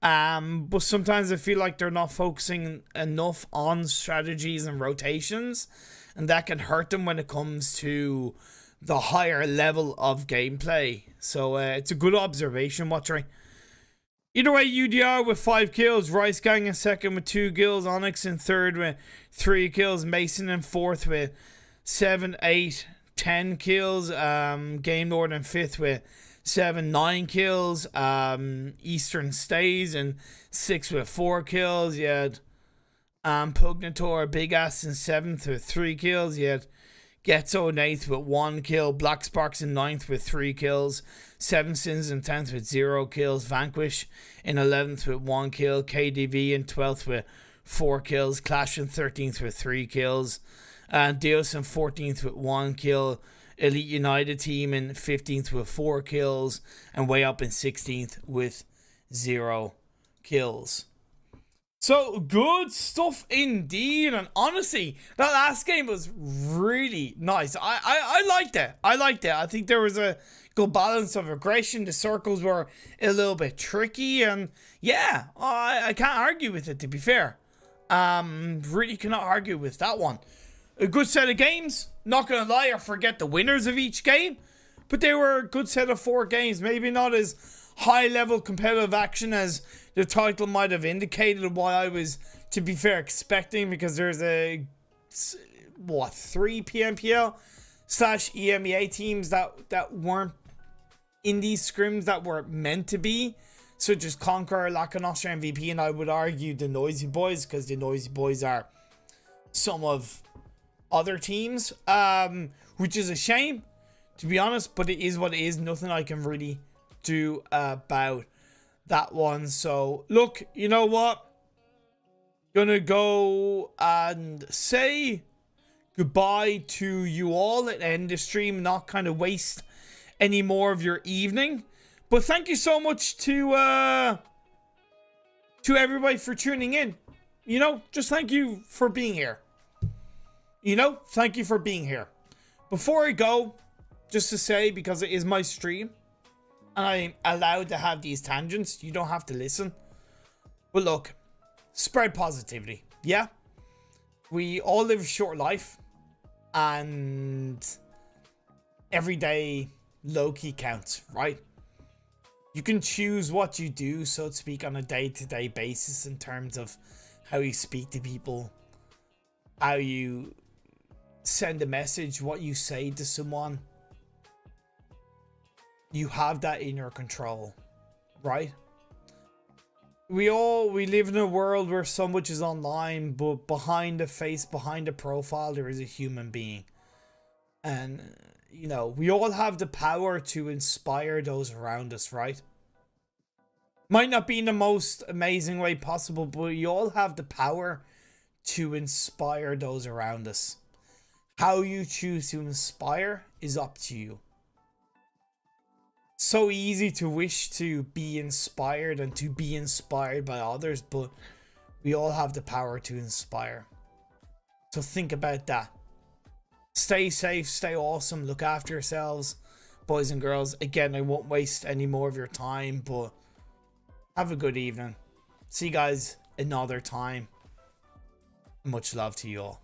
But sometimes I feel like they're not focusing enough on strategies and rotations, and that can hurt them when it comes to the higher level of gameplay. So it's a good observation, Watchery. Either way, UDR with 5 kills, Rice Gang in second with 2 kills, Onyx in third with 3 kills, Mason in fourth with 7, 8, 10 kills, Gamelord in fifth with 7, 9 kills, Eastern stays in 6 with 4 kills. You had Pugnator, Big Ass in 7th with 3 kills. You had Getso in 8th with 1 kill, Black Sparks in 9th with 3 kills, 7 Sins in 10th with 0 kills, Vanquish in 11th with 1 kill, KDV in 12th with 4 kills, Clash in 13th with 3 kills, Deus in 14th with 1 kill, Elite United team in 15th with 4 kills, and way up in 16th with 0 kills. So, good stuff indeed, and honestly, that last game was really nice. I liked it. I think there was a good balance of aggression. The circles were a little bit tricky, and yeah, I can't argue with it, to be fair. Really cannot argue with that one. A good set of games. Not gonna lie, I forget the winners of each game, but they were a good set of 4 games. Maybe not as high level competitive action as the title might have indicated, what I was, to be fair, expecting, because there's a 3 PMPL / EMEA teams that weren't in these scrims that were meant to be, such as Conqueror, Lakonostra MVP, and I would argue the Noisy Boys, because the Noisy Boys are some of other teams, which is a shame, to be honest, but it is what it is. Nothing I can really do about that one. So look, you know what, gonna go and say goodbye to you all and end the stream, not kind of waste any more of your evening, but thank you so much to everybody for tuning in. You know, just thank you for being here. You know, thank you for being here. Before I go, just to say, because it is my stream and I'm allowed to have these tangents, you don't have to listen. But look, spread positivity, yeah? We all live a short life, and every day low-key counts, right? You can choose what you do, so to speak, on a day-to-day basis in terms of how you speak to people, how you send a message, what you say to someone. You have that in your control, right? We live in a world where so much is online, but behind the face, behind the profile, there is a human being. And, you know, we all have the power to inspire those around us, right? Might not be in the most amazing way possible, but we all have the power to inspire those around us. How you choose to inspire is up to you. So easy to wish to be inspired and to be inspired by others, but we all have the power to inspire. So think about that. Stay safe, stay awesome, look after yourselves, boys and girls. Again, I won't waste any more of your time, but have a good evening. See you guys another time. Much love to you all.